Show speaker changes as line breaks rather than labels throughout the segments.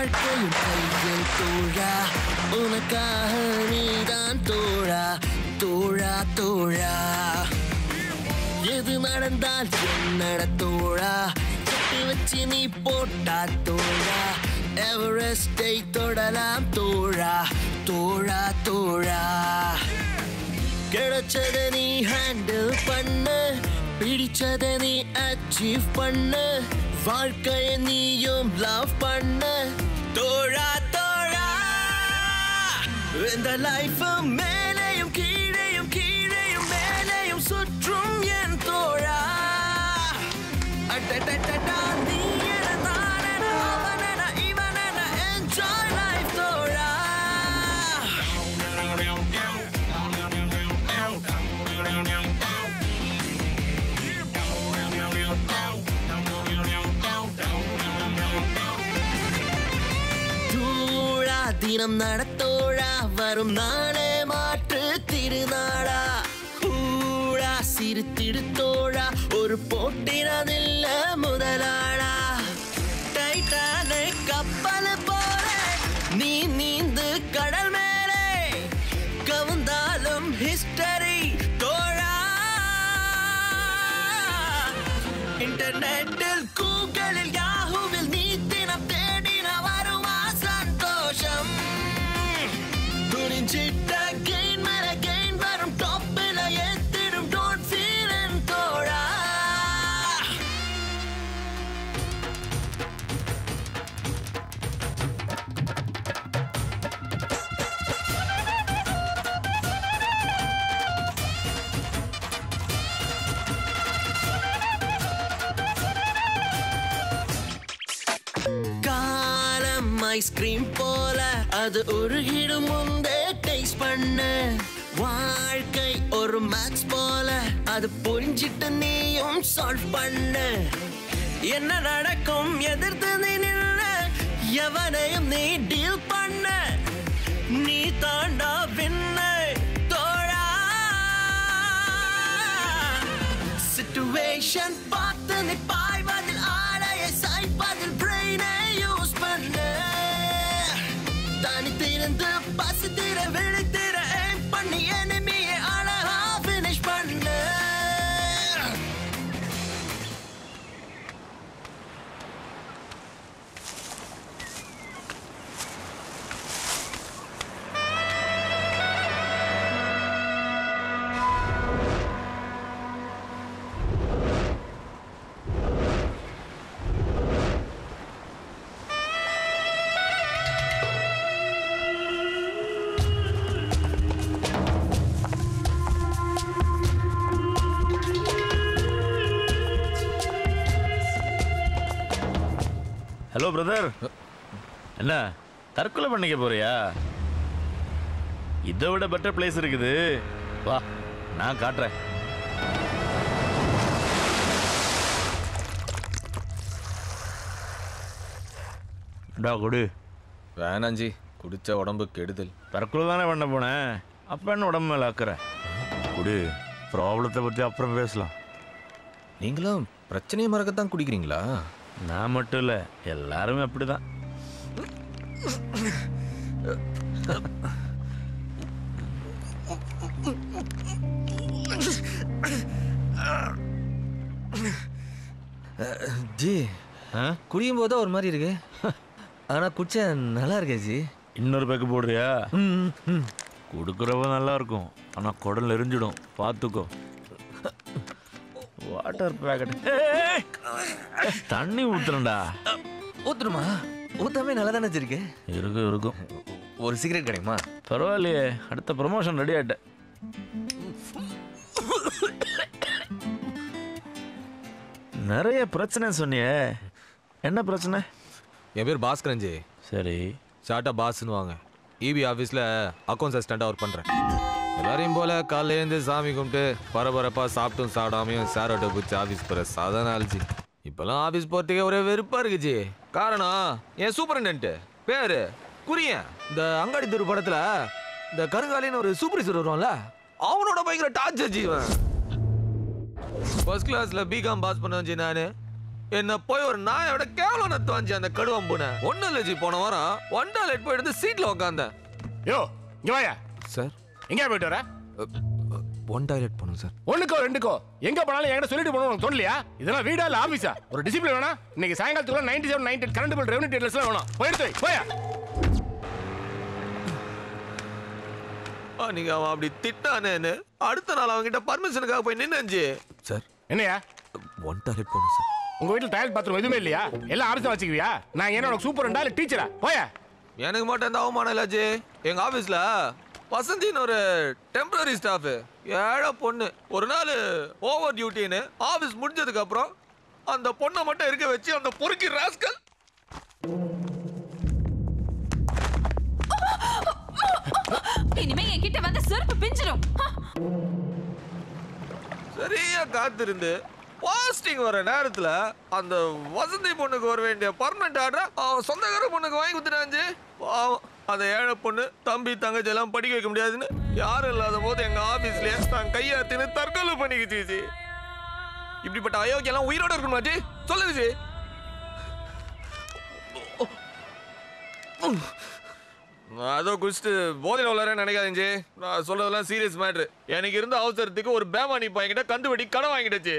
வாழ்க்கையும் கையில் தோழா உனக்காக நீதான் தோழா தோழா தோழா எது நடந்தால் என்னட தோழா சட்டி வச்சு நீ போட்டா தோழா எவரெஸ்டை தொடலாம் தோழா தோழா தோழா கிடைச்சதை நீ ஹேண்டில் பண்ணு பிடிச்சதை நீ அச்சீவ் பண்ணு வாழ்க்கையை நீயும் லவ் பண்ணு தோழா தோழா இந்த லைஃப் மேலேயும் கீழேயும் கீழேயும் மேலேயும் சுற்றும் என் தோழா அடடடடா நீ தினம் நடத்தோழா வரும் நாளே மாற்று திருநாளா கூழா சிரித்திடுத்தோழா ஒரு போட்டினதில்ல முதலாளா டைட்டானிக் கப்பல் போல நீ நீந்து கடல் மேலே கவுந்தாலும் ஹிஸ்டரி தோழா இன்டர்நெட்டில் கூகுளில் யாஹூவில் நீ தினம் தேடின வருமா சந்தோஷம் துணிஞ்சிட்ட கெயின் மேல கெயின் வரும் டாப்பில் ஏத்திடும் டோன்ட் ஃபீல் இன் தோழா காலம் ஐஸ்கிரீம் போல அது உருகிடும் முந்தே டேஸ்ட் பண்ணு வாழ்க்கை ஒரு மேக்ஸ் போல அது புரிஞ்சிட்டு நீயும் சால்வ் பண்ணு என்ன நடக்கும் எதிர்த்து நீ நில்ல எவனையும் நீ டீல் பண்ண நீ தாண்டா வின்னு தோழா சிச்சுவேஷன் பார்த்து நீ பாய்வதில் ஆளைய சாய்ப்பதில் பிரெயினை யூஸ் பண்ணு தனி திறந்து பசித்திர விழித்திர ஏம் பண்ணி எனிமியை அழகா ஃபினிஷ் பண்ணு
ஹலோ பிரதர், என்ன தற்கொலை பண்ணிக்க போறியா? இதை விட பெட்டர் பிளேஸ் இருக்குது, வா நான் காட்டுறேன். குடு.
வேணாஞ்சி, குடிச்ச உடம்பு கெடுதல்.
தற்கொலை தானே பண்ண போனேன், அப்ப என்ன உடம்பு மேல ஆக்குற? குடு, ப்ராப்ளத்தை பத்தி அப்புறம் பேசலாம்.
நீங்களும் பிரச்சனையை மறக்கத்தான் குடிக்கிறீங்களா?
நான் மட்டும் இல்லை, எல்லாருமே அப்படிதான்.
ஜி, குடியும் போது ஒரு மாதிரி இருக்கு, ஆனா குடிச்ச நல்லா இருக்கே ஜி.
இன்னொரு பேக்கு போடுறியா? கொடுக்குறவ நல்லா இருக்கும், ஆனா குடல் எரிஞ்சிடும், பார்த்துக்கோ. வாட்டர் பேக்கெட் தண்ணி ஊத்துறா.
ஊத்துணுமா? ஊத்தாமே நல்லா தானே இருக்கு.
இருக்கும் இருக்கும்.
ஒரு சிகரெட் கிடைக்குமா?
பரவாயில்லையே, அடுத்த ப்ரமோஷன் ரெடி ஆயிட்ட. நிறைய பிரச்சனை சொன்னியே, என்ன பிரச்சனை?
என் பேர் பாஸ்கரஞ்சி.
சரி,
ஷார்ட்டா பாஸ்ன்னு வாங்க. இபி ஆஃபீஸில் அக்கௌண்ட்ஸ் அசிஸ்டண்ட்டாக ஒர்க் பண்ணுறேன். எல்லாரையும் போல் காலையில் எழுந்து சாமி கும்பிட்டு பரபரப்பாக சாப்பிட்டும் சாப்பிடாமையும் சாரோட்ட பிடிச்சி ஆஃபீஸ் போகிற சாதாரண ஆள்ஜி. இப்போல்லாம் ஆஃபீஸ் போகிறதுக்கே ஒரே வெறுப்பாக இருக்குஜி. காரணம் என் சூப்பரண்டன்ட்டு பேர் குறியன். இந்த அங்காடி தெரு படத்தில் இந்த கருங்காலின்னு ஒரு சூப்பர்வைசர் வருவான்ல, அவனோட பயங்கர டார்ச்சர் ஜீவன். ஃபர்ஸ்ட் கிளாஸில் பிகாம் பாஸ் பண்ண வச்சு நான் என்ன போய் ஒரு நாயோட கேவலம் நத்து வாஞ்சி அந்த கடுவம்புன ஒன்னும் இல்லை ஜி. போன வாரம் ஒன் டாய்லெட் போய் எடுத்து சீட்ல உட்காந்தேன்.
யோ இங்க வாயா.
சார்
எங்க போயிட்டு வர?
ஒன் டாய்லெட் போகணும் சார்.
ஒண்ணுக்கோ ரெண்டுக்கோ எங்க போனாலும் என்கிட்ட சொல்லிட்டு போகணும் உனக்கு தோணலையா? இதெல்லாம் வீடா இல்ல ஆபீஸா? ஒரு டிசிப்ளின் வேணா? இன்னைக்கு சாயங்காலத்துக்குள்ள 97 98 கரண்ட் பில் ரெவன்யூ டீடைல்ஸ்லாம் வேணும். போயிடுத்து போயா.
நீங்க அவன் அப்படி திட்டானேன்னு அடுத்த நாள் அவன்கிட்ட பர்மிஷனுக்காக போய் நின்னஞ்சி. சார்
என்னையா
ஒன் டாய்லெட் போகணும் சார்.
உங்க வீட்டுல டாய்லெட் பாத்ரூம் எதுவுமே இல்லையா? எல்லாம் ஆபீஸா வச்சுக்குவியா? நான் என்ன உனக்கு சூப்பரண்டா இல்ல டீச்சரா? போயா.
எனக்கு மட்டும் எந்த அவமானம் இல்லை ஜி. எங்க ஆபீஸ்ல வசந்தின்னு ஒரு டெம்பரரி ஸ்டாஃப் ஏழை பொண்ணு ஒரு நாள் ஓவர் டியூட்டின்னு ஆபீஸ் முடிஞ்சதுக்கு அப்புறம் அந்த பொண்ணை மட்டும் இருக்க வச்சு அந்த பொறுக்கி ராஸ்கல்
இனிமே என்கிட்ட வந்து செருப்பு பிஞ்சிடும்.
சரியா காத்திருந்து பாஸ்டிங் வர நேரத்துல அந்த வசந்தி பொண்ணுக்கு வர வேண்டிய பர்மனன்ட் ஆர்டர் அவன் சொந்தக்கார பொண்ணுக்கு வாங்கி கொடுத்துட்டாஞ்சு. அந்த ஏழை பொண்ணு தம்பி தங்கச்சி எல்லாம் படிக்க வைக்க முடியாதுன்னு யாரும் இல்லாத போது எங்க ஆபீஸ்லயே தான் கையாத்தின்னு தற்கொலை பண்ணிக்கிச்சு. இப்படிப்பட்ட அயோக்கியெல்லாம் உயிரோட இருக்கணுமாச்சு சொல்லுச்சு. அதோ குடிச்சிட்டு போதையில் உள்ளாரேன்னு நினைக்காதீங்க. நான் சொல்றதெல்லாம் சீரியஸ் மேட்ரு. எனக்கு இருந்த அவசரத்துக்கு ஒரு பேமானி பையன்கிட்ட கந்து வட்டி கடன் வாங்கிடுச்சு.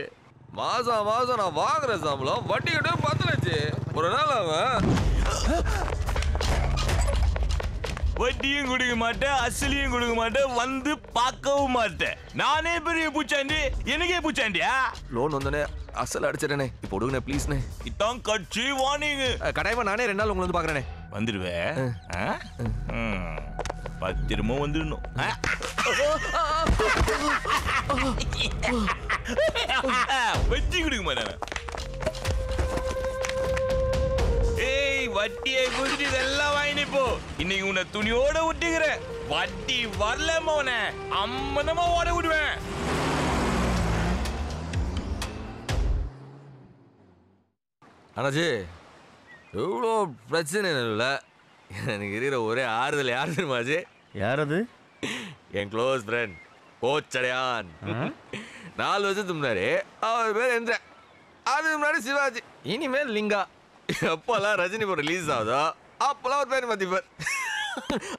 மாசம் மாசம் நான் வாங்குற சம்பளம் வட்டி கிட்ட பத்தலச்சு. ஒரு நாள் அவன்
வட்டியும் கொடுக்க மாட்டேன், அசலியும் கொடுக்க மாட்டேன், வந்து பார்க்கவும் மாட்டேன். நானே பெரிய பூச்சாண்டி, எனக்கே பூச்சாண்டியா?
லோன் வந்தோடனே அசல் அடிச்சிடனே. இப்போ கொடுங்கண்ணே ப்ளீஸ்ண்ணே.
இதான் கட்சி வாணிங்க.
கட்டாயமா நானே 2 நாள் உங்களை வந்து பார்க்குறேனே.
வந்துடுவேன். பத்திரமா வந்துடணும். வட்டி கொடுக்க மாட்டேன். ஏய், வட்டியை குடிச்சு இதெல்லாம் வாங்கினி போ. இன்னைக்கு உன்னை துணியோட விட்டுக்கிறேன். வட்டி வரலமா உன அம்மனமா ஓட விடுவேன்.
அண்ணாச்சி எவ்வளோ பிரச்சனை இல்லை. எனக்கு இருக்கிற ஒரே ஆறுதல் யார் தெரியுமாச்சு?
யார் அது?
என் க்ளோஸ் ஃப்ரெண்ட் கோச்சடையான். 4 வருஷத்துக்கு முன்னாடி அவர் பேர் எந்த, அதுக்கு முன்னாடி சிவாஜி, இனிமேல் லிங்கா. எப்போல்லாம் ரஜினி படம் ரிலீஸ் ஆகுதோ அப்போல்லாம் ஒரு பேர் மாத்திப்பார்.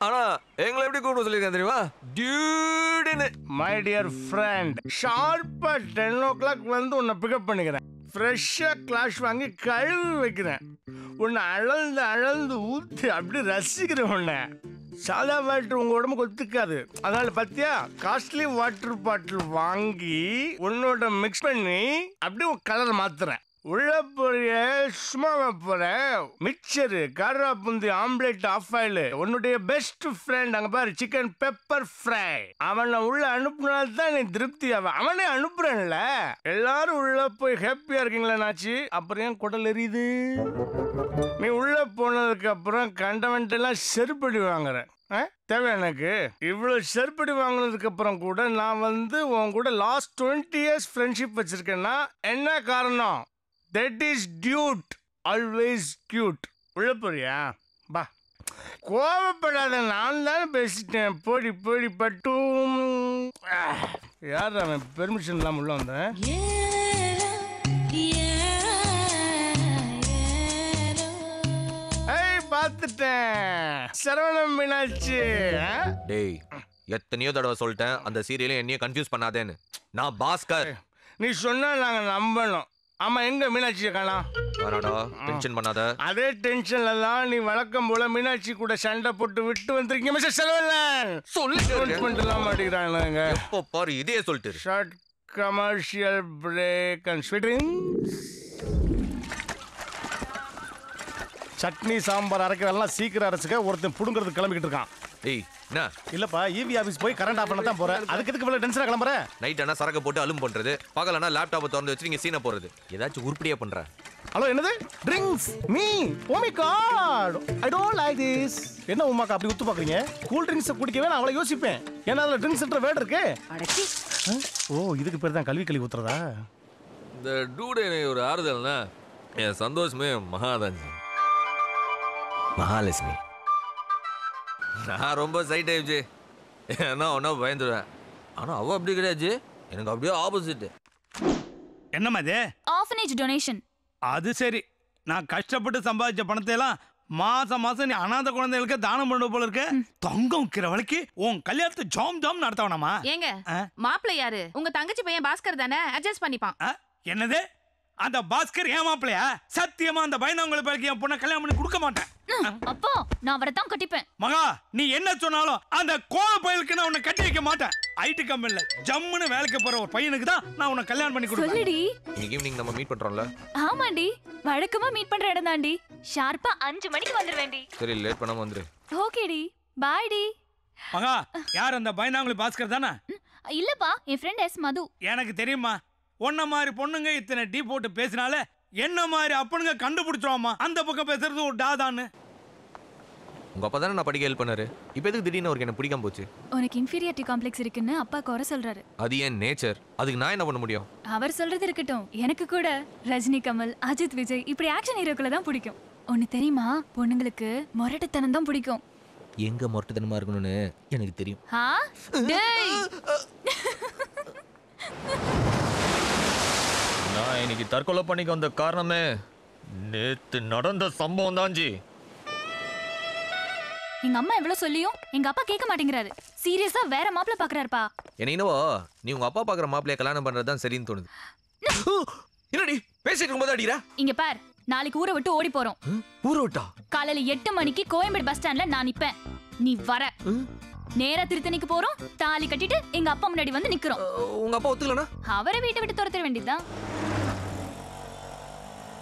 ஆனா எங்களை எப்படி கூப்பிட சொல்லியிருக்கேன் தெரியுமா? டியூடுன்னு.
மை டியர் ஃப்ரெண்ட், ஷார்ப்பா 10 o'clock வந்து உன்னை பிக்கப் பண்ணிக்கிறேன். ஃப்ரெஷ்ஷாக கிளாஷ் வாங்கி கழுவி வைக்கிறேன். உன்னை அளந்து அளந்து ஊற்றி அப்படி ரசிக்கிறேன். உன்னை சாதா வாட்டர் உங்கள் உடம்புக்கு ஒத்துக்காது. அதனால பார்த்தியா காஸ்ட்லி வாட்டர் பாட்டில் வாங்கி உன்னோட மிக்ஸ் பண்ணி அப்படி உன் கலரை மாத்துறேன். உள்ள போறிய சும்மா போற மிக்சரு, காரா புந்தி, ஆம்லெட், ஆஃப் ஆயில், உன்னுடைய பெஸ்ட் ஃப்ரெண்ட் அங்க பாரு சிக்கன் பெப்பர் ஃப்ரை. அவனை உள்ள அனுப்புனால்தான் நீ திருப்தி ஆவ. அவனே அனுப்புறேன்ல. எல்லாரும் உள்ள போய் ஹாப்பியா இருக்கீங்களா நாச்சு? அப்புறம் ஏன் குடல் எரியுது? நீ உள்ள போனதுக்கு அப்புறம் கண்டவன்ட்டு எல்லாம் செருப்படி வாங்குற தேவை எனக்கு. இவ்வளவு செருப்படி வாங்கினதுக்கு அப்புறம் கூட நான் வந்து உன் கூட லாஸ்ட் 20 years ஃப்ரெண்ட்ஷிப் வச்சிருக்கேன்னா என்ன காரணம்? That is dude, always cute. உள்ள போறியா? பா, கோவப்படாத, நான் தான் பேசிட்டேன். போடி போடி பட்டும். யார் அவன் பெர்மிஷன் இல்லாம உள்ள வந்தேன்? பார்த்துட்டேன். சரவணம் மீனாட்சி.
டேய், எத்தனையோ தடவை சொல்லிட்டேன் அந்த சீரியலையும் என்னையும் கன்ஃபியூஸ் பண்ணாதேன்னு. நான் பாஸ்கர்.
நீ சொன்னா நாங்க நம்பணும். ஆமா, எங்க மீனாட்சியை காணோம்?
வேணாடா, டென்ஷன் பண்ணாத. அதே
டென்ஷன்ல தான் நீ வழக்கம் போல மீனாட்சி கூட சண்டை போட்டு விட்டு வந்திருக்கீங்க மிஸ்டர் செல்வன். சொல்லிட்டு மாட்டேங்கிறாங்க.
எப்போ பாரு இதே சொல்லிட்டு.
Short commercial break and sweating. Chutney sambar அரைக்கிறதெல்லாம் சீக்கிரம் அரைச்சுக்க. ஒருத்தன் புடுங்கிறது கிளம்பிக்கிட்டு இருக்கான்.
ஏய், என்ன
இல்லப்பா, ஈவி ஆபீஸ் போய் கரண்ட் ஆஃப் பண்ண தான் போறேன். அதுக்கு எதுக்கு இவ்வளவு டென்ஷனா கிளம்புற?
நைட் ஆனா சரக்கு போட்டு அலும் பண்றது, பகலனா லேப்டாப்பை திறந்து வச்சு நீங்க சீனை போறது. ஏதாச்சும் உருப்படியா பண்ற?
ஹலோ, என்னது drinks? Me oh my god, I don't like this. என்ன உமாக்கா அப்படி உத்து பாக்குறீங்க? கூல் ட்ரிங்க்ஸ் குடிக்கவே நான் அவளை யோசிப்பேன். ஏன்னா அதுல ட்ரிங்க்ஸ்ன்ற வேர்ட் இருக்கு. ஓ, இதுக்கு பேர் தான் கல்வி கல்வி ஊத்துறதா?
இந்த டூடே ஒரு ஆறுதல்னா என் சந்தோஷமே மகாதாஞ்சி. மகாலட்சுமி. நான் ரொம்ப சைட் ஆயிடுச்சு. ஏன்னா ஒன்னா பயந்துடுவேன். ஆனா அவ அப்படி கிடையாது. எனக்கு அப்படியே ஆப்போசிட்.
என்னம்மா இது?
Orphanage donation.
அது சரி, நான் கஷ்டப்பட்டு சம்பாதிச்ச பணத்தை எல்லாம் மாசம் மாசம் நீ அனாதை குழந்தைகளுக்கு தானம் பண்ண போல இருக்க. தங்கம் விக்கிற வழிக்கு உன் கல்யாணத்தை ஜாம் ஜாம் நடத்தவனாமா?
ஏங்க மாப்பிள்ளை யாரு? உங்க தங்கச்சி பையன் பாஸ்கர் தானே, அட்ஜஸ்ட் பண்ணிப்பான்.
என்னது? அந்த பாஸ்கர் ஏன் மாப்பிள்ளையா? சத்தியமா அந்த பயந்தவங்களை பழக்கி என் பொண்ணை கல்யாணம் பண்ணி கொடுக்க மாட்டேன்.
அப்போ நான் அவரை தான் கட்டிப்பேன்.
மகா, நீ என்ன சொன்னாலும் அந்த கோல பயலுக்கு நான் உன்னை கட்டி வைக்க மாட்டேன். ஐடி கம்பெனில ஜம்முன்னு வேலைக்கு போற ஒரு பையனுக்கு தான் நான் உன்னை கல்யாணம் பண்ணி கொடுப்பேன்.
சொல்லுடி.
இன்னைக்கு ஈவினிங் நம்ம மீட் பண்றோம்ல?
ஆமாண்டி, வழக்கமா மீட் பண்ற இடம் தாண்டி. ஷார்ப்பா 5 மணிக்கு வந்துருவேண்டி.
சரி, லேட் பண்ணாம வந்துரு.
ஓகேடி, பாய் டி.
மகா, யார் அந்த பயந்தாங்குழி பாஸ்கர் தானே?
இல்லப்பா, என் ஃப்ரெண்ட் எஸ் மது.
எனக்கு தெரியுமா, உன்ன மாதிரி பொண்ணுங்க இத்தனை டீ போட்டு பேசினால என்ன மாதிரி அப்பனுங்க கண்டுபிடிச்சோமா அந்த பக்கம் பேசுறது ஒரு டாதான்னு.
உங்க அப்பா தானே நான் படிக்க ஹெல்ப் பண்ணாரு. இப்போ எதுக்கு திடீர்னு அவருக்கு என்ன பிடிக்காம போச்சு?
உனக்கு இன்ஃபீரியாரிட்டி காம்ப்ளெக்ஸ் இருக்குன்னு அப்பா குறை சொல்றாரு.
அது ஏன் நேச்சர், அதுக்கு நான் என்ன பண்ண முடியும்?
அவர் சொல்றது இருக்கட்டும், எனக்கு கூட ரஜினி, கமல், அஜித், விஜய் இப்படி ஆக்ஷன் ஹீரோக்களை தான் பிடிக்கும். ஒன்னு தெரியுமா, பொண்ணுங்களுக்கு மொரட்டுத்தனம் தான் பிடிக்கும்.
எங்க மொரட்டுத்தனமா இருக்கணும்னு எனக்கு தெரியும். நான் இன்னைக்கு தற்கொலை பண்ணிக்க வந்த காரணமே நேத்து நடந்த சம்பவம் தான் ஜி.
எங்க அம்மா எவ்வளவு சொல்லியும் எங்க அப்பா கேட்க மாட்டேங்கிறாரு. சீரியஸா வேற மாப்பிள்ள பாக்குறாருப்பா.
என்ன என்னவோ நீ உங்க அப்பா பாக்குற மாப்பிளைய கல்யாணம் பண்றதுதான் சரின்னு தோணுது. என்னடி பேசிட்டு இருக்கும்போது அடிடா? இங்க
பார், நாளைக்கு ஊரை விட்டு ஓடி போறோம்.
ஊரை விட்டா?
காலையில 8 மணிக்கு கோயம்பேடு பஸ் ஸ்டாண்ட்ல நான் நிப்பேன். நீ வர. நேரா திருத்தணிக்கு போறோம். தாலி கட்டிட்டு எங்க அப்பா முன்னாடி வந்து நிக்கிறோம்.
உங்க அப்பா ஒத்துக்கலனா
அவரை வீட்டை விட்டு துரத்திட வேண்டியதுதான்.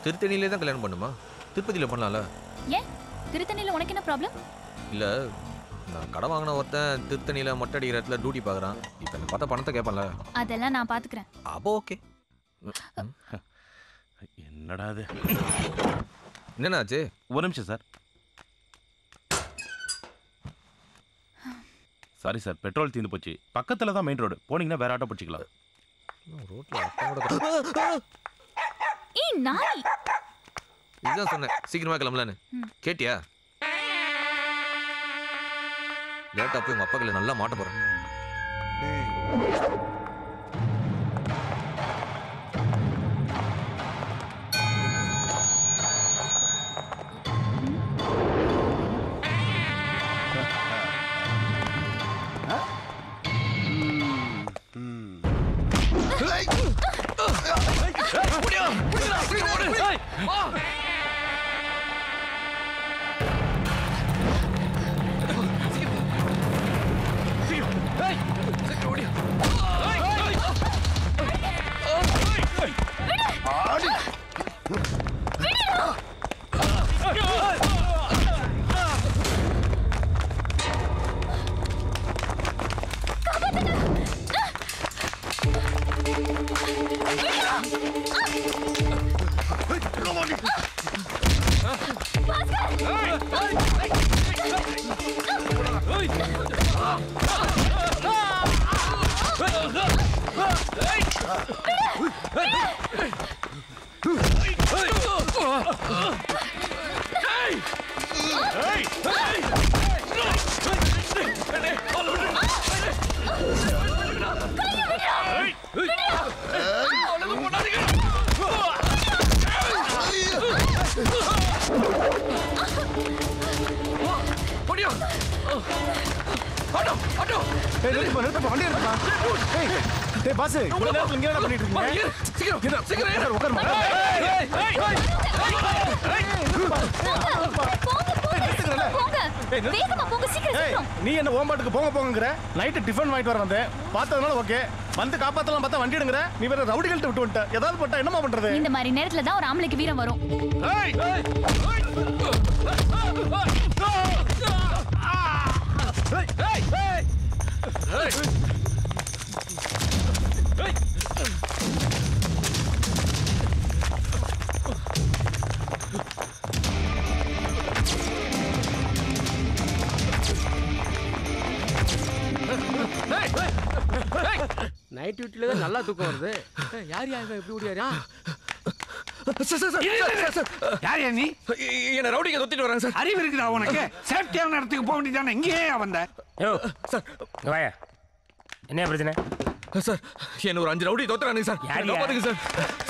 திருத்தணியிலே தான் கல்யாணம் பண்ணுமா? திருப்பதியில பண்ணலாம்ல?
ஏன் திருத்தணியில உனக்கு என்ன ப்ராப்ளம்?
இல்ல, நான் கடை வாங்கின ஒருத்தன் திருத்தணியில மொட்டை அடிக்கிற இடத்துல டியூட்டி பாக்குறான். இப்ப என்ன பார்த்தா பணத்தை கேட்பான்ல?
அதெல்லாம் நான் பாத்துக்கிறேன்.
அப்போ ஓகே.
என்னடா அது?
என்னன்னாச்சு?
ஒரு நிமிஷம் சார். சாரி சார், பெட்ரோல் தீர்ந்து போச்சு. பக்கத்துல தான் மெயின் ரோடு, போனீங்கன்னா வேற ஆட்டோ பிடிச்சிக்கலாம்.
ஏய் நாய்,
இதுதான் சொன்னேன் சீக்கிரமா கிளம்பலான்னு. கேட்டியா? லேட்டா போய் உங்க அப்பாக்களை நல்லா மாட்ட போறேன்.
நீ என்ன ஓம்பாட்டுக்கு போங்க போங்கற? நைட்டு டிஃபன் வாங்கிட்டு வர வந்தேன், பார்த்ததுனால ஓகே. வந்து காப்பாத்தலாம் பார்த்தா வண்டி எடுங்கற. நீ வேற ரவுடிகள்ட்ட விட்டு வந்துட்ட. ஏதாவது போட்டா என்னமா பண்றது?
இந்த மாதிரி நேரத்துல தான் ஒரு ஆம்பளைக்கு வீரம் வரும்.
நைட் டியூட்டில தான் நல்லா தூக்கம் வருது. யார் யார் எப்படி ஓடியாரா?
யார் நீ?
என்ன ரவுடிங்க தொத்திட்டு வராங்க சார்.
அறிவு இருக்குதா உனக்கு? சேஃப்டியான இடத்துக்கு போக வேண்டியதானே, இங்கேயே வந்த?
யோ சார், வாயா. என்ன பிரச்சனை?
சார் என்ன ஒரு 5 ரவுடி தோத்துறானுங்க சார்.
யாரு?
பாத்துங்க சார்.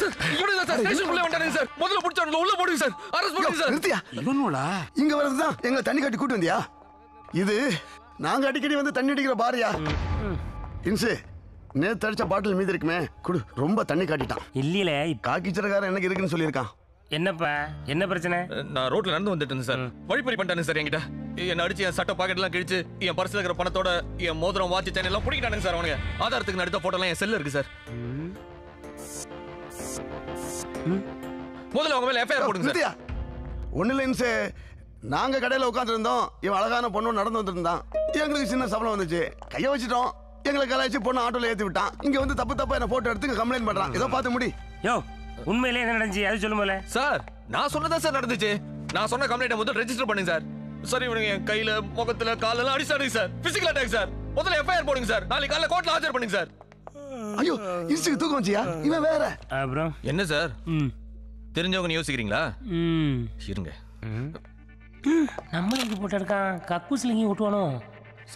சார் இவனுங்க சார் ஸ்டேஷனுக்குள்ள வந்துட்டானுங்க சார். முதல்ல புடிச்சவங்க உள்ள போடுங்க சார். அரெஸ்ட் பண்ணுங்க சார்.
நிறுத்தியா?
இவனுடா
இங்க வரதுதான் எங்களை தண்ணி கட்டி கூட்டு வந்தியா? இது நாங்க அடிக்கடி வந்து தண்ணி அடிக்கிற பாரியா? இன்சு நேத்து அடிச்ச பாட்டில் மீதி இருக்குமே குடு. ரொம்ப தண்ணி காட்டிட்டான்.
இல்லையில
காக்கிச்சரக்காரன் எனக்கு இருக்குன்னு சொல்லியிருக்கான்.
என்னப்பா என்ன பிரச்சனை?
நான் ரோட்ல நடந்து வந்துட்டு இருந்தேன் சார். வழிப்பறி பண்ணிட்டானுங்க சார் என்கிட்ட. என்ன அடிச்சு என் சட்ட பாக்கெட் எல்லாம் கிழிச்சு என் பர்ஸ்ல இருக்கிற பணத்தோட என் மோதிரம் வாட்ச் செயின் எல்லாம் பிடிக்கிட்டானுங்க சார். அவனுங்க ஆதாரத்துக்கு எடுத்த போட்டோ எல்லாம் என் செல்ல இருக்கு சார். முதல்ல அவங்க மேல எஃப்ஐஆர் போடுங்க சார்.
ஒண்ணு இல்ல இன்சு, நாங்க கடையில உட்கார்ந்து இருந்தோம். இவன் அழகான பொண்ணு நடந்து வந்துருந்தான். எங்களுக்கு சின்ன சபலம் வந்துச்சு. கைய வச்சுட்டோம். எங்களை கலாய்ச்சி பொண்ணு ஆட்டோல ஏத்தி விட்டான். இங்க வந்து தப்பா என்ன போட்டோ எடுத்து கம்ப்ளைண்ட் பண்றான். ஏதோ பார்த்து முடி.
யோ உண்மையிலே என்ன நடந்துச்சு அது சொல்லுமோல.
சார் நான் சொன்னதா சார் நடந்துச்சு. நான் சொன்ன கம்ப்ளைண்ட்டை முதல்ல ரெஜிஸ்டர் பண்ணுங்க சார். சார் இவனுங்க என் கையில முகத்துல கால்ல எல்லாம் அடிச்சானுங்க சார். Physical attack sir. முதல்ல எஃப்ஐஆர் போடுங்க சார். நாளைக்கு காலையில கோர்ட்ல ஆஜர் பண்ணுங்க சார்.
ஐயோ இன்சுக்கு தூக்கம் வச்சியா? இவன் வேற.
அப்புறம்
என்ன சார் தெரிஞ்சவங்க யோசிக்கிறீங்களா? இருங்க
நம்மளுக்கு போட்டு இருக்கான் கக்கூசில் எங்கேயும் விட்டுவானோ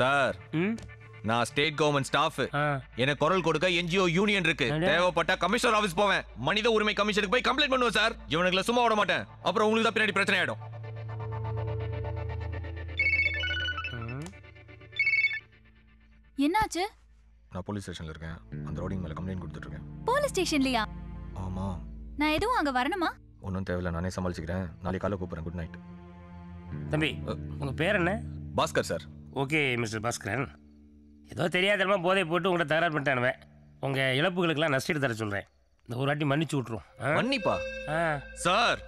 சார். நான் ஸ்டேட் கவர்மெண்ட் ஸ்டாஃப். எனக்கு குரல் கொடுக்க என்ஜிஓ யூனியன் இருக்கு. தேவைப்பட்ட கமிஷனர் ஆபீஸ் போவேன். மனித உரிமை கமிஷனுக்கு போய் கம்ப்ளைண்ட் பண்ணுவேன் சார். இவனுங்களை சும்மா விட மாட்டேன். அப்புறம் உங்களுக்கு தான் பின்னாடி பிரச்சனை ஆயிடும்.
என்னாச்சு?
நான் போலீஸ் ஸ்டேஷன்ல இருக்கேன். அந்த ரோடிங் மேல கம்ப்ளைண்ட் கொடுத்துட்டு இருக்கேன்.
போலீஸ் ஸ்டேஷன்லயா?
ஆமா.
நான் எதுவும் அங்க வரணுமா?
ஒன்றும் தேவையில்ல, நானே சமாளிச்சுக்கிறேன். நாளைக்கு காலைல கூப்பிடுறேன். Good night.
தம்பி உங்க பேர் என்ன?
Bhaskar sir.
Okay mister Bhaskaran, ஏதோ தெரியாதனமா போதை போட்டு உங்களை தகராறு பண்ணிட்டானுவேன். உங்க இழப்புகளுக்கெல்லாம் நஷ்டீடு தர சொல்றேன். இந்த ஒரு வாட்டி மன்னிச்சு விட்டுரும்.
மன்னிப்பா? சார்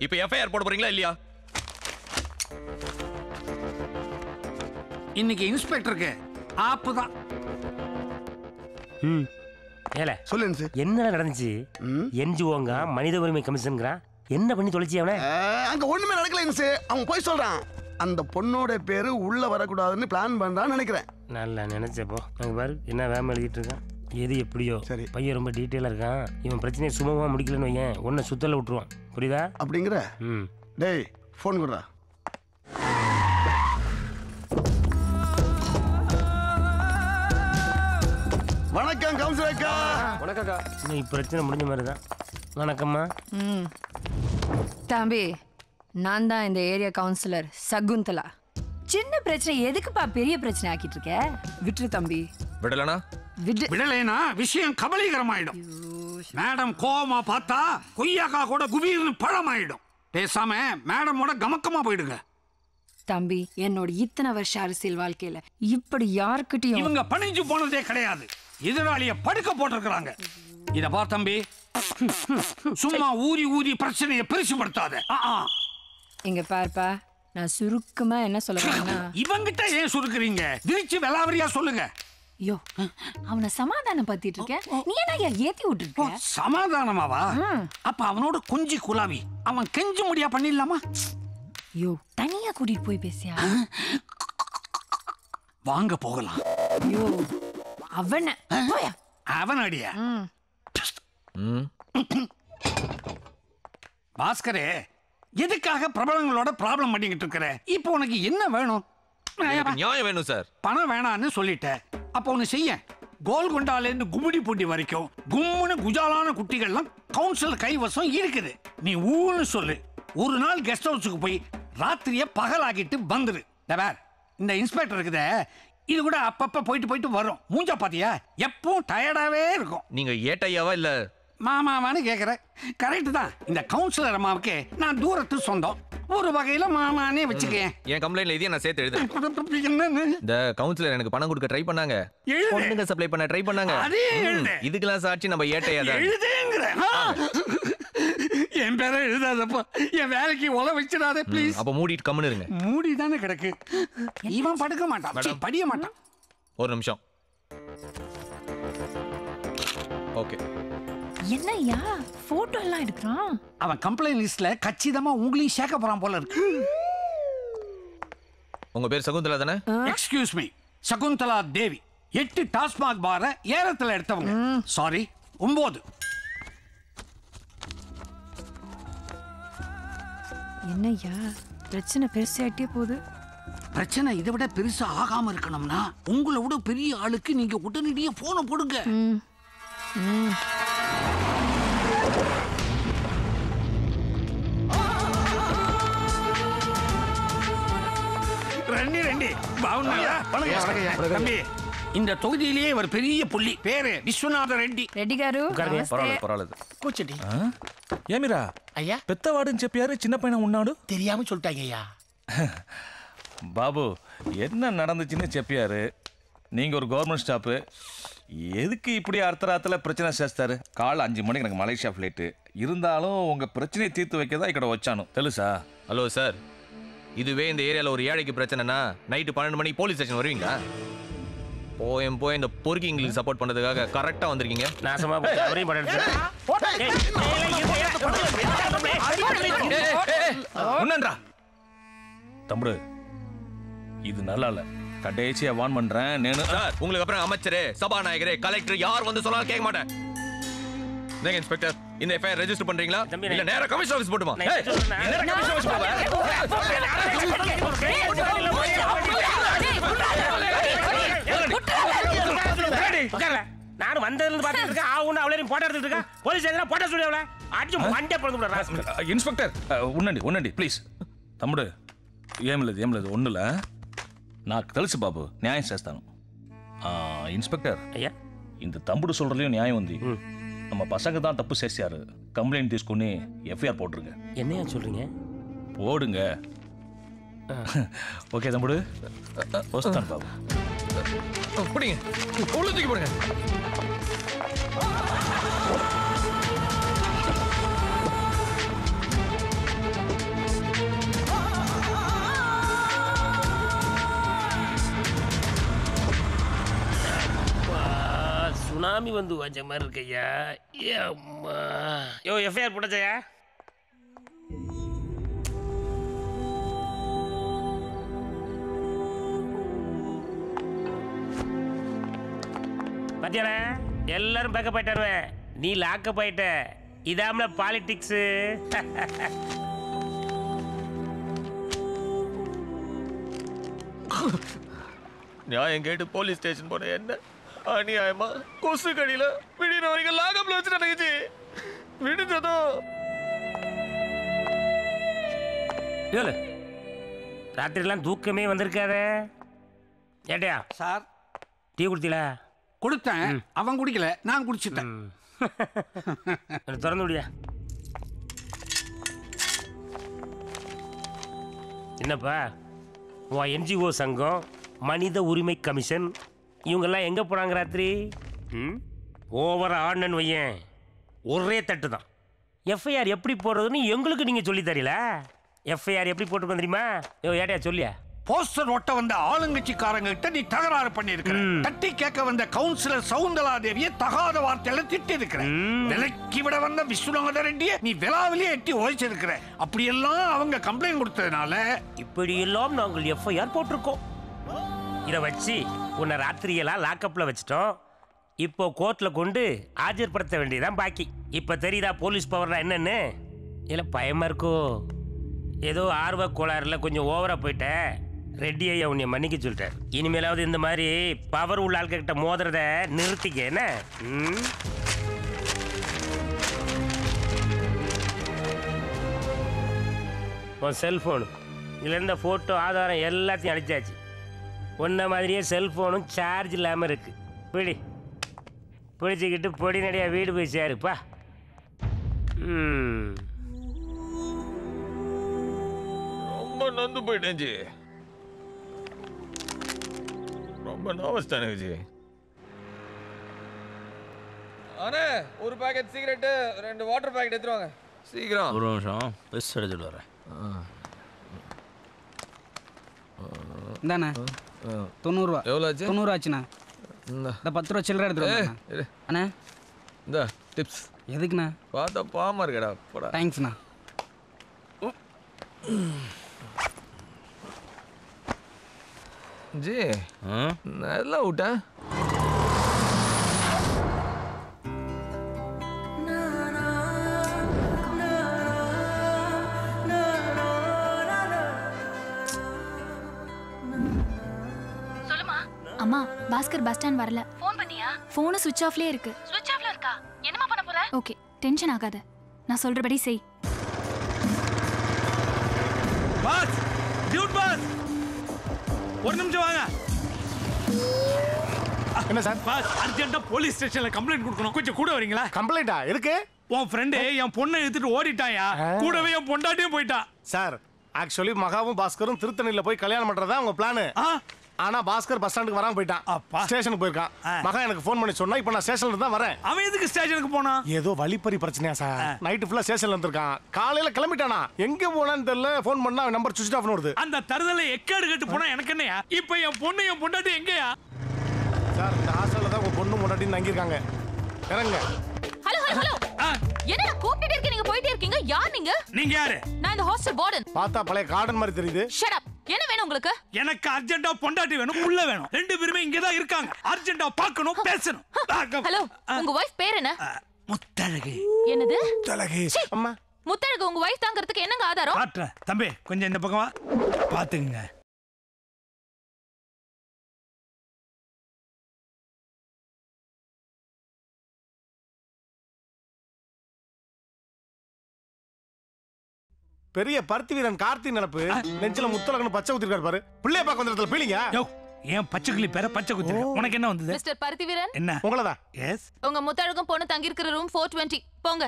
இப்போ எஃப்ஐஆர் போட போறீங்களா இல்லையா?
இன்னைக்கு இன்ஸ்பெக்டருக்கு ஆப்புதான்.
ஏல
சொல்லு
என்ன நடந்துச்சு? என்ஜிஓங்க மனித உரிமை கமிஷன்ங்கிறான். என்ன பண்ணி தொலைச்சி அவனை?
அங்க ஒண்ணுமே நடக்கல இன்சு. அவன் போய் சொல்றான். அந்த பொண்ணோட பேரு உள்ள வரக்கூடாதுன்னு பிளான் பண்றான்னு நினைக்கிறேன்.
நல்லா நினைச்சப்போ அங்க பாரு என்ன வேலை எழுதிட்டு இருக்கான். எது எப்படியோ
சரி.
பையன் ரொம்ப டீட்டெயிலாக இருக்கான். இவன் பிரச்சனையை சுமமா முடிக்கலன்னு வையன் உன்னை சுத்தல விட்டுருவான். புரியுதா?
அப்படிங்கிற டேய் ஃபோன் கொடுறா. வணக்கம் கவுன்சிலர் அக்கா.
வணக்கம்க்கா. பிரச்சனை முடிஞ்ச மாதிரி தான். வணக்கம்மா.
தம்பி நான் தான் இந்த ஏரியா கவுன்சிலர் சகுந்தலா. சின்ன பிரச்சனை எதுக்குப்பா பெரிய பிரச்சனை ஆக்கிட்டு இருக்க? விட்டுரு தம்பி.
விடலனா?
விடலைனா விஷயம் கபலீகரமாயிடும். மேடம் கோவமா பார்த்தா கொய்யாக்கா கூட குபீர்னு பழமாயிடும். பேசாம மேடமோட கமக்கமா போயிடுங்க.
தம்பி என்னோட இத்தனை வருஷ அரசியல் வாழ்க்கையில இப்படி யாருக்கிட்டையும்
இவங்க பணிஞ்சு போனதே கிடையாது. எதிராளிய படுக்க போட்டிருக்கிறாங்க. இத பா தம்பி, சும்மா ஊதி ஊதி பிரச்சனையை பெருசுபடுத்தாத.
இங்க பாருப்பா, நான் சுருக்கமா என்ன சொல்லுவேன்னா,
இவங்கிட்ட ஏன் சுருக்குறீங்க? விரிச்சு வெளாவரியா சொல்லுங்க.
ஐயோ அவனை சமாதானம் பத்திட்டு இருக்க, நீ என்ன ஏத்தி விட்டுருக்க?
சமாதானமாவா? அப்ப அவனோட கொஞ்சி குலாவி அவன் கெஞ்சு முடியா பண்ணிடலாமா?
ஐயோ தனியா கூட்டிட்டு போய் பேசியா?
வாங்க போகலாம்.
ஐயோ அவன
அவன் அடியா? பாஸ்கரே, எதுக்காக பிரபலங்களோட ப்ராப்ளம் பண்ணிக்கிட்டு இருக்கிற? இப்போ உனக்கு என்ன வேணும்?
நியாயம் வேணும் சார்.
பணம் வேணான்னு சொல்லிட்ட. அப்போ ஒண்ணு செய்ய, கோல்கொண்டால இருந்து கும்மிடி பூண்டி வரைக்கும் கும்முன்னு குஜாலான குட்டிகள்லாம் கவுன்சில் கைவசம் இருக்குது. நீ ஊன்னு சொல்லு. ஒரு நாள் கெஸ்ட் ஹவுஸுக்கு போய் ராத்திரிய பகலாக்கிட்டு வந்துரு. இந்த இன்ஸ்பெக்டர் இருக்குதே, இது கூட அப்பப்ப போயிட்டு போயிட்டு வரும். மூஞ்சா பாத்தியா எப்பவும் டயர்டாவே இருக்கும்.
நீங்க ஏட்டையாவா இல்ல
மாமாவான்னு கேக்குற? கரெக்ட் தான். இந்த கவுன்சிலர் அம்மாவுக்கு நான் தூரத்து சொந்தம். ஒரு வகையில மாமானே வச்சுக்கேன்.
என் கம்ப்ளைண்ட்ல இதையும் நான் சேர்த்து எழுதுறேன்.
என்னன்னு?
இந்த கவுன்சிலர் எனக்கு பணம் கொடுக்க ட்ரை பண்ணாங்க, பொண்ணுங்க சப்ளை பண்ண ட்ரை பண்ணாங்க. இதுக்கெல்லாம் சாட்சி நம்ம ஏட்டையா தான்.
என் பேரை எழுதாதப்பா, என் வேலைக்கு உல வச்சிடாத ப்ளீஸ்.
அப்ப மூடிட்டு கம்முன்னு இருங்க.
மூடி தானே கிடக்கு. இவன் படுக்க மாட்டான், படிய மாட்டான்.
ஒரு நிமிஷம். ஓகே.
என்னய்யா போட்டோ எல்லாம் எடுக்கிறான்?
அவன் கம்ப்ளைண்ட் லிஸ்ட்ல கச்சிதமா உங்களையும் சேர்க்க போறான் போல இருக்கு.
உங்க பேர் சகுந்தலா தானே?
எக்ஸ்கியூஸ் மீ, சகுந்தலா தேவி. 8 டாஸ்மாக் பார ஏரத்துல எடுத்தவங்க. சாரி 9.
என்னய்யா பிரச்சனை பெருசாயிட்டே போகுது.
பிரச்சனை இதை விட பெருசா ஆகாம இருக்கணும்னா உங்களை விட பெரிய ஆளுக்கு நீங்க உடனடியே போன போடுங்க. ரெண்டி ரெண்டி பாவுனாயா? தம்பி, இந்த தொகுதியிலேயே ஒரு பெரிய புள்ளி, பேரு விஸ்வநாத ரெட்டி.
రెడ్డి గారు
పర్వాలేదు
కూర్చోండి.
ఏమిరా
అయ్యా
పెద్దవాడని చెప్పారు చిన్న పైన ఉన్నాడు
தெரியாம சொல்லிட்டாங்க ஐயா.
బాబు என்ன நடந்துச்சுன்னு చెప్పారు. நீங்க ஒரு கவர்மெண்ட் ஸ்டாஃப், எதுக்கு இப்படி அர்த்தராத்தில் பிரச்சனை చేస్తారు? காலை 5 மணிக்கு எனக்கு மலேசியா ஃப்ளைட்டு இருந்தாலும் உங்க பிரச்சனையை தீர்த்து வைக்க தான் ఇక్కడ వచ్చాను తెలుసా?
ஹலோ சார், இதுவே இந்த ஏரியாவில் ஒரு ஏழைக்கு பிரச்சனைனா நைட்டு 12 மணிக்கு போலீஸ் ஸ்டேஷன் வருவீங்களா? போய் இந்த பொறுக்கிங்களுக்கு சப்போர்ட் பண்ணுறதுக்காக கரெக்டாக வந்திருக்கீங்க.
நாசமா போய் அவரையும்
உன்னன்றா
தம்பு, இது நல்லா இல்ல. கடைசியா வான் பண்றேன் நேனு.
சார், உங்களுக்கு அப்புறம் அமைச்சர், சபாநாயகர், கலெக்டர் யார் வந்து சொன்னாலும் கேட்க மாட்டேன். நீங்க இன்ஸ்பெக்டர், இந்த எஃப்ஐஆர் ரெஜிஸ்டர் பண்றீங்களா இல்ல நேரா கமிஷன் ஆபீஸ் போடுமா?
நானும் வந்ததுல இருந்து பாத்துட்டு இருக்கேன். ஆவுன்னு அவளையும் போட்டோ எடுத்துட்டு இருக்கா. போலீஸ் எல்லாம் போட்டோ சொல்லி அவளை அடிச்சு மண்டே பறந்து விடுறா.
ఇన్స్పెక్టర్ ఉండండి ప్లీజ్. తమ్ముడు ఏం లేదు ఒన్నులా నాకు తెలుసు బాబు, న్యాయం చేస్తాను. ఇన్స్పెక్టర్
అయ్యా,
இந்த தம்புடு சொல்றதுலயும் நியாயம் ఉంది. நம்ம பசங்க தான் தப்பு చేశారు. కంప్లైంట్ తీసుకుని ఎఫ్ఐఆర్ போட்டுருங்க.
என்னையா சொல்றீங்க?
போடுங்க. ஓகே தம்புடு, வஸ்தான் பாபு.
புடிங்க, உள்ள தூக்கி போடுங்க.
சுனாமி வந்து வச்ச மாதிரி இருக்கையா. யோ எஃப்ஐஆர் போட்டச்சையா? பத்தியாடா, எல்லாரும் பேக்கப் ஆயிட்டாருவேன். நீ லாக்கப் ஆயிட்ட. இதாமல பாலிடிக்ஸ்.
நியாயம் கேட்டு போலீஸ் ஸ்டேஷன் போன என்ன அநியாயமா கொசு கடியில விடின வரைக்கும் லாகப்ல வச்சு நடக்குச்சு. விடுததும்
ராத்திரிலாம் தூக்கமே வந்திருக்காதே. ஏட்டையா
சார்,
டீ குடித்தீங்களா?
கொடுத்தேன், அவன் குடிக்கல, நான் குடிச்சிட்டேன்.
திறந்து விடியா. என்னப்பா உன் என்ஜிஓ சங்கம், மனித உரிமை கமிஷன் இவங்கெல்லாம் எங்கே போகிறாங்க ராத்திரி? ஓவர ஆடனு வையன், ஒரே தட்டு தான். எஃப்ஐஆர் எப்படி போடுறதுன்னு எங்களுக்கு நீங்கள் சொல்லி தரீல. எஃப்ஐஆர் எப்படி போட்டுருக்கோம் தெரியுமா? ஏட்டையா சொல்லியா?
போஸ்டர் ஒட்ட வந்த ஆளுங்கட்சிக்காரங்க கிட்ட நீ தகராறு பண்ணிருக்கிற. தட்டி கேட்க வந்த கவுன்சிலர் சவுந்தலா தேவியை தகாத வார்த்தையில திட்டி இருக்கிற. விலக்கி விட வந்த விஸ்வநாத ரெட்டியை நீ விலாவிலேயே எட்டி ஓய்ச்சிருக்கிற. அப்படியெல்லாம் அவங்க கம்ப்ளைண்ட் கொடுத்ததுனால
இப்படியெல்லாம் நாங்கள் எஃப்ஐஆர் போட்டிருக்கோம். இதை வச்சு உன்னை ராத்திரியெல்லாம் லாக்கப்ல வச்சிட்டோம். இப்போ கோர்ட்ல கொண்டு ஆஜர்படுத்த வேண்டியதான் பாக்கி. இப்போ தெரியுதா போலீஸ் பவர்னா என்னன்னு? இல்லை பயமா இருக்கோ? ஏதோ ஆர்வ கோளாறுல கொஞ்சம் ஓவரா போயிட்ட. ரெட்டி ஐயா உன்னை மன்னிக்க சொல்லிட்டார். இனிமேலாவது இந்த மாதிரி பவர் உள்ள ஆள்கிட்ட மோதுறத நிறுத்திக்க. என்ன உன் செல்ஃபோனு இதில் இருந்த ஃபோட்டோ ஆதாரம் எல்லாத்தையும் அடிச்சாச்சு. ஒன்றை மாதிரியே செல்ஃபோனும் சார்ஜ் இல்லாமல் இருக்கு. பிடிச்சிக்கிட்டு பொடி நடையா வீடு போய் சேருப்பா.
ரொம்ப நொந்து போயிட்டேன் ஜி. ரொம்ப நர்வஸ் தானே ஜி. அண்ணே, ஒரு பாக்கெட் சிகரெட்டு, 2 வாட்டர் பாக்கெட் எடுத்துருவாங்க சீக்கிரம்.
ஒரு நிமிஷம் பெஸ்ட் எடுத்துட்டு வரேன்.
இந்தாண்ணா 90 ரூபா.
எவ்வளோ ஆச்சு?
90 ஆச்சுண்ணா. இந்த 10 ரூபா சில்லறை எடுத்துருவாங்க அண்ணா.
இந்த டிப்ஸ்
எதுக்குண்ணா?
பார்த்தா பாமா இருக்கடா. போடா.
தேங்க்ஸ்ண்ணா.
ஜி நல்லா விட்டேன்.
அம்மா பாஸ்கர் பஸ் ஸ்டாண்ட் வரல. ஃபோன் பண்ணியா? ஃபோன் சுவிட்ச் ஆஃப்லயே இருக்கு.
ஸ்விட்ச் ஆஃப்ல இருக்கா? என்னமா பண்ண போற?
ஓகே, டென்ஷன் ஆகாத. நான் சொல்றபடி செய்.
Boss, dude boss. ஒரு நிமிஷம் வாங்க.
என்ன சார்?
பாஸ், அர்ஜென்ட்டா போலீஸ் ஸ்டேஷன்ல கம்ப்ளைண்ட் கொடுக்கணும். கொஞ்சம் கூட வரீங்களா?
கம்ப்ளைண்டா? இருக்கு.
உன் ஃப்ரெண்டு என் பொண்ணை எடுத்துட்டு ஓடிட்டாயா? கூடவே என் பொண்டாட்டியும் போயிட்டா.
சார், ஆக்சுவலி மகாவும் பாஸ்கரும் திருத்தணியில போய் கல்யாணம் பண்றதா உங்க பிளான். ஆனா பாஸ்கர் பஸ் ஸ்டாண்டுக்கு வராம போயிட்டான். ஸ்டேஷனுக்கு போயிருக்கான். மகா எனக்கு ஃபோன் பண்ணி சொன்னா இப்போ நான் ஸ்டேஷன்ல தான் வரேன்.
அவன் எதுக்கு ஸ்டேஷனுக்கு போனா?
ஏதோ வழிப்பறி பிரச்சனையா சார். நைட்டு ஃபுல்லா ஸ்டேஷன்ல இருந்திருக்கான். காலையில கிளம்பிட்டானா? எங்க போனான்னு தெரியல. ஃபோன் பண்ணா நம்பர் சுவிட்ச் ஆஃப்னு வருது.
அந்த தருதலை எக்கேடு கட்டு போனா எனக்கு என்னையா? இப்போ என் பொண்ணு என் பொண்டாட்டி எங்கயா?
சார், இந்த ஹாஸ்டல்ல தான் உங்க பொண்ணு முன்னாடி தங்கி இருக்காங்க. இறங்க.
Hello hello hello. என்னடா கூப்பிட்டே இருக்கீங்க, நீங்க போயிட்டே இருக்கீங்க. யார் நீங்க?
நீங்க யாரு?
நான் இந்த ஹாஸ்டல் வார்டன்.
பார்த்தா பழைய கார்டன் மாதிரி தெரியுது.
Shut up. என்ன வேணும் உங்களுக்கு?
எனக்கு அர்ஜென்ட்டா பொண்டாட்டி வேணும், புள்ள வேணும். ரெண்டு பேருமே இங்க தான் இருக்காங்க. அர்ஜென்ட்டா பார்க்கணும், பேசணும்.
ஹலோ, உங்க வைஃப் பேர் என்ன?
முத்தழகு.
என்னது?
முத்தழகு. அம்மா,
முத்தழகு உங்க வைஃப் தாங்கிறதுக்கு என்னங்க ஆதாரம்?
காட்டுறேன். தம்பி, கொஞ்சம் இந்த பக்கம் வா. பாத்துங்க.
பெரிய பருத்தி வீரன் கார்த்தி நிலப்பு நெஞ்சில முத்தலகன்னு பச்சை குத்திருக்காரு பாரு. பிள்ளைய பார்க்க வந்த இடத்துல பீலிங்க.
ஏன் பச்சை கிளி பேர பச்சை குத்திருக்க? உனக்கு என்ன வந்தது?
மிஸ்டர் பருத்திவீரன்.
என்ன?
உங்களதா?
எஸ்.
உங்க முத்தழகும் பொண்ணு தங்கி இருக்கிற ரூம் 420. போங்க.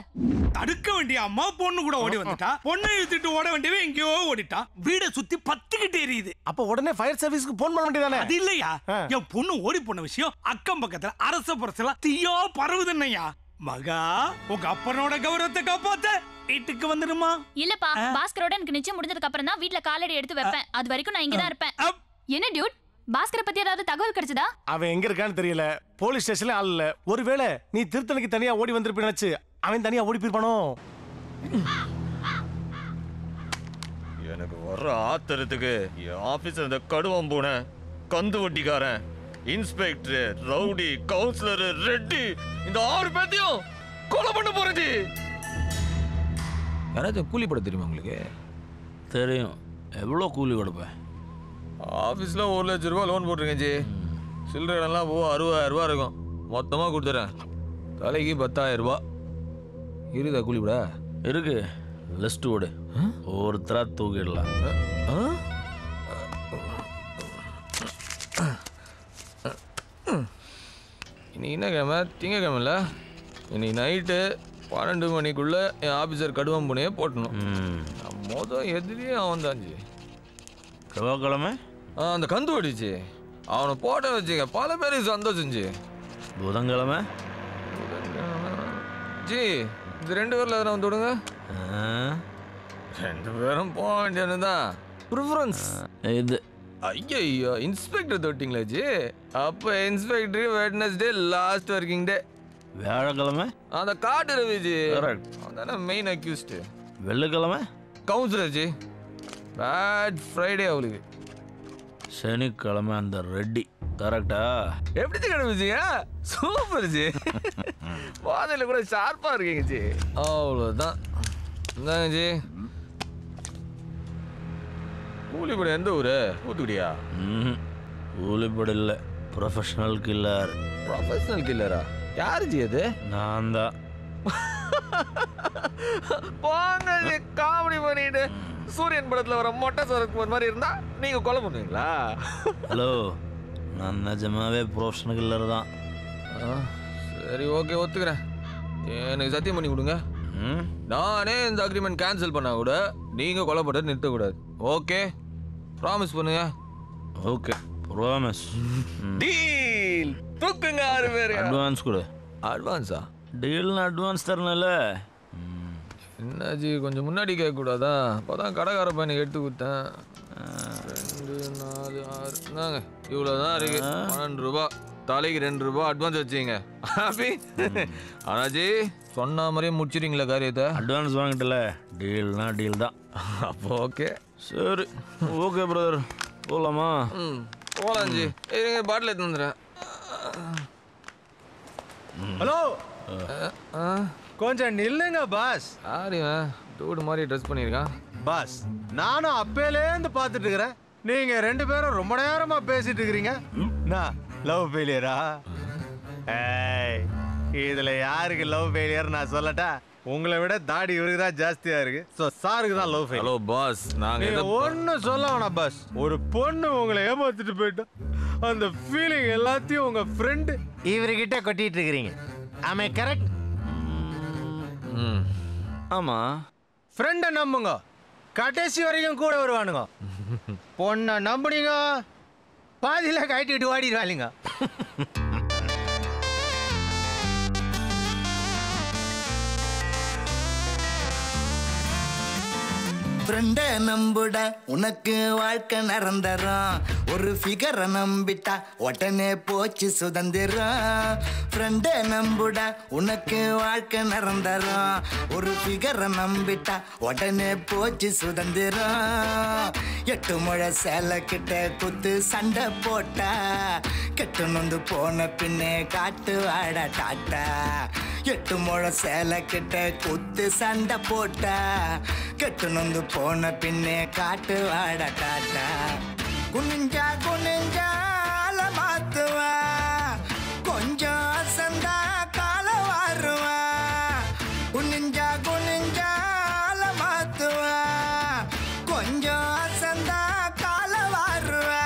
தடுக்க வேண்டிய அம்மா பொண்ணு கூட ஓடி வந்துட்டா. பொண்ணை இழுத்துட்டு ஓட வேண்டியவன் எங்கேயோ ஓடிட்டா. வீட சுத்தி பத்துக்கிட்டு எரியுது.
அப்ப உடனே ஃபயர் சர்வீஸ்க்கு போன் பண்ண வேண்டியதானே?
அது இல்லையா? என் பொண்ணு ஓடி போன விஷயம் அக்கம் பக்கத்துல அரச புரசல தீயா பரவுதுன்னையா. மகா, உங்க அப்பனோட கௌரவத்தை காப்பாத்த வீட்டுக்கு வந்துருமா?
இல்லப்பா, பாஸ்கரோட எனக்கு நிச்சயம் முடிஞ்சதுக்கு அப்புறம் தான் வீட்ல காலடி எடுத்து வைப்பேன். அது வரைக்கும் நான் இங்க தான் இருப்பேன். என்ன டியூட், பாஸ்கரை பத்தி ஏதாவது தகவல் கிடைச்சதா?
அவன் எங்க இருக்கான்னு தெரியல. போலீஸ் ஸ்டேஷன்ல ஆள் இல்ல. ஒருவேளை நீ திருத்தணிக்கு தனியா ஓடி வந்திருப்ப நினைச்சு அவன் தனியா ஓடி போயிருப்பானோ?
எனக்கு வர்ற ஆத்திரத்துக்கு என் ஆபீஸ்ல இந்த கடுவம் போன கந்து வட்டிக்காரன், இன்ஸ்பெக்டர், ரவுடி, கவுன்சிலர், ரெட்டி, இந்த 6 பேத்தையும் கொலை பண்ண போறேன். யாராச்சும் கூலி போட தெரியுமா உங்களுக்கு?
தெரியும். எவ்வளோ கூலி கொடுப்பேன்?
ஆஃபீஸில் 1 லட்ச ரூபா லோன் போட்டிருக்கேன் ஜி. சில்லறைலாம் 60,000 ரூபா இருக்கும். மொத்தமாக கொடுத்துறேன். தலைக்கு 10,000 ரூபா. இருதா கூலி விட
இருக்கு. லிஸ்ட் விடு, ஒருத்தரா தூக்கிடலாம்.
இன்னைக்கு என்ன கிழமை? திங்கக்கிழமைல. இன்னைக்கு நைட்டு 12 மணிக்குள்ள என் ஆஃபீஸர் கடுவம் புனையே போட்டணும். மொதல் எதிரியே அவன் தான்ஜி.
செவ்வாய்க்கிழமை
அந்த கந்து ஓடிச்சு. அவனை போட்ட வச்சுக்க பல பேருக்கு சந்தோஷம்ஜி.
புதன்கிழமை
ஜி, இந்த 2 பேரில் எதனா வந்து விடுங்க. 2 பேரும் போக வேண்டியது தான். ப்ரிஃபரன்ஸ்
இது.
ஐயோ, இன்ஸ்பெக்டர் தொட்டிங்களா ஜி? அப்போ inspector Wednesday last working day.
வியாழக்கிழமை
அந்த காட்டு ரவிஜி அதான மெயின் அக்யூஸ்டு.
வெள்ளிக்கிழமை
கவுன்சிலர் ஜி. பேட் ஃப்ரைடே அவளுக்கு.
சனிக்கிழமை அந்த ரெட்டி. கரெக்டா?
எப்படி கிடமிச்சிங்க? Super G. பாதையில் கூட ஷார்ப்பாக இருக்கீங்க ஜி. அவ்வளோதான். இந்தாங்க ஜி. கூலிப்படம் எந்த ஊர்? தூத்துக்குடியா?
கூலிப்படம் இல்லை, ப்ரொஃபஷனல் கில்லர்.
ப்ரொஃபஷனல் கில்லரா? யாரு ஜி அது?
நான் தான்.
போங்க ஜி, காமெடி பண்ணிட்டு சூரியன் படத்துல வர மொட்டை சரக்குமார் மாதிரி இருந்தா நீங்க கொலை பண்ணுவீங்களா?
ஹலோ, நான் நிஜமாவே ப்ரொஃபஷனல் கில்லர் தான்.
சரி, ஓகே, ஒத்துக்கிறேன். எனக்கு சத்தியம் பண்ணி கொடுங்க. நானே இந்த அக்ரிமெண்ட் கேன்சல் பண்ணா கூட நீங்க கொலை பண்ணுறது நிறுத்தக்கூடாது. ஓகே, ப்ராமிஸ் பண்ணுங்க.
Okay, promise.
டீல். தூக்குங்க 6 பேர்.
அட்வான்ஸ் கொடு.
அட்வான்ஸா?
டீல்னு அட்வான்ஸ் தரணும்ல.
என்னாச்சு, கொஞ்சம் முன்னாடி கேட்கக்கூடாதா? அப்போதான் கடைக்கார பையனுக்கு எடுத்து கொடுத்தேன். 2, 4, 6 தாங்க, இவ்வளோதான் இருக்கு. 12 ரூபா. தலைக்கு 2 ரூபா அட்வான்ஸ் வச்சுங்க. ஹாப்பி? ஆனாஜி சொன்ன மாதிரியே முடிச்சிடுங்களா காரியத்தை?
அட்வான்ஸ் வாங்கிட்டல, டீல்னா டீல் தான்.
அப்போ ஓகே.
சரி, ஓகே பிரதர், போகலாமா?
போகலாம் ஜி. இருங்க, பாட்டில் எடுத்து வந்துடுறேன்.
ஹலோ, கொஞ்சம் நில்லுங்க பாஸ்.
யாருங்க டூடு மாதிரி ட்ரெஸ் பண்ணியிருக்கான்?
பாஸ், நானும் அப்பேலேருந்து பார்த்துட்டு இருக்கிறேன். நீங்க 2 பேரும் ரொம்ப நேரமா பேசிட்டு இருக்கிறீங்க. லவ் ஃபெயிலியரா? இதுல யாருக்கு லவ் ஃபெயிலியர் நான் சொல்லட்டா? உங்களை விட தாடி இவருக்கு தான் ஜாஸ்தியா இருக்கு. ஸோ சாருக்கு தான் லவ் ஃபெயிலியர்.
ஹலோ பாஸ், நாங்க
ஒன்னும் சொல்ல வேணாம் பாஸ். ஒரு பொண்ணு உங்களை ஏமாத்திட்டு போயிட்டா அந்த ஃபீலிங் எல்லாத்தையும் உங்க ஃப்ரெண்டு இவர்கிட்ட கொட்டிட்டு இருக்கிறீங்க. ஆமே கரெக்ட்?
ஆமா.
ஃப்ரெண்டை நம்புங்க, கடைசி வரைக்கும் கூட வருவானுங்க. பொண்ணை நம்புனீங்க, பாதியில கட்டிட்டு ஓடிடுவாளிங்க.
ஃப்ரெண்ட நம்புட உனக்கு வாழ்க்கை நிரந்தரம். ஒரு ஃபிகரை நம்பிட்டா உடனே போச்சு சுதந்திரம். ஃப்ரெண்ட நம்புட உனக்கு வாழ்க்கை நிரந்தரம். ஒரு ஃபிகரை நம்பிட்டா உடனே போச்சு சுதந்திரம். 8 முழ சேலை கிட்ட குத்து சண்டை போட்டா கெட்டு நொந்து போன பின்னே காட்டு வாட டாட்டா. 8 முழ சேலை கிட்ட குத்து சண்டை போட்டா கெட்டு நொந்து போன பின்னே காட்டு வாட டாட்டா. குனிஞ்சா குனிஞ்சால மாத்துவா, கொஞ்சம் அசந்தா கால வாருவா. குனிஞ்சா குனிஞ்சால மாத்துவா, கொஞ்சம் அசந்தா கால வாருவா.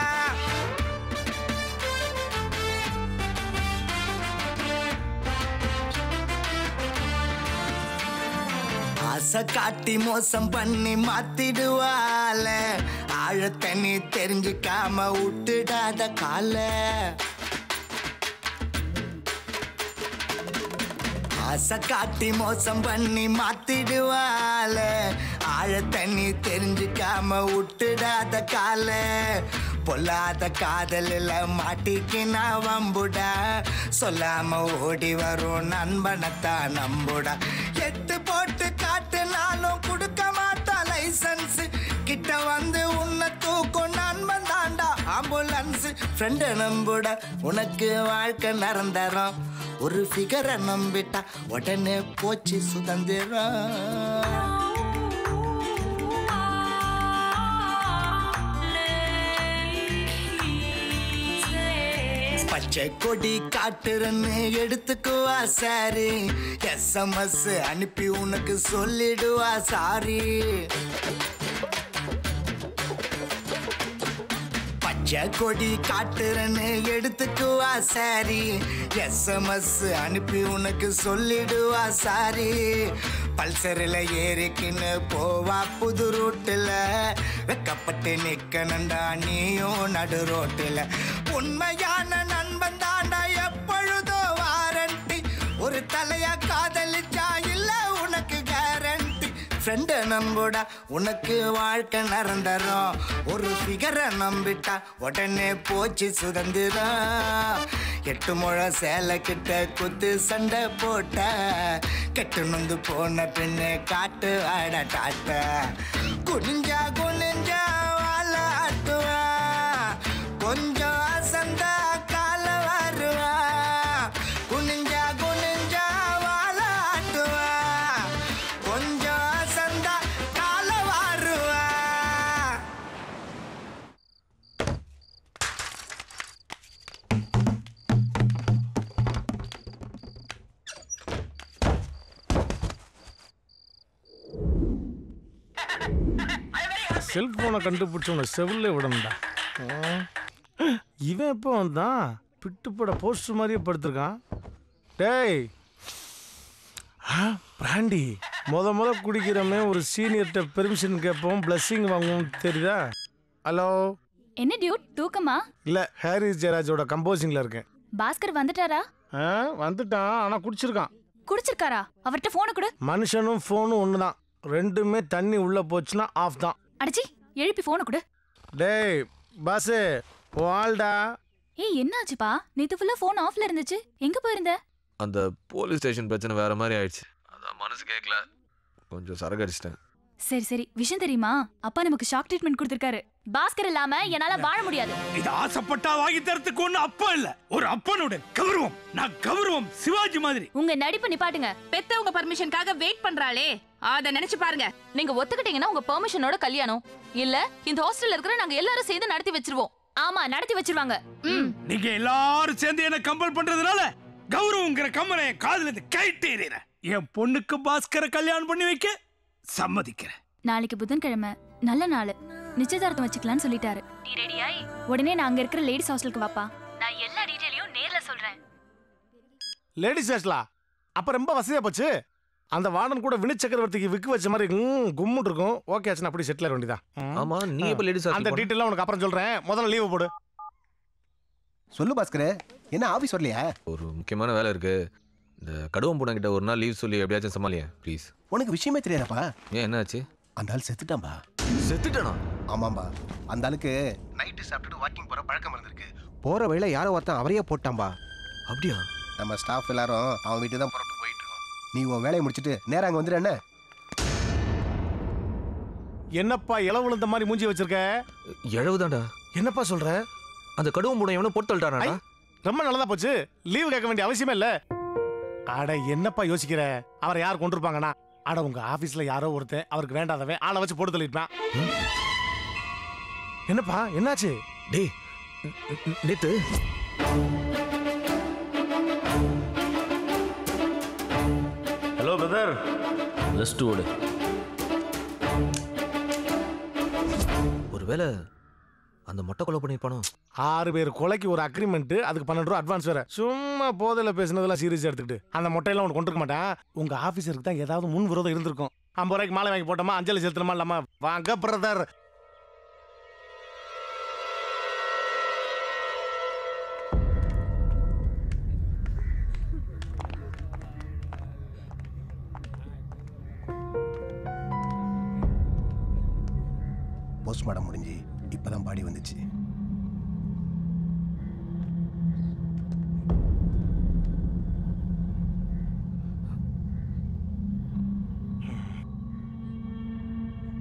ஆசை காட்டி மோசம் பண்ணி மாத்திடுவால. ஆழத்தை நீ தெரிஞ்சுக்காம விட்டுடாத கால. ஆசை காட்டி மோசம் பண்ணி மாத்திடுவால. ஆழத்தை நீ தெரிஞ்சுக்காம விட்டுடாத கால. பொல்லாத காதலில் மாட்டிக்கினா வம்புடா. சொல்லாம ஓடி வரும் நண்பனத்தான் நம்புடா. 8 போட்டு காட்டுனாலும் கொடுக்க மாட்டா லைசன்ஸ். கிட்ட வந்து உன்னை தூக்கும் நண்பன் தாண்டா ஆம்புலன்ஸ். ஃப்ரெண்டை நம்புடா உனக்கு வாழ்க்கை நிரந்தரம். ஒரு ஃபிகரை நம்பிட்டா உடனே போச்சு சுதந்திரம். பச்சை கொடி காட்டுறன்னு எடுத்துக்குவா சாரி. SMS அனுப்பி உனக்கு சொல்லிடுவா சாரி. பச்சை கொடி காட்டுறன்னு எடுத்துக்குவா சாரி. SMS அனுப்பி உனக்கு சொல்லிடுவா சாரி. பல்சரில் ஏறிக்கின்னு போவா புது ரூட்டில். வெக்கப்பட்டு நிற்கணுண்டா நீயும் நடு ரோட்டில். உண்மையான நண்பன் தாண்டா எப்பொழுதோ வாரண்டி. ஒரு தலையா காதலிச்சா இல்ல உனக்கு கேரண்டி. ஃப்ரெண்டை நம்புடா உனக்கு வாழ்க்கை நிரந்தரம். ஒரு ஃபிகரை நம்பிட்டா உடனே போச்சு சுதந்திரம். 8 முழ சேலை கிட்ட குத்து சண்டை போட்ட கெட்டு நொந்து போன பின்னே காட்டு ஆட டாட்ட. குனிஞ்சா குனிஞ்சா வாழ ஆட்டுவா, கொஞ்சம் அசந்தா கால வருவா. குனிஞ்சா குனிஞ்சா வாழ ஆட்டுவா, கொஞ்சம் அசந்தா கால வருவா.
செல்போனை கண்டுபிடிச்சவங்க செவிலே விடணும்டா. இவன் எப்போ வந்தான்? பிட்டுப்பட போஸ்டர் மாதிரியே படுத்திருக்கான். டேய் பிராண்டி, முத குடிக்கிறமே ஒரு சீனியர்கிட்ட பெர்மிஷன் கேட்போம், பிளஸ்ஸிங் வாங்குவோம், தெரியுதா? ஹலோ,
என்ன டியூட் தூக்கமா?
இல்ல ஹாரிஸ் ஜெயராஜோட கம்போசிங்ல இருக்கேன்.
பாஸ்கர் வந்துட்டாரா?
வந்துட்டான், ஆனா குடிச்சிருக்கான்.
குடிச்சிருக்காரா? அவர்கிட்ட போன கொடு.
மனுஷனும் போனும் ஒண்ணுதான், ரெண்டுமே தண்ணி உள்ள போச்சுன்னா ஆஃப் தான்.
அடச்சி, எழுப்பி போன கொடு.
டேய் பாஸ், வால்டா.
ஏய் என்னாச்சுப்பா? நேத்து ஃபுல்லா போன் ஆஃப்ல இருந்துச்சு, எங்க போயிருந்த?
அந்த போலீஸ் ஸ்டேஷன் பிரச்சனை வேற மாதிரி ஆயிடுச்சு, அதான் மனசு கேட்கல, கொஞ்சம் சரக்கு அடிச்சிட்டேன்.
சரி சரி, விஷயம் தெரியுமா? அப்பா நமக்கு ஷாக் ட்ரீட்மெண்ட் கொடுத்திருக்காரு. பாஸ்கர் இல்லாம என்னால வாழ முடியாது.
இது ஆசைப்பட்டா வாங்கி தரத்துக்கு ஒண்ணு அப்பா இல்ல, ஒரு அப்பனோட கௌரவம். நான் கௌரவம் சிவாஜி மாதிரி.
உங்க நடிப்பு நிப்பாட்டுங்க. பெத்தவங்க பர்மிஷனுக்காக வெயிட் பண்றாளே, அத நினைச்சு பாருங்க. நீங்க ஒத்துக்கிட்டீங்கன்னா உங்க பெர்மிஷனோட கல்யாணம் இல்ல இந்த ஹாஸ்டல்ல இருக்கிற நாங்க எல்லாரும் சேர்ந்து நடத்தி வச்சிருவோம்.
ஆமா நடத்தி வச்சிருவாங்க.
நீங்க எல்லாரும் சேர்ந்து என்ன கம்பல் பண்றதுனால கௌரவங்கிற கம்மனை காதுல இருந்து கைட்டு எறிறேன். என் பொண்ணுக்கு பாஸ்கரை கல்யாணம் பண்ணி வைக்க சம்மதிக்கிறேன்.
நாளைக்கு புதன்கிழமை நல்ல நாள், நிச்சயதார்த்தம் வச்சுக்கலாம்னு சொல்லிட்டாரு. நீ ரெடியாய் உடனே நான் அங்க இருக்கிற லேடிஸ் ஹாஸ்டலுக்கு வாப்பா. நான் எல்லா டீடைலையும் நேர்ல சொல்றேன்.
லேடிஸ் ஹாஸ்டலா? அப்ப ரொம்ப வசதியா போச்சு. அந்த வார்டன் கூட வினு சக்கரவர்த்திக்கு விக்கு வச்ச மாதிரி கும்முன்னு இருக்கும். ஓகே ஆச்சுன்னா அப்படி செட்டில் ஆக வேண்டியதான்.
ஆமா, நீ இப்ப லேடிஸ்
அந்த டீடைல்லாம் உனக்கு அப்புறம் சொல்றேன். முதல்ல லீவு போடு.
சொல்லு பாஸ்கர், என்ன ஆபீஸ் வரலையா?
ஒரு முக்கியமான வேலை இருக்கு. இந்த கடுவம் பூனை கிட்ட ஒரு நாள் லீவ் சொல்லி எப்படியாச்சும் சமாளியா ப்ளீஸ்.
உனக்கு விஷயமே தெரியாதப்பா.
ஏன் என்னாச்சு?
அந்த ஆள் செத்துட்டான்பா.
செத்துட்டானா?
ஆமாம்பா. அந்த ஆளுக்கு நைட்டு சாப்பிட்டுட்டு வாக்கிங் போற பழக்கம் இருந்திருக்கு. போற வழியில யாரோ ஒருத்தன் அவரையே போட்டான்பா.
அப்படியா?
நம்ம ஸ்டாஃப் எல்லாரும் அவன் வீட்டு தான் புறப்பட்டு போயிட்டு இருக்கோம். நீ உன் வேலையை முடிச்சிட்டு நேரா அங்க வந்துடு. என்ன
என்னப்பா இளவு விழுந்த மாதிரி மூஞ்சி வச்சிருக்க?
இழவுதான்டா.
என்னப்பா சொல்ற?
அந்த கடுவம் பூனை எவனோ போட்டு தள்ளிட்டானா?
ரொம்ப நல்லதா போச்சு. லீவு கேட்க வேண்டிய அவசியமே இல்ல. அட என்னப்பா யோசிக்கிற? அவரை யார் கொண்டிருப்பாங்கன்னா, அட உங்க ஆபீஸ்ல யாரோ ஒருத்தன் அவருக்கு வேண்டாதவன் ஆளை வச்சு போட்டு தள்ளிட்டான். என்னப்பா என்னாச்சு?
டேய் நேத்து
ஹலோ பிரதர், ரெஸ்ட் ஓடு.
ஒருவேளை அந்த மொட்டை கொலை பண்ணிருப்பானோ?
6 பேர் கொலைக்கு ஒரு அக்ரிமெண்ட், அதுக்கு 12 ரூபா அட்வான்ஸ் வேற. சும்மா போதையில பேசினதெல்லாம் சீரியஸா எடுத்துக்கிட்டு அந்த மொட்டையெல்லாம் உனக்கு கொண்டிருக்க மாட்டான். உங்க ஆபீசருக்கு தான் ஏதாவது முன் விரோதம் இருந்திருக்கும். 50 ரூபாய்க்கு மாலை வாங்கி போட்டோமா, அஞ்சலி செலுத்தணுமா இல்லாம. வாங்க பிரதர்.
போஸ்ட்மார்ட்டம் முடிஞ்சு இப்பதான் பாடி வந்துச்சு.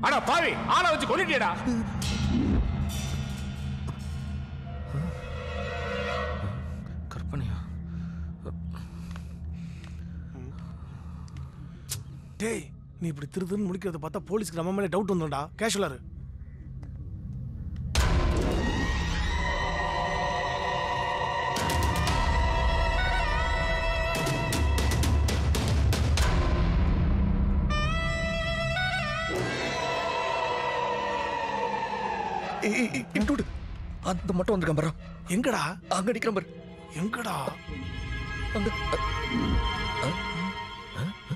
அட பாவி, ஆளை வச்சு கொன்னிட்டியடா.
கற்பனையா?
டேய், நீ இப்படி திருதுன்னு முடிக்கிறத பார்த்தா போலீஸ்க்கு நம்ம மேலே டவுட் வந்துடா. கேஷுவலா இரு.
இன்ட்ரூட் அந்த மட்டும் வந்திருக்கான் பாரு.
எங்கடா?
அங்க அடிக்கிறான் பாரு.
எங்கடா?
அங்க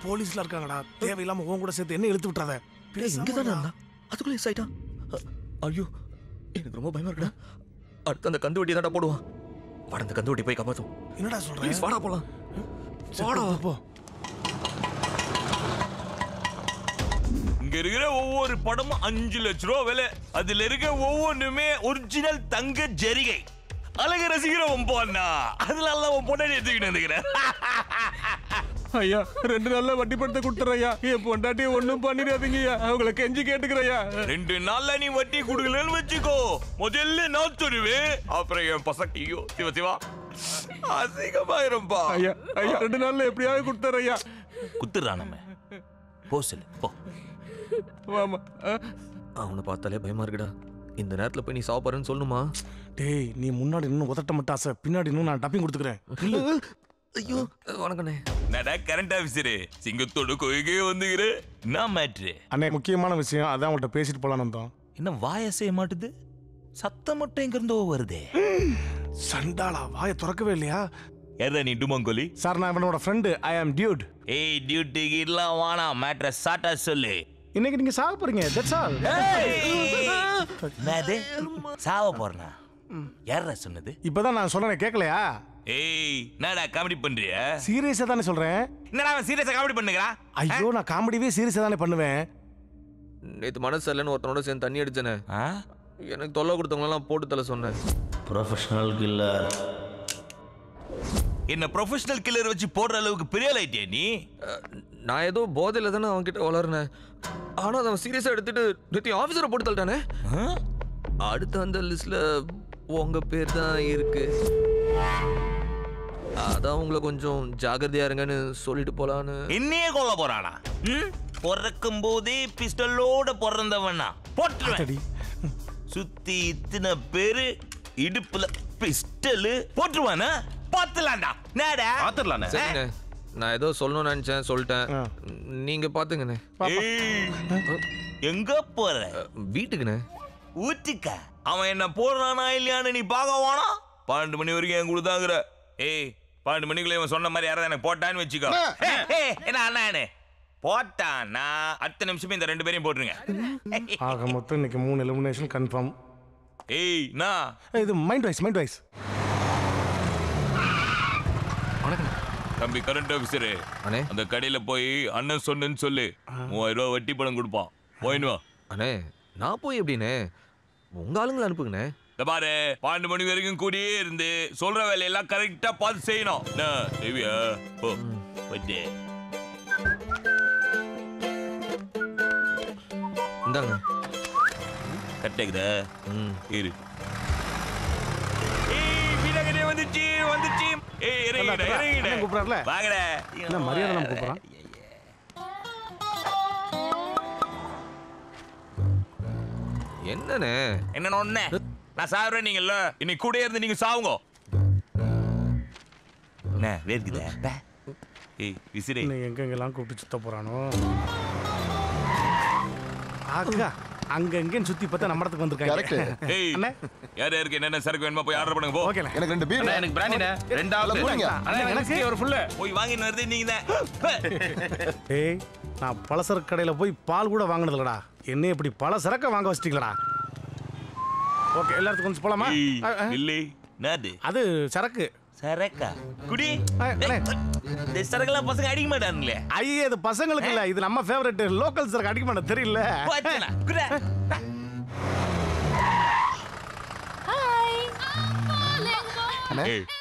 போலீஸ்ல இருக்காங்கடா. தேவையில்லாம உன் கூட சேர்த்து என்ன இழுத்து விட்டுறாத.
இங்கதானே இருந்தா அதுக்குள்ளே எஸ் ஆயிட்டான். ஐயோ எனக்கு ரொம்ப பயமா இருக்குடா. அடுத்து அந்த கந்து வட்டி தான்டா போடுவான். வாட அந்த கந்து வட்டி போய் காப்பாத்தும்.
என்னடா சொல்ற?
ப்ளீஸ் வாடா போலாம். வாடா
போ.
இங்க இருக்கிற ஒவ்வொரு படமும் 5 லட்சம் ரூபா விலை. அதுல இருக்க ஒவ்வொன்றுமே ஒரிஜினல் தங்க ஜரிகை. அழக ரசிக்கிறவன் போனா அதனால உன் பொண்டாடி எடுத்துக்கிட்டு வந்துக்கிறேன்.
ஐயா 2 நாள்ல வட்டி பணத்தை கொடுத்துறையா. என் பொண்டாட்டி ஒண்ணும் பண்ணிடாதீங்கய்யா, அவங்கள கெஞ்சி கேட்டுக்கிறையா.
2 நாள்ல நீ வட்டி கொடுக்கலன்னு வச்சுக்கோ, முதல்ல நான் தருவேன். அப்புறம் என் பசங்க ஐயோ சிவா சிவா அசிங்கமாயிரும்பா.
ஐயா ஐயா 2 நாள்ல எப்படியாவது கொடுத்துறையா.
குத்துறான் நம்ம. போ சொல்லு போ.
வாமா.
அவனை பார்த்தாலே பயமா இருக்குடா. இந்த நேரத்துல போய் நீ சாப்பிடுறேன்னு சொல்லணுமா?
டேய், நீ முன்னாடி இன்னும் உதட்ட மட்டும் ஆசை, பின்னாடி இன்னும் நான் டப்பிங் கொடுத்துக்கிறேன்.
ஐயோ வணக்கண்ணே.
நடா கரண்ட் ஆபீசரு சிங்கத்தோட கோயிலே வந்துக்கிறேன். நான் மேட்ரு
அண்ணே முக்கியமான விஷயம், அதான் உங்கள்கிட்ட பேசிட்டு போலான்னு வந்தோம்.
என்ன வாய செய்ய மாட்டுது? சத்தம் மட்டும் எங்க இருந்தோ வருதே.
சண்டாளா வாயை திறக்கவே இல்லையா?
யாரா நீ டுமங்கோலி?
சார் நான் இவனோட ஃப்ரெண்டு. ஐ ஆம் டியூட்.
ஏய் டியூட்டிக்கு எல்லாம் வானா மேட்ரை சாட்டா சொல்லு.
இன்னைக்கு நீங்க சாக போறீங்க. That's all.
என்னது சாவ போறனா? யாரா சொன்னது?
இப்பதான் நான் சொன்னேன் கேட்கலையா?
ஏய் என்னடா காமெடி பண்றியா?
சீரியஸா தானே சொல்றேன்.
என்னடா அவன் சீரியஸா காமெடி பண்ணுகிறான்?
ஐயோ நான் காமெடியே சீரியஸா தானே பண்ணுவேன்.
நேத்து மனசு இல்லைன்னு ஒருத்தனோட சேர்ந்து தண்ணி அடிச்சேனே. எனக்கு தொல்லை கொடுத்தவங்களெல்லாம் போட்டு தலை சொன்னேன்.
Professional killer.
என்ன ப்ரொஃபஷனல் கில்லர் வச்சு போடுற அளவுக்கு பெரிய ஆயிட்டியா நீ?
நான் ஏதோ போதையில தானே அவன்கிட்ட வளர்னேன். ஆனா அவன் சீரியஸா எடுத்துட்டு நேத்து ஆபீசரை போட்டு தள்ளிட்டானே. அடுத்த அந்த லிஸ்ட்ல உங்க பேர் தான் இருக்கு. அதான் உங்களை கொஞ்சம் ஜாகிரதையா இருங்கன்னு சொல்லிட்டு போலான்னு.
என்னையே கொல்ல போறானா? பிறக்கும் போதே பிஸ்டலோட பிறந்தவனா போட்டுருவேன். சுத்தி இத்தனை பேரு இடுப்புல பிஸ்டல் போட்டுருவானா? பாத்துலாம்டா. நேடா
பாத்துடலானே.
சரிண்ணே, நான் ஏதோ சொல்லணும்னு நினைச்சேன், சொல்லிட்டேன். நீங்க பாத்துங்கண்ணே.
எங்க போற?
வீட்டுக்குண்ணே.
ஊட்டிக்கா? அவன் என்ன போடுறானா இல்லையான்னு நீ பார்க்க வேணா? 12 மணி வரைக்கும் என் கொடுத்தாங்கிற. 12 மணிக்குள்ள இவன் சொன்ன மாதிரி யாராவது எனக்கு போட்டான்னு வச்சுக்கோ. என்ன அண்ணா போட்டானா அடுத்த நிமிஷமே இந்த 2 பேரையும் போட்டுருங்க.
ஆக மொத்தம் இன்னைக்கு 3 எலிமினேஷன் கன்ஃபார்ம்.
இது மைண்ட் வாய்ஸ்.
தம்பி கரண்ட் ஆஃபீஸரு, அந்த கடையில போய் அண்ணன் சொன்னு சொல்லு, 3000 ரூபாய் வட்டி பணம் கொடுப்பான். போயின்னு வா.
அண்ணே நான் போய் எப்படிண்ணே? உங்க ஆளுங்களை அனுப்புங்கண்ணே.
பாரு 12 மணி வரைக்கும் கூடியே இருந்து சொல்ற வேலையெல்லாம் கரெக்டா பார்த்து செய்யணும். தேவியா போ வட்டி.
இந்தாங்க.
கரெக்டாக்குதா? இரு. வீரகனே வந்துச்சு. இறங்கிட.
கூப்பிடுறாருல?
வாங்கடா.
என்ன மரியாதை நம்ம கூப்பிடுறான்?
என்னண்ணே?
என்னன்னு ஒண்ணே நான் சாவுறேன். நீங்கல்ல இன்னைக்கு கூட இருந்து நீங்க சாவுங்க. என்ன வேர்க்குதா? விசிறி
எங்கெங்கெல்லாம் கூப்பிட்டு சுத்த போறானோ. ஆக்கா அங்கங்கன்னு சுத்தி பார்த்தா நம்ம இடத்துக்கு வந்திருக்காங்க.
அண்ணே யார் யாருக்கு என்னென்ன சரக்கு வேணுமா போய் ஆர்டர் பண்ணுங்க. போ.
ஓகேண்ணே.
எனக்கு 2 பீர்.
எனக்கு பிராண்டினே. 2வது.
எனக்கு
ஒரு ஃபுல்லு.
போய் வாங்கின்னு வருது நீங்க தான்.
நான் பலசரக்கு கடையில போய் பால் கூட வாங்கினதுலடா. என்ன இப்படி பல சரக்க வாங்க வச்சிட்டீங்களா? ஓகே எல்லாத்துக்கும் கொஞ்சம் போலாமா?
இல்லை நாது
அது சரக்கு.
சரக்கா குடி. இந்த சரக்கெல்லாம் பசங்க அடிக்க மாட்டானுங்களே.
ஐயே இது பசங்களுக்கு இல்ல, இது நம்ம ஃபேவரட் லோக்கல் சரக்கு. அடிக்க மாட்டேன் தெரியல.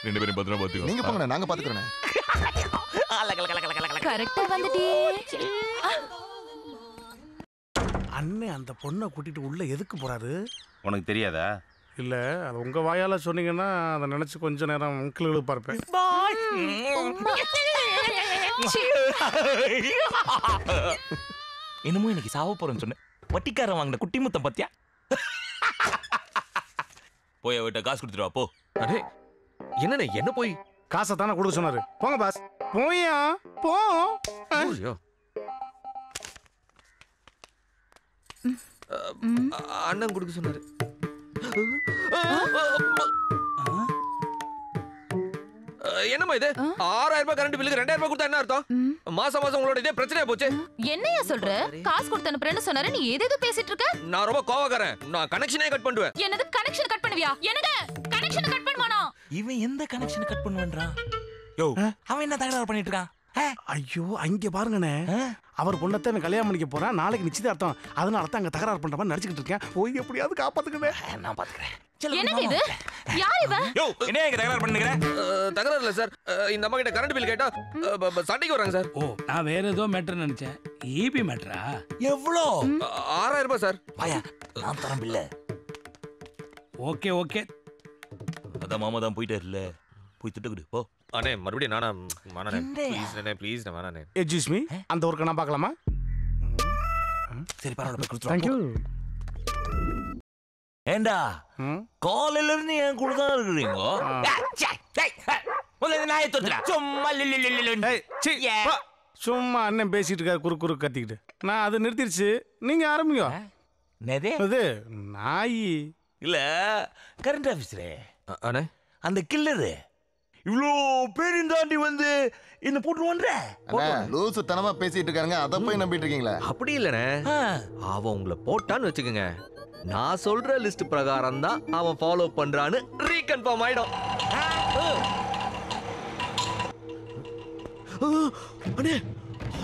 ரெண்டு பேரும் பத்திரமா பாத்துக்கோ.
நீங்க போங்க, நாங்க பாத்துக்கிறோம்.
கரெக்டா வந்துட்டே.
அண்ணே அந்த பொண்ணை கூட்டிட்டு உள்ள எதுக்கு போறாரு?
உனக்கு தெரியாதா?
இல்ல அது உங்க வாயால சொன்னீங்கன்னா அதை நினைச்சு கொஞ்ச நேரம் கிளு பார்ப்பேன்.
என்னமோ இன்னைக்கு சாவ போறேன்னு சொன்னேன். வட்டிக்காரன் வாங்கின குட்டி முத்தம் பத்தியா? போய் அவட்ட காசு கொடுத்துருவா போ.
அடே என்னண்ணே என்ன போய்
காசை தானே கொடுக்க சொன்னாரு. போங்க பாஸ் போயா போ.
அண்ணன் கொடுக்க சொன்னாரு. என்னம்மா இது? 6000 ரூபாய் கரண்ட் பில்லுக்கு 2000 ரூபாய் கொடுத்தா என்ன அர்த்தம்? மாசம் மாசம் உங்களோட இதே பிரச்சனையா போச்சு.
என்னையா சொல்ற? காசு கொடுத்து அனுப்புறேன்னு சொன்னாரு, நீ ஏதேதோ பேசிட்டு இருக்க.
நான் ரொம்ப கோவக்காரன். நான் கனெக்ஷனே கட் பண்ணுவேன்.
என்னது கனெக்ஷன் கட் பண்ணுவியா? என்னங்க கனெக்ஷன் கட் பண்ணுவானா?
இவன் எந்த கனெக்ஷன் கட் பண்ணுவான்றான்? யோ அவன் என்ன தகராறு பண்ணிட்டு இருக்கான்?
ஐயோ அங்க பாருங்கண்ணே, அவர் பொண்ணத்தை கல்யாணம் பண்ணிக்க போறான். நாளைக்கு நிச்சயதார்த்தம். அதனால தான் அங்க தகராறு பண்ற மாதிரி நடிச்சுக்கிட்டு இருக்கேன். போய் எப்படியாவது காப்பாத்துக்கவே.
நான் பாத்துக்கிறேன்.
என்னங்க இது? யார் இவ?
யோ என்ன இங்க தகராறு பண்ணுகிற?
தகராறு இல்ல சார். இந்த அம்மா கிட்ட கரண்ட் பில் கேட்டா சண்டைக்கு வராங்க சார்.
ஓ நான் வேற ஏதோ மேட்டர் நினைச்சேன். ஈபி மேட்டரா?
எவ்வளோ?
6000 ரூபாய் சார்.
வாயா நான் தரேன் பில்ல.
Okay okay.
அதான் மாமா தான் போயிட்டாருல்ல, போய் திட்டுக்குடு போ.
அண்ணே மறுபடியும் நானா மானே ப்ளீஸ் அண்ணே ப்ளீஸ் நானே.
எக்ஸ்கியூஸ் மீ, அந்த ஒர்க்க நான் பார்க்கலாமா?
சரி பரவாயில்ல போய் கொடுத்துரு.
Thank you.
ஏண்டா காலையில இருந்து என் கூட தான் இருக்கீங்க. நாயை தொத்துறா சும்மா.
சும்மா அண்ணன் பேசிட்டு இருக்காரு குறு குறு கத்திக்கிட்டு. நான் அது நிறுத்திடுச்சு, நீங்க ஆரம்பிங்க. அது நாய்
இல்ல கரண்ட் ஆபீஸ்ரே.
அண்ணே
அந்த கில்லரு இவ்வளோ பேரும் தாண்டி வந்து என்ன போட்டுருவான்ற.
லூசு தனமா பேசிட்டு இருக்காங்க, அதை போய் நம்பிட்டு இருக்கீங்களா?
அப்படி இல்லனே, அவன் உங்களை போட்டான்னு வச்சுக்கோங்க, நான் சொல்ற லிஸ்ட் பிரகாரம் தான் அவன் ஃபாலோ பண்றான்னு ரீகன்ஃபார்ம் ஆயிடும். அண்ணே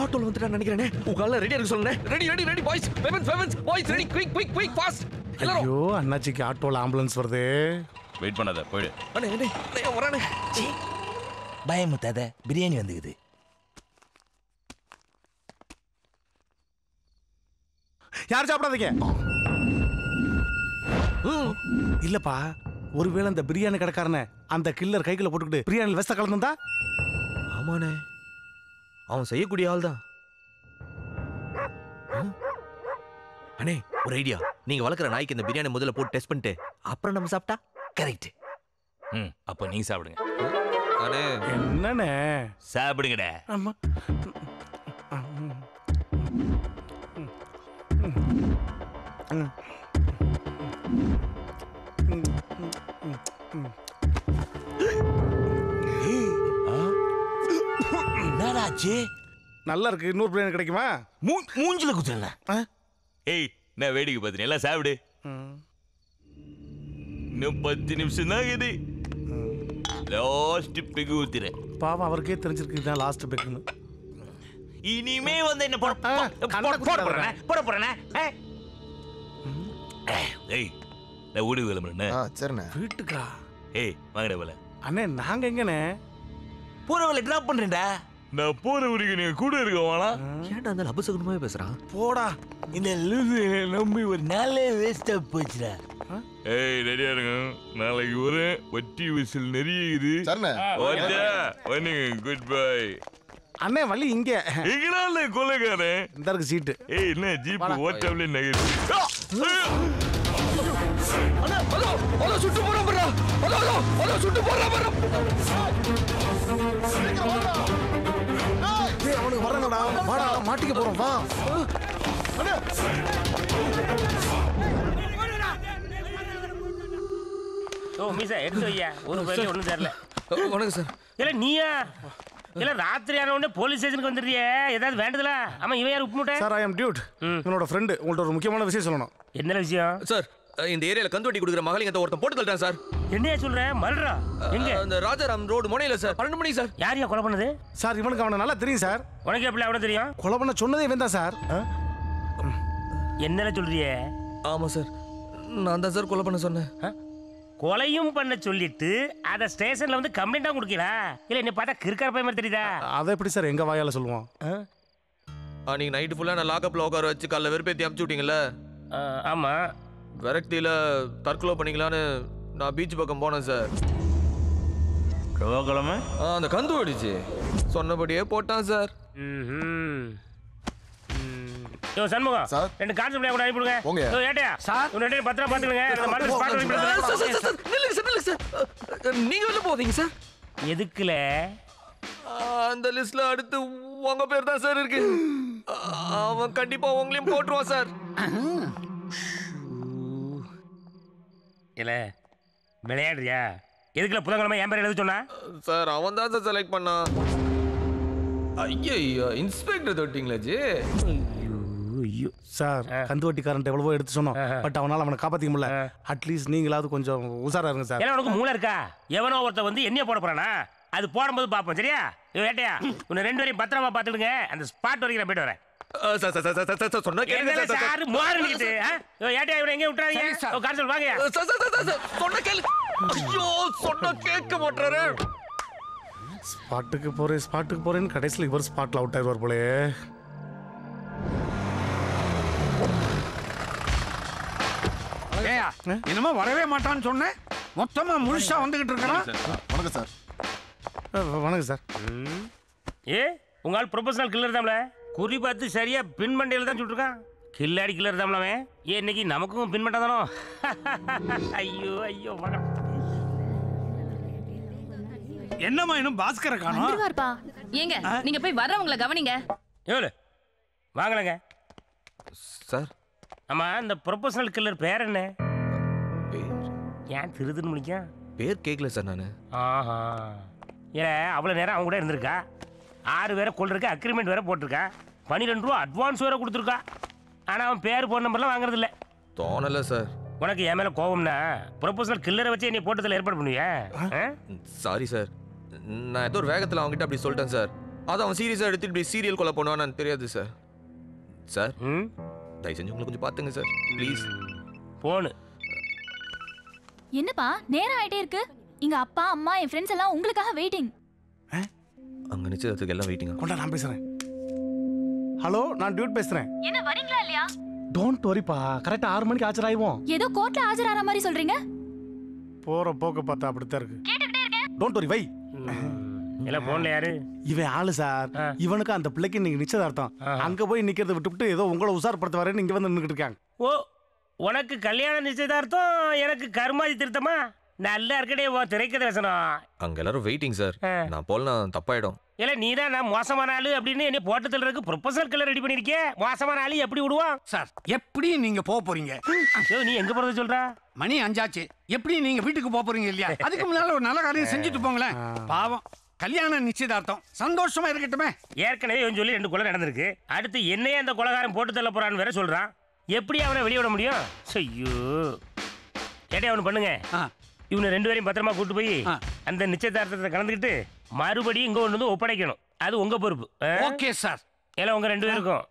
ஆட்டோல வந்துட்டான்னு நினைக்கிறேனே. உங்கள ரெடியா இருக்க சொல்லுங்க. Ready ready ready boys, weapons boys ready, quick quick quick fast.
ஐயோ அண்ணாச்சிக்கு ஆட்டோல ஆம்புலன்ஸ் வருது.
வெயிட் பண்ணாத போய்டு.
அண்ணே அண்ணே வரானே.
பயமுத்தாத, பிரியாணி வந்துக்குது.
யார் சாப்பிடாதீங்க. இல்லப்பா, ஒருவேளை அந்த பிரியாணி கடைக்காரனை அந்த கில்லர் கைக்குள்ள போட்டுக்கிட்டு பிரியாணி வெஸ்த கலந்துந்தா?
ஆமாண்ணே, அவன் செய்யக்கூடிய ஆள் தான். அண்ணே ஒரு ஐடியா, நீங்க வளர்க்குற நாய்க்கு இந்த பிரியாணி முதல்ல போட்டு டெஸ்ட் பண்ணிட்டு அப்புறம் நம்ம சாப்பிட்டா
கரெக்ட். அப்ப நீ சாப்பிடுங்க.
அண்ணே
என்னண்ணே
சாப்பிடுங்கடா.
ஆமா.
என்னடாச்சு?
நல்லா இருக்கு. இன்னொரு பிரியாணி கிடைக்குமா?
மூஞ்சில குத்துறேன். ஏய் நான் வேடிக்கை பார்த்துனேன். எல்லாம் சாப்பிடு. இன்னும் 10 நிமிஷம் தான் இது. லாஸ்ட் பெகு ஊத்துறேன்.
பாவம் அவருக்கே தெரிஞ்சிருக்கு இதுதான் லாஸ்ட் பெக்குன்னு.
இனிமே வந்து என்ன போட போறேன். ஏய் நான் வீடு கிளம்புறேன்.
சரிண்ணே.
வீட்டுக்கா?
ஏய் வாங்கடா போல.
அண்ணே நாங்க எங்கண்ணே?
போற வேலை டிராப் பண்றேன்டா. நான் போற வரைக்கும் நீங்க கூட இருக்க வேணாம்.
ஏன்டா அந்த அபசகுணமாவே பேசுறான்?
போடா.
இந்த லூசு நம்பி ஒரு நாளே வேஸ்டா போச்சுடா. ஏய் ரெடியா இருங்க. நாளைக்கு ஒரு வட்டி விசில் நிறைய இது. Good bye.
அண்ணே வலி இங்க.
எங்கனால கொலைகாரன்
இந்த இருக்கு சீட்டு.
ஏய் என்ன ஜீப் ஓட்டம்ல நகரு.
அண்ணா ஹலோ சுட்டு போறா பரா. ஹலோ சுட்டு போறா பரா.
டேய் அவனுக்கு வரங்கடா. வாடா மாட்டிக்க போறோம் வா. அண்ணே
ஓ மீசா எடுத்து வையா. ஒரு பேர்ல ஒண்ணும் தெரியல.
வணக்கம் சார்.
இல்ல நீயா? இல்ல ராத்திரி ஆன உடனே போலீஸ் ஸ்டேஷனுக்கு வந்துடுறியே. ஏதாவது வேண்டதுல? ஆமா இவன் யார் உப்பு மூட்டை?
Sir I am dude. என்னோட ஃப்ரெண்ட் உங்கள்ட்ட ஒரு முக்கியமான விஷயம் சொல்லணும்.
என்ன விஷயம்?
சார் இந்த ஏரியால கந்துவட்டி கொடுக்குற மகளிங்க ஒருத்தன் போட்டு தள்ளிட்டான் சார்.
என்னையா சொல்ற? மல்றா எங்க?
அந்த ராஜாராம் ரோடு முனையில சார். 12 மணி சார்.
யாரையா கொலை பண்ணது?
சார் இவனுக்கு அவனை நல்லா தெரியும் சார்.
உனக்கு எப்படி அவனை தெரியும்?
கொலை பண்ண சொன்னதே இவன் தான் சார்.
என்னல சொல்றியே?
ஆமா சார் நான் தான் சார் கொலை பண்ண சொன்னேன்.
கொலையும் பண்ண சொல்லிட்டு அத ஸ்டேஷன்ல வந்து கம்ப்ளைண்டா கொடுக்கிறா? இல்ல என்ன பார்த்தா கிறுக்கற பையன் மாதிரி தெரியுதா?
அதை எப்படி சார் எங்க வாயால சொல்லுவோம்?
அன்னைக்கு நைட்டு ஃபுல்லா நான் லாக்அப்ல உட்கார வச்சு காலைல வெறுப்பேத்தி அமுச்சு விட்டீங்கல்ல.
ஆமா.
விரக்தியில தற்கொலை பண்ணிக்கலான்னு நான் பீச் பக்கம் போனேன் சார்.
கிழமை
அந்த கந்து ஓடிச்சு சொன்னபடியே போட்டான் சார்.
யோ சண்முகம்
சார்.
2 கான்ஸ்டபிள் கூட அனுப்பிடுங்க.
போங்க.
யோ ஏட்டையா சார் உன்ன ரெண்டு பத்திரமா பாத்துக்கங்க. அந்த மரண ஸ்பாட் வரைக்கும்
நில்லுங்க சார். நீங்க வெளில போவீங்க சார்.
எதுக்குல?
அந்த லிஸ்ட்ல அடுத்து உங்க பேர் தான் சார் இருக்கு. அவன் கண்டிப்பா உங்களையும் போட்டுருவான் சார்.
இல்ல விளையாடுறியா? எதுக்குல புதன்கிழமை என் பேர் எழுத சொன்னா?
சார் அவன் தான் சார் செலக்ட் பண்ணான். ஐயோ இன்ஸ்பெக்டர் தொட்டிங்களா ஜி?
ஐயோ
சார் கந்துவட்டிக்காரன் எவ்வளவோ எடுத்து சொன்னோம். பட் அவனால அவனை காப்பாத்திக்க முடியல. அட்லீஸ்ட் நீங்களாவது கொஞ்சம் உசாரா இருங்க சார்.
ஏன்னா உனக்கு மூளை இருக்கா? எவனோ ஒருத்த வந்து என்னைய போட போறானா? அது போடும்போது பாப்போம் சரியா? ஏட்டையா உன்னை 2 பேரையும் பத்திரமா பாத்துடுங்க. அந்த ஸ்பாட் வரைக்கும் போயிட்டு வரேன்.
சார் சொன்னா கேளுங்க
சார். மாறிக்கிட்டு ஏட்டையா இவனை எங்க விட்டுறாதீங்க. கான்ஸ்டபிள் வாங்கயா.
சொன்னா கேளு. ஐயோ சொன்னா கேட்க மாட்டாரு.
ஸ்பாட்டுக்கு போறேன்னு கடைசியில் இவர் ஸ்பாட்ல அவுட் ஆயிடுவார் போலே.
ஏயா என்னமோ வரவே மாட்டான்னு சொன்னேன். மொத்தமா முழுசா வந்துகிட்டு இருக்கிறான்.
வணக்கம் சார்.
வணக்கம் சார்.
ஏ உங்க ஆள் ப்ரொபஷனல் கில்லர் தான்ல. குறி பார்த்து சரியா பின் மண்டையில தான் சுட்டுருக்கான். கில்லாடி கில்லர் தான்லவே. ஏ இன்னைக்கு நமக்கும் பின் மண்டை தானோ? ஐயோ ஐயோ
என்னம்மா இன்னும் பாஸ்கரை காணோம்?
வந்துருவார்ப்பா. ஏங்க நீங்க போய் வர்றவங்கள கவனிங்க.
ஏல வாங்கலங்க
சார்.
ஆமா இந்த ப்ரொபஷனல் கில்லர் பேர் என்ன? ஏன் திருதுன்னு முடிக்க?
பேர் கேட்கல சார் நானு.
ஆஹா ஏ அவ்வளோ நேரம் அவங்க கூட இருந்திருக்கா. 6 பேரை கொள்றதுக்கு அக்ரிமெண்ட் வேற போட்டிருக்கா. 12 ரூபா அட்வான்ஸ் வேற கொடுத்துருக்கா. ஆனால் அவன் பேர் போன் நம்பர்லாம் வாங்குறது இல்லை.
தோணல சார்.
உனக்கு என் மேலே கோபம்னா ப்ரொபோசல் கில்லரை வச்சு என்னை போட்டதில் ஏற்பாடு பண்ணுவியா?
Sorry sir. நான் ஏதோ ஒரு வேகத்தில் அவங்ககிட்ட அப்படி சொல்லிட்டேன் சார். அது அவன் சீரியஸாக எடுத்துட்டு இப்படி சீரியல் கொலை பண்ணுவான்னு எனக்கு தெரியாது சார். சார் தயவு செஞ்சு உங்களை கொஞ்சம் பார்த்துங்க சார் ப்ளீஸ்.
போனு
என்னப்பா நேரம் ஆயிட்டே இருக்கு. இங்க அப்பா அம்மா என் ஃப்ரெண்ட்ஸ் எல்லாம் உங்களுக்காக வெயிட்டிங்.
அங்க நிச்சயத்துக்கு எல்லாம் வெயிட்டிங்.
கொண்டா நான் பேசுறேன். ஹலோ நான் டியூட் பேசுறேன்.
என்ன வரீங்களா இல்லையா?
டோன்ட் வரிப்பா. கரெக்டா 6 மணிக்கு ஆஜராயிவோம்.
ஏதோ கோர்ட்ல ஆஜராற மாதிரி சொல்றீங்க.
போற போக்க பார்த்தா அப்படித்தான் இருக்கு.
கேட்டுக்கிட்டே இருக்கேன்.
டோன்ட் வரி வை.
எல்லாம் போன்ல யாரு?
இவன் ஆளு சார். இவனுக்கு அந்த பிள்ளைக்கு இன்னைக்கு நிச்சயதார்த்தம். அங்க போய் நிக்கிறத விட்டுவிட்டு ஏதோ உங்களை உசார்படுத்த வரேன்னு இங்க வந்து நின்னுட்டு இருக்காங்க.
ஓ உனக்கு கல்யாண நிச்சயதார்த்தம் எனக்கு கருமாதி திருத்தமா? நல்லா இருக்கடே உன் திரைக்கதை வசனம்.
அங்க எல்லாரும் வெயிட்டிங் சார். நான் போலனா தப்பாயிடும்.
இல்ல நீ தான் நான் மோசமான ஆளு அப்படின்னு என்ன போட்டு தள்ளுறதுக்கு ப்ரொபோசல் கலர் ரெடி பண்ணிருக்கே. மோசமான ஆளு எப்படி விடுவான்
சார்? எப்படி நீங்க போறீங்க?
நீ எங்க போறது சொல்ற?
மணி 5 ஆச்சு. எப்படி நீங்க வீட்டுக்கு போறீங்க இல்லையா? அதுக்கு முன்னால ஒரு நல்ல காரியம் செஞ்சுட்டு போங்களேன். பாவம் கல்யாண நிச்சயதார்த்தம் சந்தோஷமா இருக்கட்டுமே.
ஏற்கனவே இவன் சொல்லி 2 கொலை நடந்திருக்கு. அடுத்து என்னையே அந்த கொலைகாரன் போட்டு தள்ள போறான்னு வேற சொல்றான். எப்படி அவனை வெளியே விட முடியும்? ஐயோ கேட்டே அவனு பண்ணுங்க. இவனை 2 பேரையும் பத்திரமா கூட்டு போய் அந்த நிச்சயதார்த்தத்தை கலந்துக்கிட்டு மறுபடியும் இங்க ஒன்று வந்து ஒப்படைக்கணும். அது உங்க பொறுப்பு.
Okay sir.
எல்லாம் உங்க 2 பேருக்கும்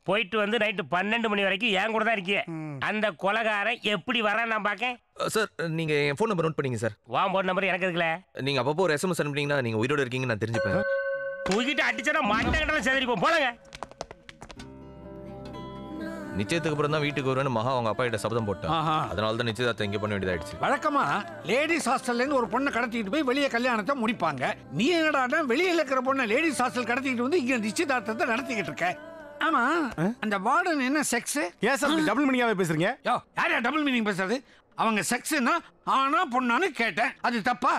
போயிட்டு வந்து நைட்டு 12 மணி வரைக்கும் என் கூட தான் இருக்கீங்க. அந்த கொலைகாரன் எப்படி வரான் நான் பார்க்க.
சார் நீங்க என் ஃபோன் நம்பர் நோட் பண்ணீங்க சார்.
ஃபோன் நம்பர் எனக்கு இருக்குல்ல.
நீங்க அப்பப்போ ஒரு SMS அனுப்புனீங்கன்னா நீங்க உயிரோட இருக்கீங்க நான் தெரிஞ்சுப்பேன்.
தூக்கிட்டு அடிச்சா மாட்டேன் செதறிப்போம் போலங்க.
நிச்சயத்துக்கு அப்புறம் தான் வீட்டுக்கு வருவேன்னு மகா அவங்க அப்பா கிட்ட சபதம் போட்டான். அதனால தான் நிச்சயதார்த்தம் இங்கே பண்ண வேண்டியதாயிடுச்சு.
வழக்கமா லேடிஸ் ஹாஸ்டல்ல இருந்து ஒரு பொண்ணை கடத்திட்டு போய் வெளியே கல்யாணத்தை முடிப்பாங்க. நீ என்னடா வெளியில இருக்கிற பொண்ணை லேடிஸ் ஹாஸ்டல் கடத்திட்டு வந்து இங்க நிச்சயதார்த்தத்தை நடத்திக்கிட்டு இருக்க? ஆமா அந்த வார்டன் என்ன செக்ஸ்?
ஏன் சார் டபுள் மீனிங்காவே பேசுறீங்க?
யோ யாரையா டபுள் மீனிங் பேசுறது? அவங்க செக்ஸ்னா ஆனா பொண்ணான்னு கேட்டேன். அது தப்பா?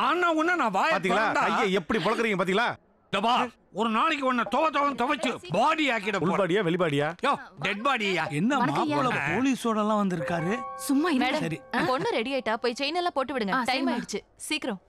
ஆனா உன்ன நான் வாய
பாத்தீங்களா ஐயா எப்படி பொளக்குறீங்க பாத்தீங்களா?
டபா ஒரு நாளைக்கு ஒண்ண துவைச்சு பாடி ஆக்கிட.
உள் பாடியா வெளி பாடியா?
யோ டெட் பாடியா?
என்ன மாப்பிள போலீஸோட எல்லாம் வந்திருக்காரு?
சும்மா
மேடம்
சரி
பொண்ணு ரெடி ஆயிட்டா போய் செயின் எல்லாம் போட்டு விடுங்க. டைம் ஆயிடுச்சு சீக்கிரம்.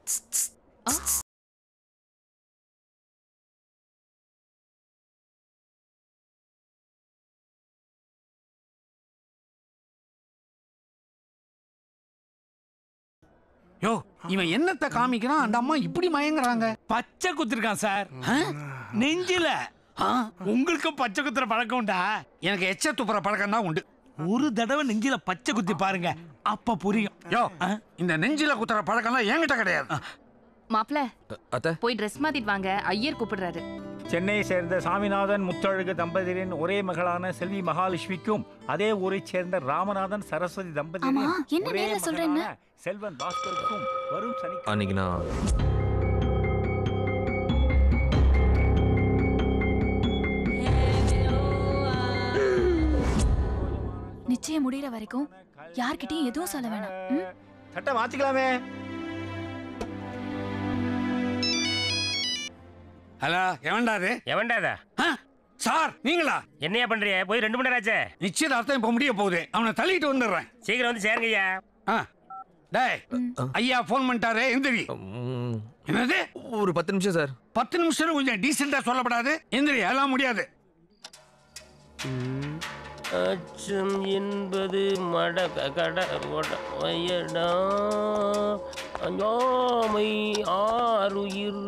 யோ இவன் என்னத்தை காமிக்கிறான்? அந்த அம்மா இப்படி மயங்குறாங்க.
பச்சை குத்திருக்கான் சார் நெஞ்சில. உங்களுக்கு பச்சை குத்துற பழக்கம் உண்டா?
எனக்கு எச்ச துப்புற பழக்கம் தான் உண்டு.
ஒரு தடவை நெஞ்சில பச்சை குத்தி பாருங்க அப்ப புரியும்.
யோ இந்த நெஞ்சில குத்துற பழக்கம்லாம் என்கிட்ட கிடையாது.
மாப்ள
அத்தை
போய் ட்ரெஸ் மாத்திட்டு வாங்க. ஐயர் கூப்பிடுறாரு.
சென்னையை சேர்ந்த சாமிநாதன் முத்தழகு தம்பதியரின் ஒரே மகளான செல்வி மகாலட்சுமிக்கும் அதே ஊரைச் சேர்ந்த ராமநாதன் சரஸ்வதி தம்பதியரின் ஒரே மகளான செல்வன் பாஸ்கருக்கும் வரும் சனிக்கிழமை
அன்னைக்கு நான்
நிச்சயம் முடியற வரைக்கும் யார்கிட்டயும் எதுவும் சொல்ல வேணாம்.
சட்டை மாத்திக்கலாமே.
ஹலோ எவன்டாது?
எவன்டாதா?
சார் நீங்களா?
என்னையா பண்றிய? போய் 2 மணி நேரம் ஆச்சு.
நிச்சயதார்த்தம் இப்ப முடிய போகுது. அவனை தள்ளிட்டு வந்துடுறேன்.
சீக்கிரம் வந்து சேருங்கய்யா.
டேய் ஐயா போன் பண்ணிட்டாரு எந்திரி. என்னது
ஒரு 10 நிமிஷம் சார்.
10 நிமிஷம் கொஞ்சம் டீசெண்டா சொல்லப்படாது. எந்திரி எல்லாம் முடியாது.
அச்சம் என்பது மடகடவயடா அஞ்சாமை ஆறுயிர்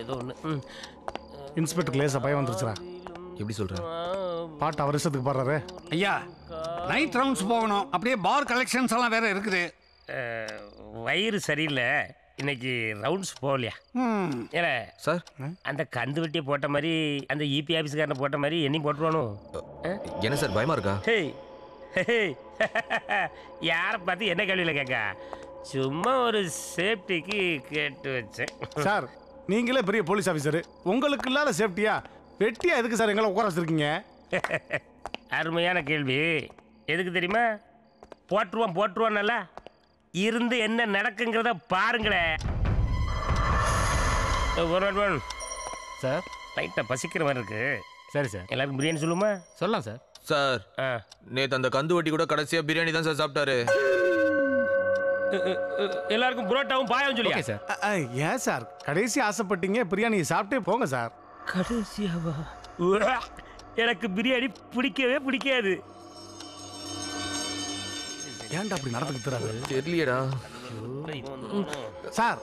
ஏதோ ஒன்று.
இன்ஸ்பெக்டர் லேசா பயம் வந்துருச்சுடா.
எப்படி சொல்ற?
பாட்டு அவர் இஷ்டத்துக்கு பாடுறாரு.
ஐயா நைட் ரவுண்ட்ஸ் போகணும். அப்படியே பார் கலெக்ஷன்ஸ் எல்லாம் வேற இருக்குது.
வயிறு சரியில்லை இன்னைக்கு ரவுண்ட்ஸ் போகலையா? ஏல
சார்
அந்த கந்து வெட்டியை போட்ட மாதிரி அந்த இபி ஆஃபீஸ்காரனை போட்ட மாதிரி என்னையும் போட்டுருவானோ?
என்ன சார் பயமா இருக்கா?
யாரை பார்த்து என்ன கேள்வியில் கேட்க? சும்மா ஒரு சேஃப்டிக்கு கேட்டு வச்சேன்.
சார் நீங்களே பெரிய போலீஸ் ஆஃபீஸர், உங்களுக்கு இல்லாத சேஃப்டியா வெட்டியா எதுக்கு சார் எங்களை உட்கார வச்சிருக்கீங்க?
அருமையான கேள்வி. எதுக்கு தெரியுமா? போட்டுருவான் நல்லா இருந்து என்ன நடக்குங்கிறத பாருங்களேன்.
சார்
லைட்டாக பசிக்கிற மாதிரி இருக்கு.
சரி சார்
எல்லாருக்கும் பிரியாணி சொல்லுமா?
சொல்லலாம் சார்.
சார் நேத்து அந்த கந்து வட்டி கூட கடைசியா பிரியாணி தான் சார் சாப்பிட்டாரு.
எல்லாருக்கும் புரோட்டாவும் பாயாவும் சொல்லியா
சார்?
ஏன் சார் கடைசி ஆசைப்பட்டீங்க பிரியாணியை சாப்பிட்டே போங்க சார்.
கடைசியாவா? எனக்கு பிரியாணி பிடிக்கவே பிடிக்காது.
ஏன்டா அப்படி நடந்துக்கிறாரு
தெரியலடா.
சார்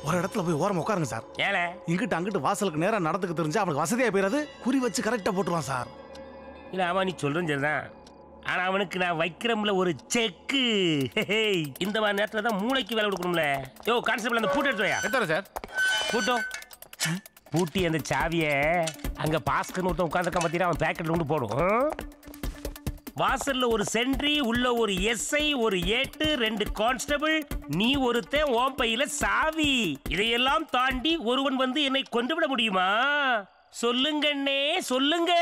ஒரு இடத்துல போய் ஓரமா உட்காருங்க சார்.
ஏல
இங்கிட்டு அங்கிட்டு வாசலுக்கு நேரா நடந்துக்க தெரிஞ்சா அவனுக்கு வசதியா போயிடாது. குறி வச்சு கரெக்டா போட்டுருவான் சார்.
இல்ல அவன் நீ சொல்றேன் சரிதான். ஆனா அவனுக்கு நான் வைக்கிறோம்ல ஒரு செக்கு. இந்த மாதிரி நேரத்துல தான் மூளைக்கு வேலை கொடுக்கணும்ல. யோ கான்ஸ்டபிள் அந்த பூட்டு எடுத்து வையா.
எத்தனை சார்?
பூட்டும் பூட்டி அந்த சாவியை அங்க பாஸ்கர்னு ஒருத்தன் உட்காந்துருக்க பார்த்தீங்கன்னா அவன் பேக்கெட்ல கொண்டு போடும். வாசல்ல ஒரு சென்ட்ரி, உள்ள ஒரு எஸ்ஐ, ஒரு ஏட்டு, 2 கான்ஸ்டபிள், நீ ஒருத்தன், ஓம் பையில சாவி. இதையெல்லாம் தாண்டி ஒருவன் வந்து என்னை கொண்டு விட முடியுமா? சொல்லுங்கண்ணே சொல்லுங்க.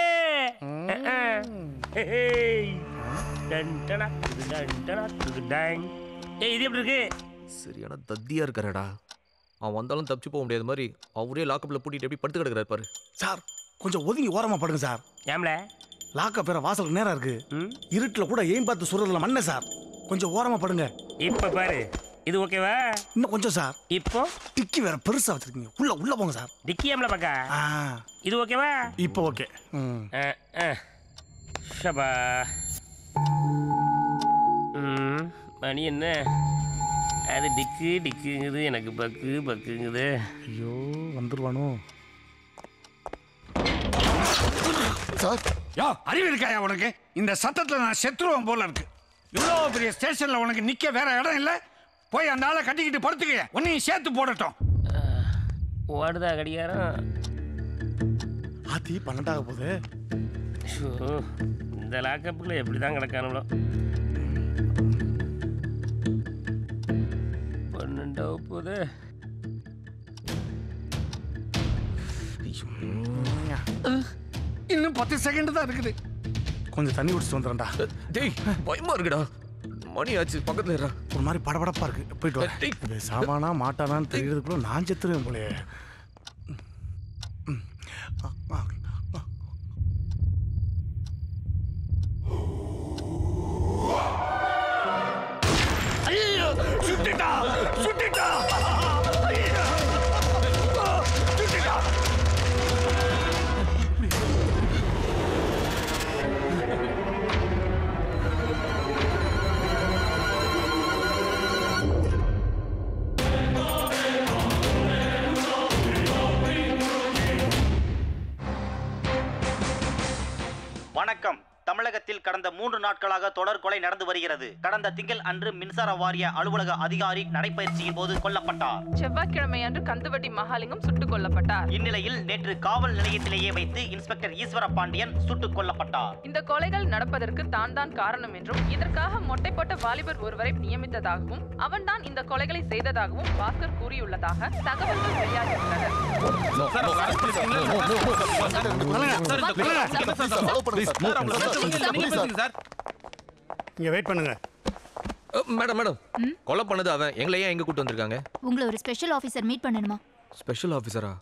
ஏய் இது எப்படி இருக்கு?
சரியான தத்தியா இருக்காரடா. அவன் வந்தாலும் தப்பிச்சு போக முடியாத மாதிரி அவரே லாக்கப்ல பூட்டிட்டு எப்படி படுத்து கிடக்குறாரு பாரு.
சார் கொஞ்சம் ஒதுங்கி ஓரமா படுங்க சார்.
ஏம்ல
லாக்கப் வேற வாசலுக்கு நேரா இருக்கு. இருட்டுல கூட ஏன் பார்த்து சுடுறதுல மண்ணே சார். கொஞ்சம் ஓரமா படுங்க.
இப்ப பாரு. இது ஓகேவா?
இன்னும் கொஞ்சம் சார்.
இப்போ
டிக்கி வேற பெருசா வச்சிருக்கீங்க. உள்ள போங்க சார்.
டிக்கி ஏம்ல பக்கா? இது ஓகேவா?
இப்போ ஓகே.
ஷபா. மணி என்ன? அது டிக்குங்குது, எனக்கு பக்குங்குது.
ஐயோ வந்துருவானோ
சார். யோ அறிவு இருக்காயா உனக்கு? இந்த சத்தத்துல நான் செத்துருவேன் போல இருக்கு. இவ்வளோ பெரிய ஸ்டேஷன்ல உனக்கு நிக்க வேற இடம் இல்ல. போய் அந்த ஆளை கட்டிக்கிட்டு படுத்துக்க. உன்னையும் சேர்த்து போடட்டும்.
ஓடுதா கடிகாரம்?
ஆத்தி 12 ஆக போகுது.
இந்த லாக்கப்புல எப்படிதான் கிடக்கானுங்களோ. 12 ஆக போகுது.
இன்னும் 10 செகண்ட் தான் இருக்குது.
கொஞ்சம் தண்ணி குடிச்சிட்டு வந்துடுறேன்டா.
டேய் பயமா இருக்குடா. மணி ஆச்சு, பக்கத்துல இருடா.
ஒரு மாதிரி படபடப்பா இருக்கு. போயிட்டு வா. சாமானா மாட்டானான்னு தெரியறதுக்குள்ள நான் செத்துருவேன் போலயே.
ஐயோ சுட்டிட்டா சுட்டிட்டா.
வணக்கம். தமிழகத்தில் கடந்த 3 நாட்களாக தொடர் கொலை நடந்து வருகிறது. கடந்த திங்கள் அன்று மின்சார வாரிய அலுவலக அதிகாரி நடைபயிற்சியின் போது கொல்லப்பட்டார்.
செவ்வாய்க்கிழமை அன்று கந்துவட்டி மகாலிங்கம் சுட்டுக் கொல்லப்பட்டார்.
இந்நிலையில் நேற்று காவல் நிலையத்திலேயே வைத்து இன்ஸ்பெக்டர் ஈஸ்வர பாண்டியன் சுட்டுக் கொல்லப்பட்டார்.
இந்த கொலைகள் நடப்பதற்கு தான் காரணம் என்றும் இதற்காக மொட்டைப்பட்ட வாலிபர் ஒருவரை நியமித்ததாகவும் அவன்தான் இந்த கொலைகளை செய்ததாகவும் பாஸ்கர் கூறியுள்ளதாக தகவல்கள் வெளியாகியுள்ளன.
இங்க வெயிட் பண்ணுங்க.
மேடம் கொலை பண்ணது அவன். எங்களை ஏன் எங்க கூட்டு வந்திருக்காங்க?
உங்களை ஒரு ஸ்பெஷல் ஆபீசர் மீட் பண்ணணுமா?
ஸ்பெஷல் ஆபீசரா?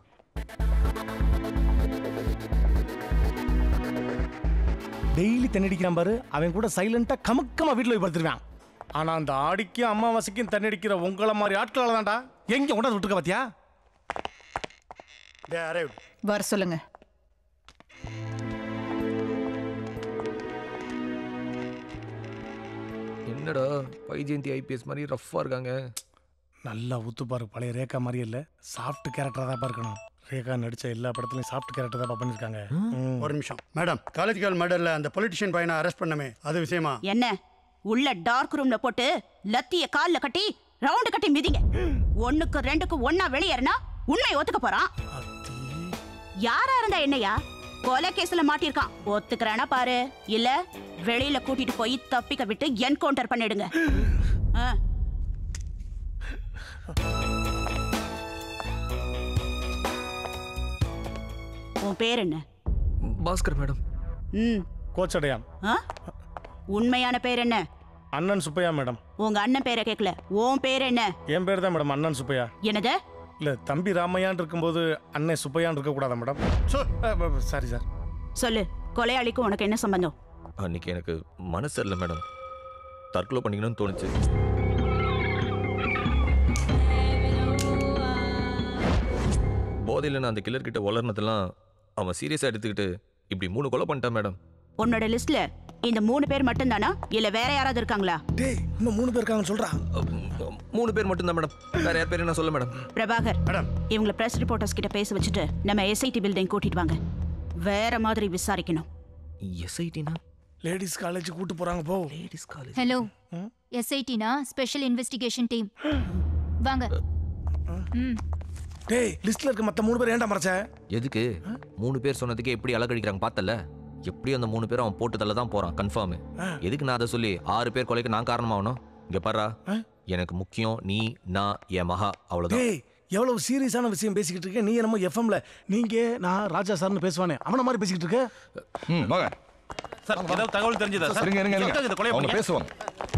டெய்லி தண்ணடிக்கிறான் பாரு. அவன் கூட சைலண்டா கமக்கமா வீட்டுல போய் படுத்துருவான். ஆனா அந்த ஆடிக்கும் அமாவாசைக்கும் தண்ணடிக்கிற உங்களை மாதிரி ஆட்களால தான்டா எங்க கொண்டாந்து விட்டுருக்க பாத்தியா?
வர சொல்லுங்க.
என்னடா வைஜெயந்தி ஐபிஎஸ் மாதிரி ரஃப்பா இருக்காங்க.
நல்லா ஊத்து பாரு. பழைய ரேகா மாதிரி இல்ல, சாஃப்ட் கேரக்டரா தான் இருக்கணும். ரேகா நடிச்ச எல்லா படத்துலயும் சாஃப்ட் கேரக்டர் தான் பண்ணிருக்காங்க.
ஒரு நிமிஷம் மேடம். காலேஜ் கேர்ள் மர்டர்ல அந்த பொலிட்டிஷியன் பையனை அரெஸ்ட் பண்ணமே, அது விஷயமா?
என்ன உள்ள டார்க் ரூம்ல போட்டு லத்திய கால்ல கட்டி ரவுண்ட் கட்டி மிதிங்க. 1க்கு 2க்கு ஒண்ணா வெளியேறனா உண்மையை ஒத்துக்க போறான். யாரா இருந்தா என்னையா? கொலை கேஸ்ல மாட்டிருக்கான். ஒத்துக்கறானா பாரு, இல்ல வெளியில கூட்டிட்டு போய் தப்பிக்க விட்டு என்கவுண்டர் பண்ணிடுங்க. உன் பேர் என்ன?
பாஸ்கர் மேடம்.
கோச்சடையான்.
உண்மையான பேர் என்ன?
அண்ணன் சுப்பையா மேடம்.
உங்க அண்ணன் பேரை கேட்கல, உன் பேர் என்ன?
என் பேர் தான் மேடம், அண்ணன் சுப்பையா.
என்னது?
இல்ல தம்பி ராமையான் இருக்கும்போது அண்ணன் சுப்பையான் இருக்க கூடாதா மேடம்? Sorry sir.
சொல்லு, கொலையாளிக்கும் உனக்கு என்ன சம்பந்தம்?
அன்னைக்கு எனக்கு மனசு இல்லை மேடம். தற்கொலை பண்ணிக்கணும்னு தோணுச்சு. போதையில் நான் அந்த கில்லர் கிட்ட வளர்னதெல்லாம் அவன் சீரியஸா எடுத்துக்கிட்டு இப்படி 3 கொலை பண்ணிட்டான் மேடம்.
உன்னோட லிஸ்ட்ல இந்த 3 பேர் மட்டும் தானா இல்ல வேற யாராவது இருக்காங்களா?
டேய் இன்னும் 3 பேர் இருக்காங்கன்னு சொல்றா.
3 பேர் மட்டும் தான் மேடம். வேற யார் பேரு நான் சொல்ல மேடம்.
பிரபாகர் மேடம், இவங்கள பிரஸ் ரிப்போர்ட்டர்ஸ் கிட்ட பேச வச்சுட்டு நம்ம எஸ்ஐடி பில்டிங் கூட்டிட்டு வாங்க. வேற மாதிரி விசாரிக்கணும்.
எஸ்ஐடினா
லேடிஸ் காலேஜ் கூட்டி போறாங்க போ.
Ladies college.
ஹலோ, எஸ்ஐடினா ஸ்பெஷல் இன்வெஸ்டிகேஷன் டீம். வாங்க.
டேய் லிஸ்ட்ல இருக்க மத்த 3 பேர் ஏன்டா மறச்ச?
எதுக்கு? 3 பேர் சொன்னதுக்கு எப்படி அலக்கடிக்கிறாங்க பார்த்தல. எப்படி அந்த 3 பேரும் அவன் போட்டுதல்ல தான் போறான் கன்ஃபார்ம். எதுக்கு நான் அதை சொல்லி 6 பேர் கொலைக்கு நான் காரணமாகணும்? இங்க பாரா, எனக்கு முக்கியம் நீ, நான், என் மகா, அவ்வளவுதான்.
டேய் எவ்வளவு சீரியஸான விஷயம் பேசிக்கிட்டு இருக்க. நீ என்னமோ எஃப்எம்ல நீங்க நான் ராஜா சார்னு பேசுவானே அவன மாதிரி பேசிக்கிட்டு இருக்க.
மகா சார் ஏதாவது தகவல் தெரிஞ்சதா சார்?
இருங்க அவங்க பேசுவாங்க.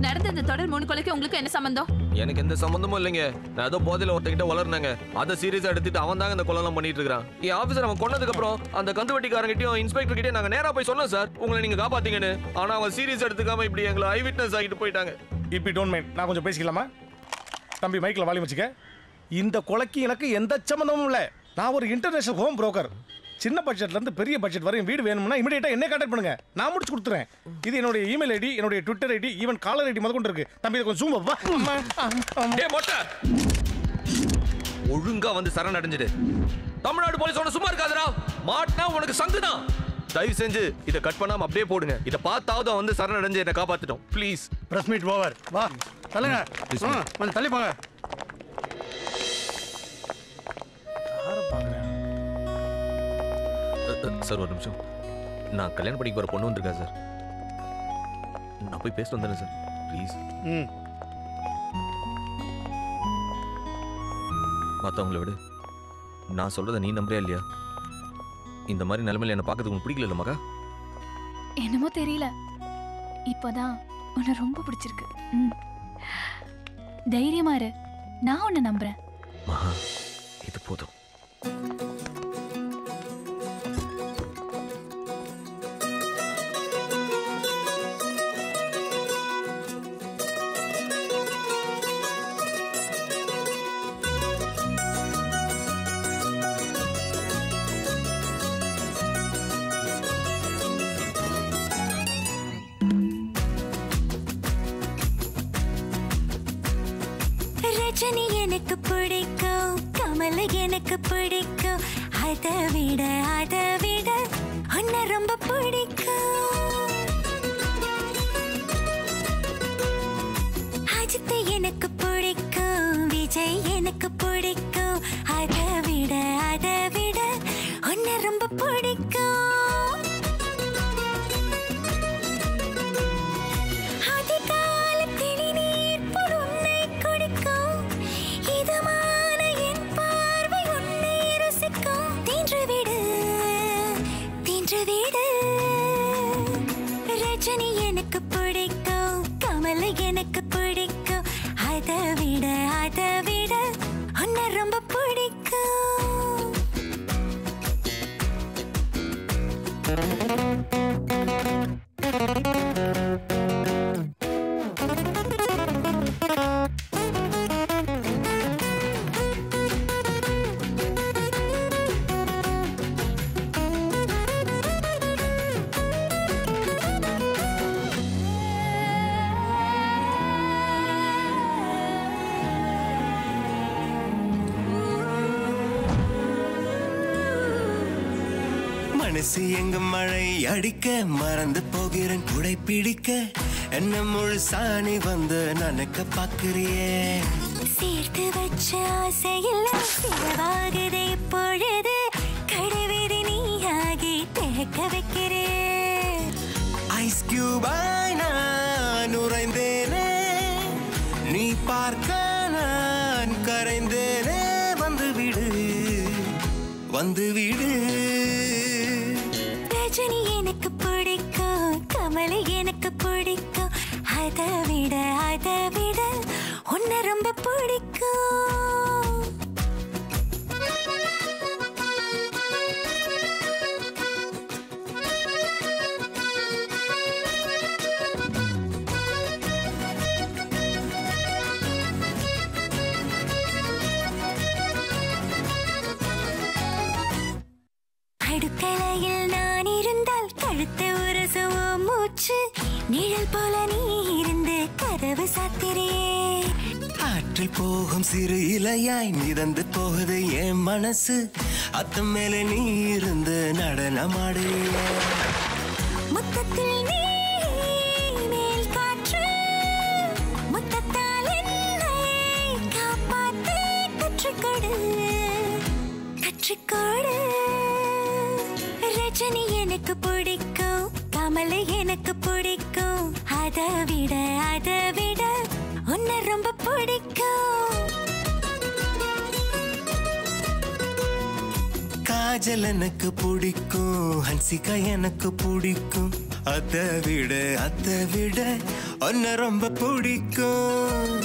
நடந்த இந்த தொடர் 3 கொலைக்கு உங்களுக்கு என்ன சம்பந்தம்?
எனக்கு எந்த சம்பந்தமும் இல்லைங்க. நான் ஏதோ போதையில ஒருத்தகிட்ட வளர்னாங்க. அதை சீரியஸா எடுத்துட்டு அவன் தாங்க இந்த கொலைலாம் பண்ணிட்டு இருக்கான். என் ஆபீசர் அவன் கொன்னதுக்கு அப்புறம் அந்த கந்துவட்டிக்காரங்கிட்டயும் இன்ஸ்பெக்டர் கிட்டயும் நாங்க நேரா போய் சொன்னோம் சார், உங்களை நீங்க காப்பாத்தீங்கன்னு. ஆனா அவன் சீரியஸ் எடுத்துக்காம இப்படி எங்களை ஐ விட்னஸ் ஆகிட்டு போயிட்டாங்க.
இப்படி டோன்ட் மைண்ட், நான் கொஞ்சம் பேசிக்கலாமா? தம்பி மைக்கில் வாலி வச்சுக்க. இந்த கொலைக்கு எனக்கு எந்த சம்மந்தமும் இல்லை. நான் ஒரு இன்டர்நேஷனல் ஹோம் புரோக்கர். சின்ன பட்ஜெட்ல இருந்து பெரிய பட்ஜெட் வரையும் வீடு வேணும்னா இமிடியேட்டா என்ன கான்டாக்ட் பண்ணுங்க, நான் முடிச்சு கொடுத்துறேன். இது என்னோட இமெயில் ஐடி, என்னோட Twitter ID, even caller ID முதற்கொண்டு இருக்கு. தம்பி இதை கொஞ்சம் ஜூம் வா.
டேய் மொட்டை, ஒழுங்கா வந்து சரண் அடைஞ்சிடு. தமிழ்நாடு போலீஸோட சும்மா இருக்காதடா. மாட்னா உனக்கு சங்குதான். தயவு செஞ்சு இதை கட் பண்ணாம அப்படியே போடுங்க. இதை பார்த்தாவது வந்து சரண் அடைஞ்சு என்னை காப்பாத்திட்டோம் ப்ளீஸ்.
Press meet over. வா தள்ளுங்க, கொஞ்சம் தள்ளி போங்க.
சார் ஒரு நிமிஷம், நான் கல்யாணம் பண்ணிக்கு போற பொண்ணு வந்திருக்கேன் சார். நான் போய் பேசிட்டு வந்தேன் சார் ப்ளீஸ். மற்றவங்களை விட நான் சொல்றதை நீ நம்புறியா இல்லையா? இந்த மாதிரி நிலைமையில என்ன பார்க்கறதுக்கு உனக்கு பிடிக்கல மகா?
என்னமோ தெரியல, இப்போதான் உன்னை ரொம்ப பிடிச்சிருக்கு. தைரியமா இரு, நான் உன்னை நம்புறேன்.
மகா இது போதும்.
ரஜினி எனக்கு பிடிக்கும், கமல் எனக்கு பிடிக்கும், அதை விட உன்னை ரொம்ப பிடிக்கும். அஜித் எனக்கு பிடிக்கும், விஜய் எனக்கு பிடிக்கும், அதை விட உன்னை ரொம்ப பிடிக்கும். ரஜினி எனக்கு பிடிக்கும், கமல் எனக்கு பிடிக்கும், அதை விட உன்னை ரொம்ப பிடிக்கும்.
மனசு எங்க மழை அடிக்க மறந்து போகிறேன் குடை பிடிக்க, என்ன முழு சாணி வந்து நனக்க பாக்குறியே.
சேர்த்து வச்ச ஆசையில் சிறவாகுதே இப்பொழுது, கடைவீதி நீயாகி தேக்க வைக்கிறே.
ஐஸ் கியூபாய் நான் உறைந்தேனே, நீ பார்க்க நான் கரைந்தேனே. வந்து விடு.
ரஜினி எனக்கு பிடிக்கும், கமல் எனக்கு பிடிக்கும், அதை விட உன்னை ரொம்ப பிடிக்கும். அடுக்கலையில் நான் இருந்தால் கழுத்து உரசுவோ மூச்சு, நிழல் போல நீ இருந்து கதவு சாத்திரே.
ஆற்றில் போகும் சிறு இலையாய் மிதந்து போகுது என் மனசு, அத்து மேல நீ இருந்து நடனமாடு.
முத்தத்தில் நீ மேல் காற்று, முத்தத்தால் என்னை காப்பாற்ற கற்றுக்கொடு. ரஜினி எனக்கு பிடிக்கும், கமல் எனக்கு பிடிக்கும், அதை விட உன்னை ரொம்ப பிடிக்கும்.
காஜல் எனக்கு பிடிக்கும், ஹன்சிகா எனக்கு பிடிக்கும், அதை விட உன்னை ரொம்ப பிடிக்கும்.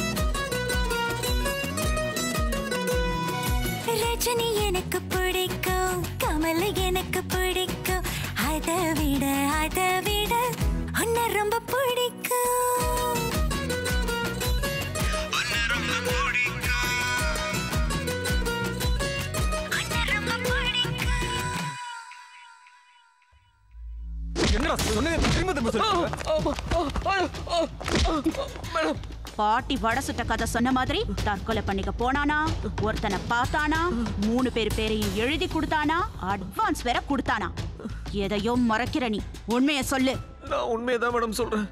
ரஜினி எனக்கு பிடிக்கும், கமல் எனக்கு பிடிக்கும், அதை விட உன்னை ரொம்ப பிடிக்கும்.
பாட்டி வடை சுட்ட கதை சொன்ன மாதிரி தற்கொலை பண்ணிக்க போனானா, ஒருத்தனை பார்த்தானா, 3 பேர் பேரையும் எழுதி கொடுத்தானா, அட்வான்ஸ் வேற கொடுத்தானா. எதையோ மறைக்கிற நீ, உண்மையை சொல்லு.
நான் உண்மையை தான் மேடம் சொல்றேன்.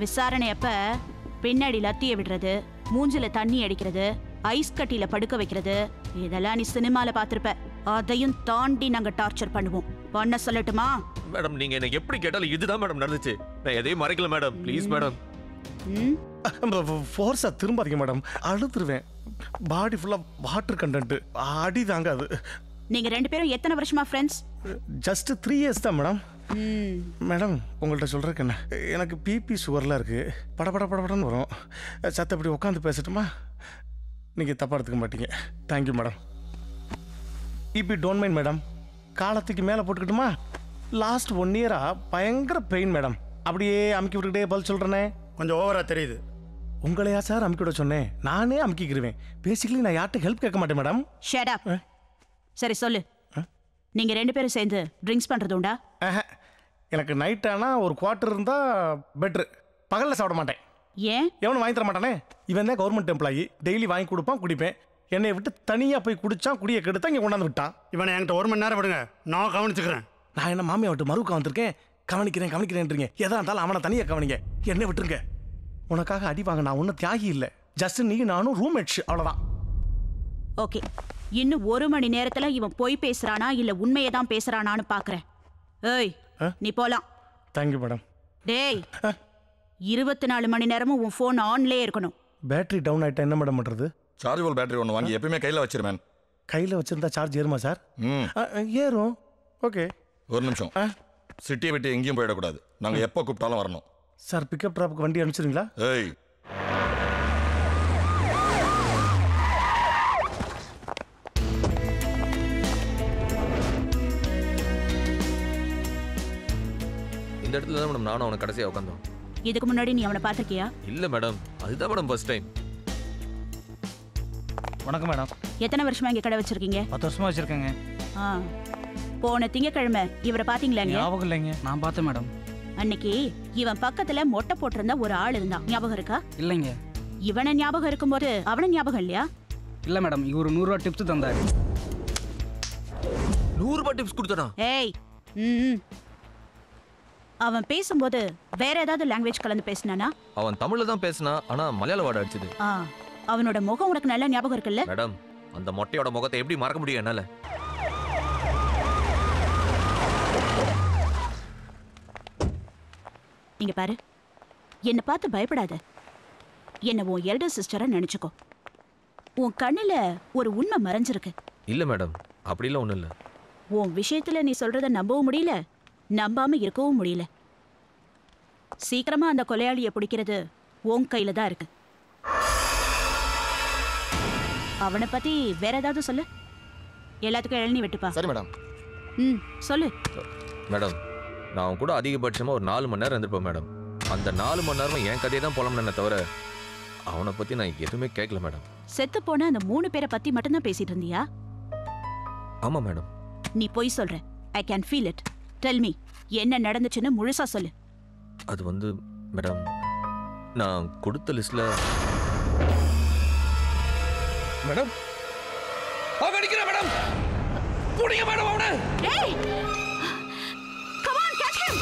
விசாரணை அப்ப பின்னாடி லத்திய விடுறது, மூஞ்சில தண்ணி அடிக்கிறது, ஐஸ் கட்டியில படுக்க வைக்கிறது, இதெல்லாம் நீ சினிமால பாத்திருப்ப. அதையும் தாண்டி நாங்க டார்ச்சர் பண்ணுவோம். பண்ண சொல்லட்டுமா?
மேடம் நீங்க எனக்கு எப்படி கேட்டாலும் இதுதான் மேடம் நடந்துச்சு. நான் எதையும் மறைக்கல மேடம். Please madam.
ஃபோர்ஸா திரும்பாதீங்க மேடம், அழுதுருவேன். பாடி ஃபுல்லா வாட்டர் கண்டென்ட், அடி தாங்காது.
நீங்க 2 பேரும் எத்தனை வருஷமா ஃப்ரெண்ட்ஸ்?
ஜஸ்ட் 3 இயர்ஸ் தான் மேடம். மேடம் உங்கள்கிட்ட சொல்றதுக்கு என்ன, எனக்கு பிபி சுகர்லாம் இருக்கு, படபடன்னு வரும். சத்தப்படி உட்காந்து பேசட்டுமா? நீங்கள் தப்பாக எடுத்துக்க மாட்டீங்க. Thank you madam. இப்போ டோன்ட் மைண்ட் மேடம், காலத்துக்கு மேலே போட்டுக்கிட்டுமா? லாஸ்ட் 1 இயராக பயங்கர பெயின் மேடம். அப்படியே அமுக்கி விட்டுக்கிட்டே பதில் சொல்கிறேனே, கொஞ்சம் ஓவராக தெரியுது. உங்களையா சார் அமுக்கி விட சொன்னேன்? நானே அமுக்கிக்கிருவேன். பேசிக்கலி நான் யார்கிட்ட ஹெல்ப் கேட்க மாட்டேன் மேடம்.
Shut up. சரி சொல்லு, நீங்க 2 பேரும் சேர்ந்து ட்ரிங்க்ஸ் பண்றது உண்டா?
எனக்கு நைட் ஆனால் ஒரு குவார்ட்டர் இருந்தால் பெட்ரு. பகலில் சாப்பிட மாட்டேன்.
ஏன்?
எவனும் வாங்கி தர மாட்டானே. இவன் தான் கவர்மெண்ட் எம்ப்ளாயி, டெய்லி வாங்கி கொடுப்பான், குடிப்பேன். என்னை விட்டு தனியாக போய் குடிச்சான், குடியை கெடுத்தான், இங்கே கொண்டாந்து விட்டான்.
இவனை என்கிட்ட 1 மணி நேரம் விடுங்க, நான் கவனிச்சுக்கிறேன்.
நான் என்ன மாமியா விட்டு மறுக்க வந்திருக்கேன்? கவனிக்கிறேன்றீங்க. எதா இருந்தாலும் அவனை தனியாக கவனிங்க, என்னை விட்டுருங்க. உனக்காக அடி வாங்க நான் ஒன்றும் தியாகி இல்லை. ஜஸ்ட் நீ நானும் ரூம்மேட்ஸ், அவ்வளோதான்.
ஓகே, இன்னும் 1 மணி நேரத்துல இவன் பொய் பேசுறானா இல்ல உண்மையை தான் பேசுறானான்னு பாக்குறேன். ஏய், நீ போலாம்.
Thank you madam.
டேய், 24 மணி நேரமும் உன் ஃபோன் ஆன்லயே இருக்கணும்.
பேட்டரி டவுன் ஆயிட்டா என்ன மேடம் பண்றது?
சார்ஜபிள் பேட்டரி ஒன்று வாங்கி எப்பயுமே கையில் வச்சிருவேன்.
கையில் வச்சிருந்தா சார்ஜ் ஏறுமா சார்? ஏறும். ஓகே,
ஒரு நிமிஷம். சிட்டியை விட்டு எங்கேயும் போயிடக்கூடாது. நாங்கள் எப்போ கூப்பிட்டாலும் வரணும்.
சார் பிக்கப் ட்ராப்புக்கு வண்டி அனுப்பிச்சிருங்களா?
ஏய்,
இந்த இடத்துல தான் மேடம் நானும் அவனை கடைசியாக உட்காந்தோம்.
இதுக்கு முன்னாடி நீ அவனை பார்த்திருக்கியா?
இல்லை மேடம், அதுதான் மேடம் ஃபர்ஸ்ட் டைம்.
வணக்கம் மேடம்.
எத்தனை வருஷமா இங்க கடை வச்சிருக்கீங்க?
10 வருஷமா வச்சிருக்கேங்க.
போன திங்கக்கிழமை இவரை பாத்தீங்களாங்க?
ஞாபகம் இல்லைங்க. நான் பார்த்தேன் மேடம்.
அன்னைக்கு இவன் பக்கத்துல மொட்டை போட்டிருந்த ஒரு ஆள் இருந்தான், ஞாபகம் இருக்கா?
இல்லைங்க.
இவனை ஞாபகம் இருக்கும்போது அவனை ஞாபகம் இல்லையா?
இல்ல மேடம், இவரு 100 ரூபா டிப்ஸ் தந்தாரு.
100 ரூபாய் டிப்ஸ் கொடுத்தானா?
ஏய், அவன் பேசும்போது வேற ஏதாவது லாங்குவேஜ் கலந்து பேசினானா?
அவன் தமிழ்ல தான் பேசினா, ஆனா மலையாள வாட அடிச்சது.
அவனோட முகம் உனக்கு நல்லா ஞாபகம் இருக்குல்ல?
மேடம், அந்த மொட்டையோட முகத்தை எப்படி மறக்க முடியும் என்னால?
இங்க பாரு, என்னை பார்த்து பயப்படாத. என்ன உன் எல்டர் சிஸ்டரா நினைச்சுக்கோ. உன் கண்ணுல ஒரு உண்மை மறைஞ்சிருக்கு.
இல்ல மேடம், அப்படிலாம் ஒண்ணும் இல்ல.
உன் விஷயத்துல நீ சொல்றத நம்பவும் முடியல, நம்பாம இருக்கவும் முடியல. சீக்கிரமா அந்த கொலையாளியை பிடிக்கிறது உன் கையில தான் இருக்கு. அவனை பத்தி வேற ஏதாவது சொல்லு. எல்லாத்துக்கும் இளநீ வெட்டுப்பா.
சரி மேடம்.
சொல்லு.
மேடம், நான் அவன் கூட அதிகபட்சமா ஒரு 4 மணி நேரம் இருந்திருப்பேன் மேடம். அந்த 4 மணி நேரமும் என் கதையை தான் புலம்புனே தவிர அவனை பத்தி நான் எதுவுமே கேட்கல மேடம்.
செத்து போன அந்த 3 பேரை பத்தி மட்டும்தான் பேசிட்டு இருந்தியா?
ஆமா மேடம்.
நீ போய் சொல்ற. I can feel it. Tell me, என்ன நடந்துச்சுன்னு முழுசா சொல்லு.
அது வந்து மேடம், நான் கொடுத்த லிஸ்ட்ல
மேடம் அவன் அடிக்கிறான் மேடம். புடிங்க மேடம் அவனை.
ஏய், come on, catch him.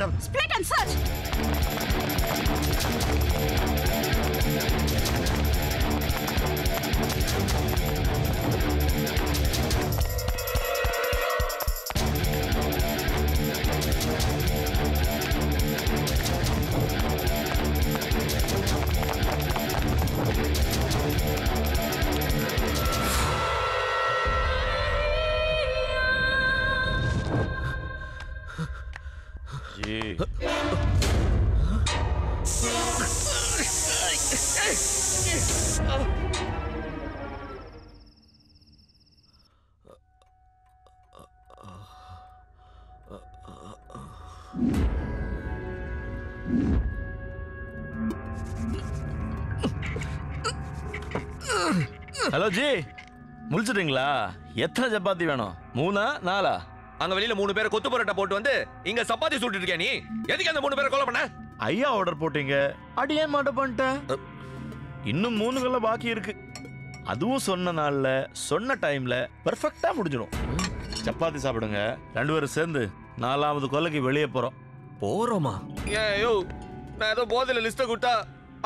Madam.
Split and search.
Hello ji, முடிச்சிட்டீங்களா? எத்தனை சப்பாத்தி வேணும்? 3 4?
அங்க வெளியில 3 பேரை கொத்து பரோட்டா போட்டு வந்து இங்க சப்பாத்தி சுட்டுட்டு இருக்கியா நீ? எதுக்கு அந்த 3 பேரை கொலை பண்ண?
ஐயா ஆர்டர் போட்டீங்க, அடியே மாட்ட பண்ணிட்டேன். இன்னும் 3 கல்ல பாக்கி இருக்கு. அதுவும் சொன்ன நாள்ல சொன்ன டைம்ல பெர்ஃபெக்ட்டா முடிஞ்சிடும். சப்பாத்தி சாப்பிடுங்க. 2 பேரும் சேர்ந்து 4வது கொலைக்கு வெளியே போறோமா?
ஏயோ, நான் ஏதோ போதையில லிஸ்ட கொடுத்தா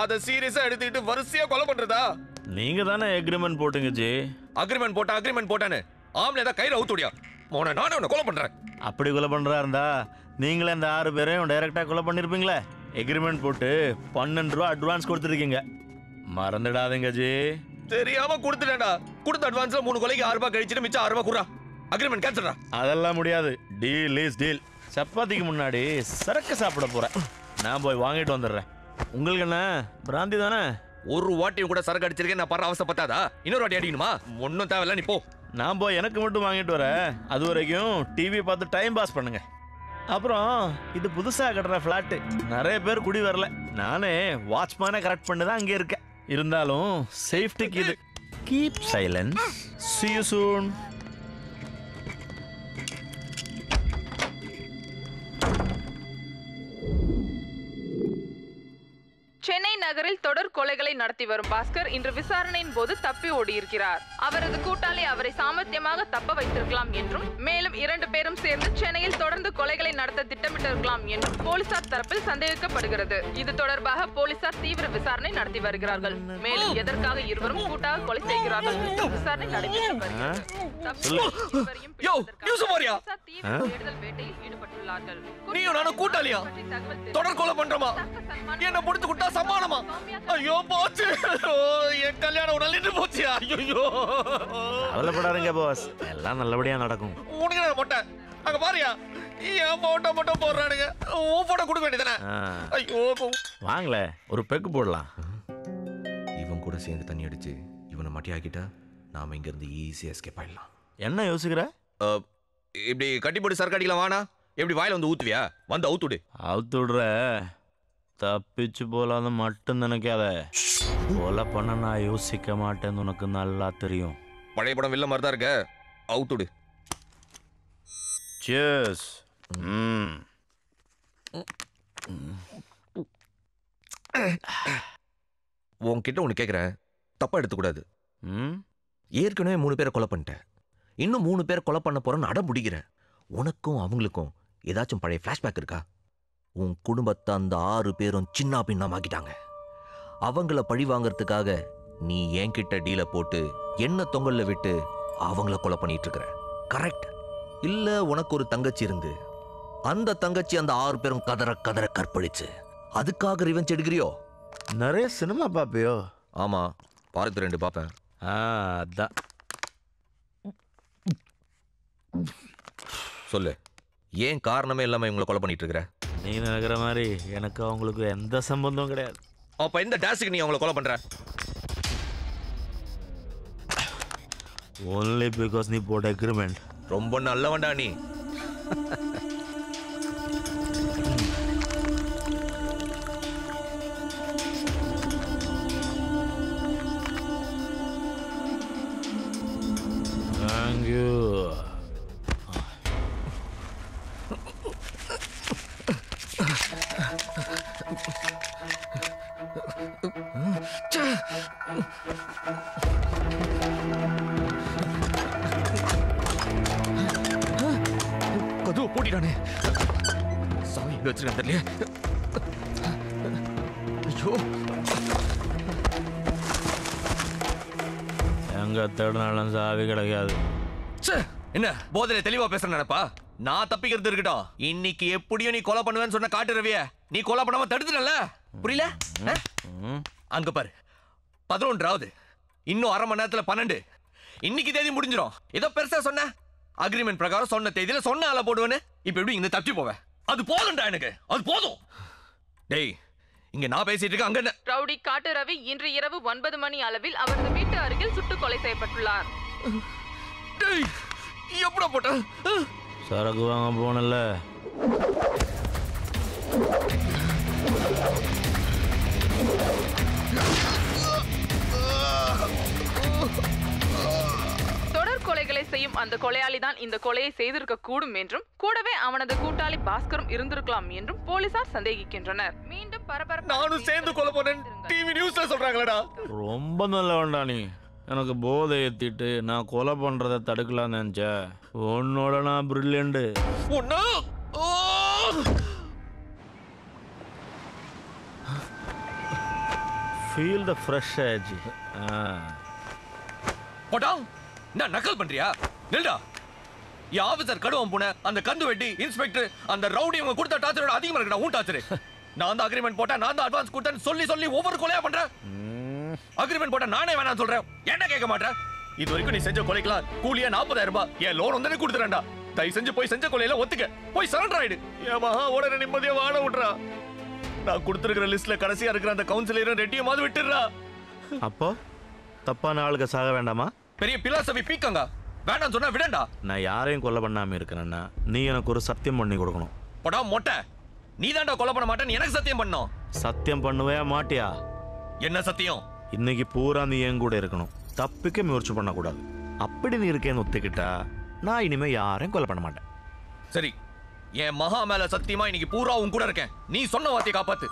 அதை சீரியஸா எடுத்துக்கிட்டு வரிசையா கொலை பண்றதா?
நீங்க தானே அக்ரிமெண்ட் போட்டீங்க ஜி.
அக்ரிமெண்ட் போட்டானு ஆம்ல ஏதா கையில அவுத்துடியா? மோன நானே உன்னை கொலை பண்றேன்.
அப்படி கொலை பண்றா இருந்தா நீங்களே இந்த 6 பேரையும் டைரக்டா கொலை பண்ணிருப்பீங்களே. அக்ரிமெண்ட் போட்டு 12 ரூபா அட்வான்ஸ் கொடுத்துருக்கீங்க, மறந்துடாதீங்க ஜி.
தெரியாம கொடுத்துட்டேன்டா. கொடுத்த அட்வான்ஸ்ல 3 கொலைக்கு 6 ரூபாய் கழிச்சிட்டு மிச்சம் 6 ரூபாய் குறா. அக்ரிமெண்ட் கேன்சல்டா.
அதெல்லாம் முடியாது. Deal is deal. சப்பாத்திக்கு முன்னாடி சரக்கு சாப்பிட போறேன். நான் போய் வாங்கிட்டு வந்துடுறேன். உங்களுக்கு என்ன பிராந்தி தானே?
ஒரு வாட்டியும் கூட சரக்கு அடிச்சிருக்கேன். நான் படுற அவசரம் பத்தாதா? இன்னொரு வாட்டி அடிக்கணுமா? ஒன்னும் தேவையில்ல, நீ போ.
நான் போய் எனக்கு மட்டும் வாங்கிட்டு வரேன். அது வரைக்கும் டிவி பார்த்து டைம் பாஸ் பண்ணுங்க. அப்புறம் இது புதுசா கட்டுற ஃபிளாட், நிறைய பேர் குடி வரல. நானே வாட்ச்மேனை கரெக்ட் பண்ணி தான் அங்கே இருக்கேன். இருந்தாலும் சேஃப்டிக்கு இது. Keep silence. See you soon.
Chennai நகரில் தொடர் கொலைகளை நடத்தி வரும் பாஸ்கர் இன்று விசாரணையின் போது தப்பி ஓடியிருக்கிறார். அவரது கூட்டாளி அவரை சாமர்த்தியமாக தப்ப வைத்திருக்கலாம் என்றும், மேலும் 2 பேரும் சேர்ந்து சென்னையில் தொடர்ந்து கொலைகளை நடத்த திட்டமிட்டிருக்கலாம் என்றும் போலீசார் தரப்பில் சந்தேகிக்கப்படுகிறது. இது தொடர்பாக போலீசார் தீவிர விசாரணை நடத்தி வருகிறார்கள். மேலும் எதற்காக இருவரும் கூட்டாக கொலை செய்கிறார்கள் என்று விசாரணை நடைபெற்று வருகிறது. தேடுதல் வேட்டையில் ஈடுபட்டுள்ளார்கள்.
நீயும் நானும் கூட்டாளியா? தொடர் கொலை பண்றோமா? என்ன முடித்து விட்டா சமானமா? ஐயோ போச்சு, என் கல்யாணம் நின்று போச்சு. ஐயோ,
கவலைப்படாதீங்க பாஸ், எல்லாம் நல்லபடியா நடக்கும்.
உனக்கு மொட்டை அங்க பாரியா, என் போட்டோ மட்டும் போடுறானுங்க. உன் போட்டோ கொடுக்க வேண்டியதானே? ஐயோ,
வாங்கல ஒரு பெக்கு போடலாம்.
இவன் கூட சேர்ந்து தண்ணி அடிச்சு இவனை மட்டியாக்கிட்டா நாம இங்க இருந்து ஈஸியா எஸ்கேப் ஆயிடலாம்.
என்ன யோசிக்கிற?
இப்படி கட்டி போட்டு சரக்கு அடிக்கலாம் வானா? எப்படி வாயில வந்து ஊத்துவியா? வந்து அவுத்துடு.
அவுத்து விடுற, தப்பிச்சு போலான்னு மட்டும் நினைக்காத. கொலை பண்ண நான் யோசிக்க மாட்டேன்னு உனக்கு நல்லா தெரியும்.
பழைய படம் வில்ல மாதிரி தான் இருக்க. அவுத்துடு.
Cheers.
உன்கிட்ட ஒன்று கேட்குறேன், தப்பா எடுத்துக்கூடாது. ஏற்கனவே 3 பேரை கொலை பண்ணிட்டேன். இன்னும் 3 பேரை கொலை பண்ண போறேன்னு அடம் பிடிக்கிறேன். உனக்கும் அவங்களுக்கும் ஏதாச்சும் பழைய ஃப்ளாஷ்பேக் இருக்கா? உன் குடும்பத்தை அந்த 6 பேரும் சின்ன பின்னமாக்கிட்டாங்க. அவங்கள பழி வாங்கறதுக்காக நீ என்கிட்ட டீல போட்டு என்ன தொங்கல்ல விட்டு அவங்கள கொலை பண்ணிட்டு இருக்கிற. கரெக்ட் இல்ல? உனக்கு ஒரு தங்கச்சி இருந்து அந்த தங்கச்சி அந்த 6 பேரும் கதற கதற கற்பழிச்சு அதுக்காக ரிவெஞ்ச் எடுக்கிறியோ?
நிறைய சினிமா பாப்பியோ?
ஆமா, பார்த்து 2 பாப்பேன்.
அதான்.
சொல்லு, ஏன் காரணமே இல்லாம இவங்களை கொலை பண்ணிட்டு இருக்கிற?
நீ நினைக்கிற மாதிரி எனக்கு அவங்களுக்கு எந்த சம்பந்தம் கிடையாது.
அப்ப எந்த டாஸ்க்கு நீ அவங்களை கொலை பண்ற?
only because நீ போட்ட அக்ரிமெண்ட்.
ரொம்ப நல்லவன்டா நீ.
Thank you.
கதவு பூட்டிட்டானே. சாமி, எப்படி வச்சிருக்கேன் தெரியல. ஐயோ,
எங்க தேடினாலும் சாவி கிடைக்காது.
என்ன போதையில தெளிவா பேசுற நினைப்பா? நான் தப்பிக்கிறது இருக்கட்டும், இன்னைக்கு எப்படியும் நீ கொலை பண்ணுவேன்னு சொன்ன காட்டு ரவிய நீ கொலை பண்ணாம தடுத்துடல. புரியல? அங்க பாரு 11வது, இன்னும் அரை மணி நேரத்துல 12. இன்னைக்கு தேதி முடிஞ்சிடும். ஏதோ பெருசா சொன்ன அக்ரிமெண்ட் பிரகாரம் சொன்ன தேதியில சொன்ன ஆள போடுவேன்னு இப்ப எப்படி இந்த தப்பி போவேன்? அது போதும்டா, எனக்கு அது போதும். டேய், இங்க நான் பேசிட்டு இருக்கேன், அங்க என்ன?
ரவுடி காட்டு ரவி இன்று இரவு 9 மணி அளவில் அவரது வீட்டு அருகில் சுட்டுக் கொலை செய்யப்பட்டுள்ளார்.
டேய், எப்படா போட்ட?
சரக்கு வாங்க போனல.
தொடர் கொலைகளை செய்யும் அந்த கொலையாளி தான் இந்த கொலையை செய்திருக்க கூடும் என்றும் கூடவே அவனது கூட்டாளி பாஸ்கரும் இருந்திருக்கலாம் என்றும் போலீசார் சந்தேகிக்கின்றனர். மீண்டும் பரபரப்பு.
நானும் சேர்ந்து கொலை பண்ணேன் டிவி நியூஸ்ல சொல்றாங்களடா.
ரொம்ப நல்லவன்டா நீ. எனக்கு போதை ஏத்திட்டு நான் கொலை பண்றதை தடுக்கலாம்னு நினைச்சேன். உன்னோட நான் brilliant. Feel the fresh age.
போடா, நான் நக்கல் பண்றியா? நில்டா. என் ஆபீசர் கடுவம் போன அந்த கந்து வெட்டி இன்ஸ்பெக்டர் அந்த ரவுடி அவங்க கொடுத்த டார்ச்சரோட அதிகமா இருக்கடா உன் டார்ச்சர். நான் தான் அக்ரிமெண்ட் போட்டேன், நான் தான் அட்வான்ஸ் கொடுத்தேன்னு சொல்லி சொல்லி ஒவ்வொரு கொலையா பண்றேன். அக்ரிமெண்ட் போட்ட நானே வேணாம் சொல்றேன், என்ன கேட்க மாட்டேன். இது வரைக்கும் நீ செஞ்ச கொலைக்கலாம் கூலியா 40,000 ரூபாய். என் லோன் வந்து கொடுத்துறேன்டா. தயவு செஞ்சு போய் செஞ்ச கொலையில ஒத்துக்க, போய் சரண்டர் ஆயிடு. என் மகா ஓட நிம்மதியா வாழ விட்றா. நான் கொடுத்துருக்கிற லிஸ்ட்ல கடைசியா இருக்கிற அந்த கவுன்சிலரும் ரெட்டியமாவது விட்டுறா.
அப்போ தப்பான ஆளுக்கு சாக வேண்டாமா?
பெரிய பிலாசபி பீக்கங்க வேண்டாம் சொன்னா விடண்டா.
நான் யாரையும் கொலை பண்ணாம இருக்கிறேன்னா நீ எனக்கு ஒரு சத்தியம் பண்ணி கொடுக்கணும்.
போடா மொட்டை, நீ தான்டா கொலை பண்ண மாட்டேன்னு எனக்கு சத்தியம் பண்ணணும்.
சத்தியம் பண்ணுவே மாட்டியா?
என்ன சத்தியம்?
இன்னைக்கு பூரா நீ என் கூட இருக்கணும், தப்பிக்க முயற்சி பண்ணக்கூடாது. அப்படி நீ இருக்கேன்னு ஒத்துக்கிட்டா நான் இனிமே யாரையும் கொலை பண்ண மாட்டேன்.
சரி, என் மகா மேல சத்தியமா இன்னைக்கு பூரா உன் கூட இருக்கேன். நீ சொன்ன வார்த்தையை காப்பாத்து.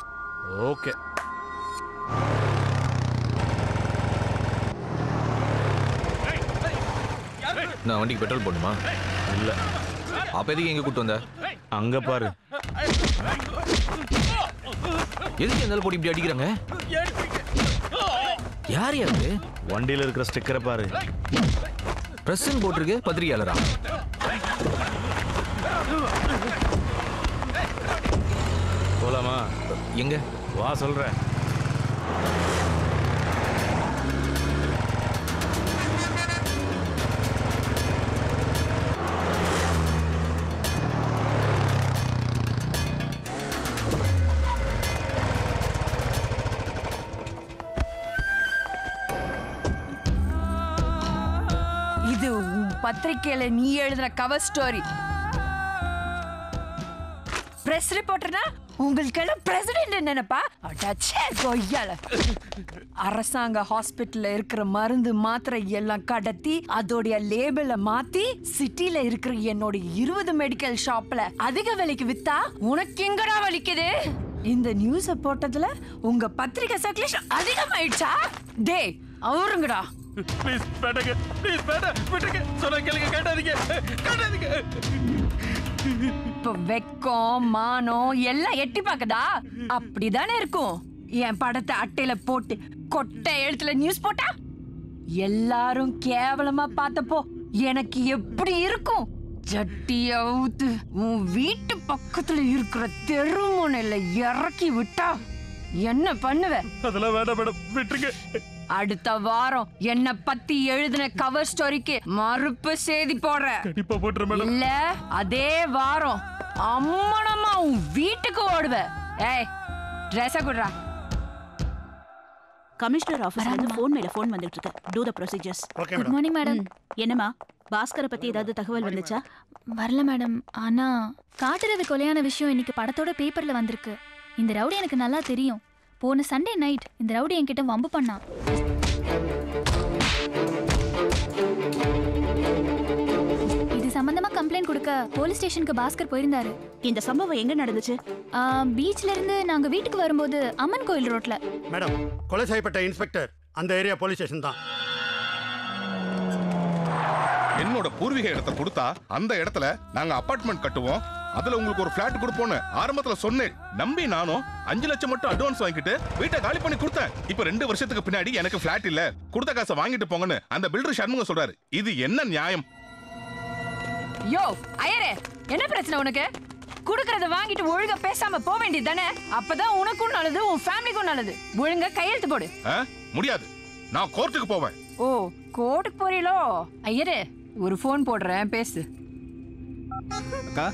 ஓகே.
நான் வண்டிக்கு பெட்ரோல் போடணுமா?
இல்ல.
அப்ப எதுக்கு எங்க கூட்டு வந்த?
அங்க பாரு.
எதுக்கு என்னால போட்டு இப்படி அடிக்கிறாங்க? யார் யாரு?
வண்டியில இருக்கிற ஸ்டிக்கரை பாரு.
பிரசன் போட்டிருக்கு, பத்திரிகையாளரா?
போலாமா?
எங்க
வா சொல்றேன்.
இது உன் பத்திரிக்கையில நீ எழுதின கவர் ஸ்டோரி. பிரஸ் ரிப்போர்ட்டர்னா உங்களுக்கு எல்லாம் பிரசிடென்ட் நினைப்பா? அடச்சே கொய்யால. அரசாங்க ஹாஸ்பிட்டல்ல இருக்கிற மருந்து மாத்திரை எல்லாம் கடத்தி அதோடைய லேபிள மாத்தி சிட்டில இருக்கிற என்னோட 20 மெடிக்கல் ஷாப்ல அதிக விலைக்கு வித்தா உனக்கு எங்கடா வலிக்குது? இந்த நியூஸ போட்டதுல உங்க பத்திரிகை சர்க்குலேஷன் அதிகமாயிடுச்சா? டே அவருங்கடா.
ப்ளீஸ் பேட்டங்க, ப்ளீஸ் பேட்ட விட்டுங்க. சொன்ன கேளுங்க, கேட்டாதீங்க, கேட்டாதீங்க.
இப்ப வெக்கம் மானம் எல்லாம் எட்டி பாக்கதா? அப்படிதானே இருக்கும். என் படத்தை அட்டையில போட்டு கொட்டை எழுத்துல நியூஸ் போட்டா எல்லாரும் கேவலமா பார்த்தப்போ எனக்கு எப்படி இருக்கும்? ஜட்டிய ஊத்து உன் வீட்டு பக்கத்துல இருக்கிற தெருமுனையில இறக்கி விட்டா என்ன பண்ணுவ?
அதெல்லாம் வேண்டாம் மேடம், விட்டுருங்க.
அடுத்த வாரம் என்ன பத்தி எழுதின கவர் ஸ்டோரிக்கு மறுப்பு செய்தி போடுற.
கண்டிப்பா போட்டுற மேடம்.
இல்ல அதே வாரம் அம்மனமா உன் வீட்டுக்கு ஓடுவ. ஏய் ட்ரெஸ் குடுறா.
கமிஷனர் ஆபீஸ்ல இருந்து ஃபோன் மேல ஃபோன் வந்துட்டு இருக்கு. To the procedures.
Okay madam. Good morning madam.
என்னமா பாஸ்கரை பத்தி ஏதாவது தகவல் வந்துச்சா?
வரல மேடம். ஆனா காட்டுறது கொலையான விஷயம் இன்னைக்கு படத்தோட பேப்பர்ல வந்திருக்கு. இந்த ரவுடி எனக்கு நல்லா தெரியும். போன சண்டே நைட் இந்த ரவுடி என்கிட்ட வம்பு பண்ணான். இது சம்பந்தமா கம்ப்ளைண்ட் கொடுக்க போலீஸ் ஸ்டேஷனுக்கு பாஸ்கர் போயிருந்தாரு.
இந்த சம்பவம் எங்க நடந்துச்சு?
பீச்ல இருந்து நாங்க வீட்டுக்கு வரும்போது அம்மன் கோயில் ரோட்ல.
மேடம், கொலை செய்யப்பட்ட இன்ஸ்பெக்டர் அந்த ஏரியா போலீஸ் ஸ்டேஷன் தான்.
என்னோட பூர்வீக இடத்தை கொடுத்தா அந்த இடத்துல நாங்க அபார்ட்மெண்ட் கட்டுவோம், அதுல உங்களுக்கு ஒரு பிளாட் கொடுப்போன்னு ஆரம்பத்துல சொன்னேன். நம்பி நானும் 5 லட்சம் மட்டும் அட்வான்ஸ் வாங்கிட்டு வீட்டை காலி பண்ணி கொடுத்தேன். இப்ப 2 வருஷத்துக்கு பின்னாடி எனக்கு பிளாட் இல்ல, கொடுத்த காசை வாங்கிட்டு போங்கன்னு அந்த பில்டர் சண்முகம் சொல்றாரு. இது என்ன நியாயம்?
யோ ஐயரே, என்ன பிரச்சனை உனக்கு? குடுக்கறத வாங்கிட்டு ஒழுங்கா பேசாம போக வேண்டியது தானே? அப்பதான் உனக்கும் நல்லது, உன் ஃபேமிலிக்கும் நல்லது. ஒழுங்கா கையெழுத்து போடு.
முடியாது, நான் கோர்ட்டுக்கு போவேன்.
ஓ, கோர்ட்டுக்கு போறீங்களோ? ஐயரே, ஒரு போன் போடுறேன், பேசு.
அக்கா,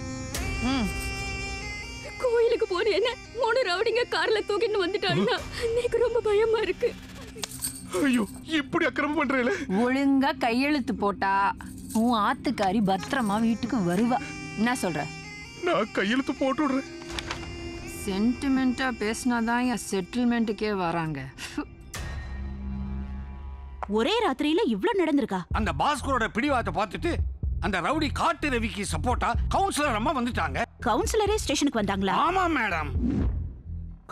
கோயிலுக்கு போன என்ன 3 ரவுடிங்க கார்ல தூக்கிட்டு வந்துட்டாங்க. எனக்கு ரொம்ப பயமா இருக்கு.
ஐயோ, இப்படி அக்கிரமம் பண்றீங்களே.
ஒழுங்கா கையெழுத்து போட்டா உன் ஆத்துக்காரி பத்திரமா வீட்டுக்கு வருவா. என்ன சொல்ற?
நான் கையெழுத்து போட்டுடுறேன்.
சென்டிமெண்டா பேசினாதான் என் செட்டில்மெண்ட்டுக்கே வராங்க.
ஒரே ராத்திரியில இவ்ளோ நடந்திருக்கா?
அந்த பாஸ்கரோட பிடிவாதத்தை பார்த்துட்டு அந்த ரவுடி காட்டு ரவிக்கு சப்போர்ட்டா கவுன்சிலர் அம்மா வந்துட்டாங்க.
கவுன்சிலரே ஸ்டேஷனுக்கு வந்தாங்களா?
ஆமா மேடம்.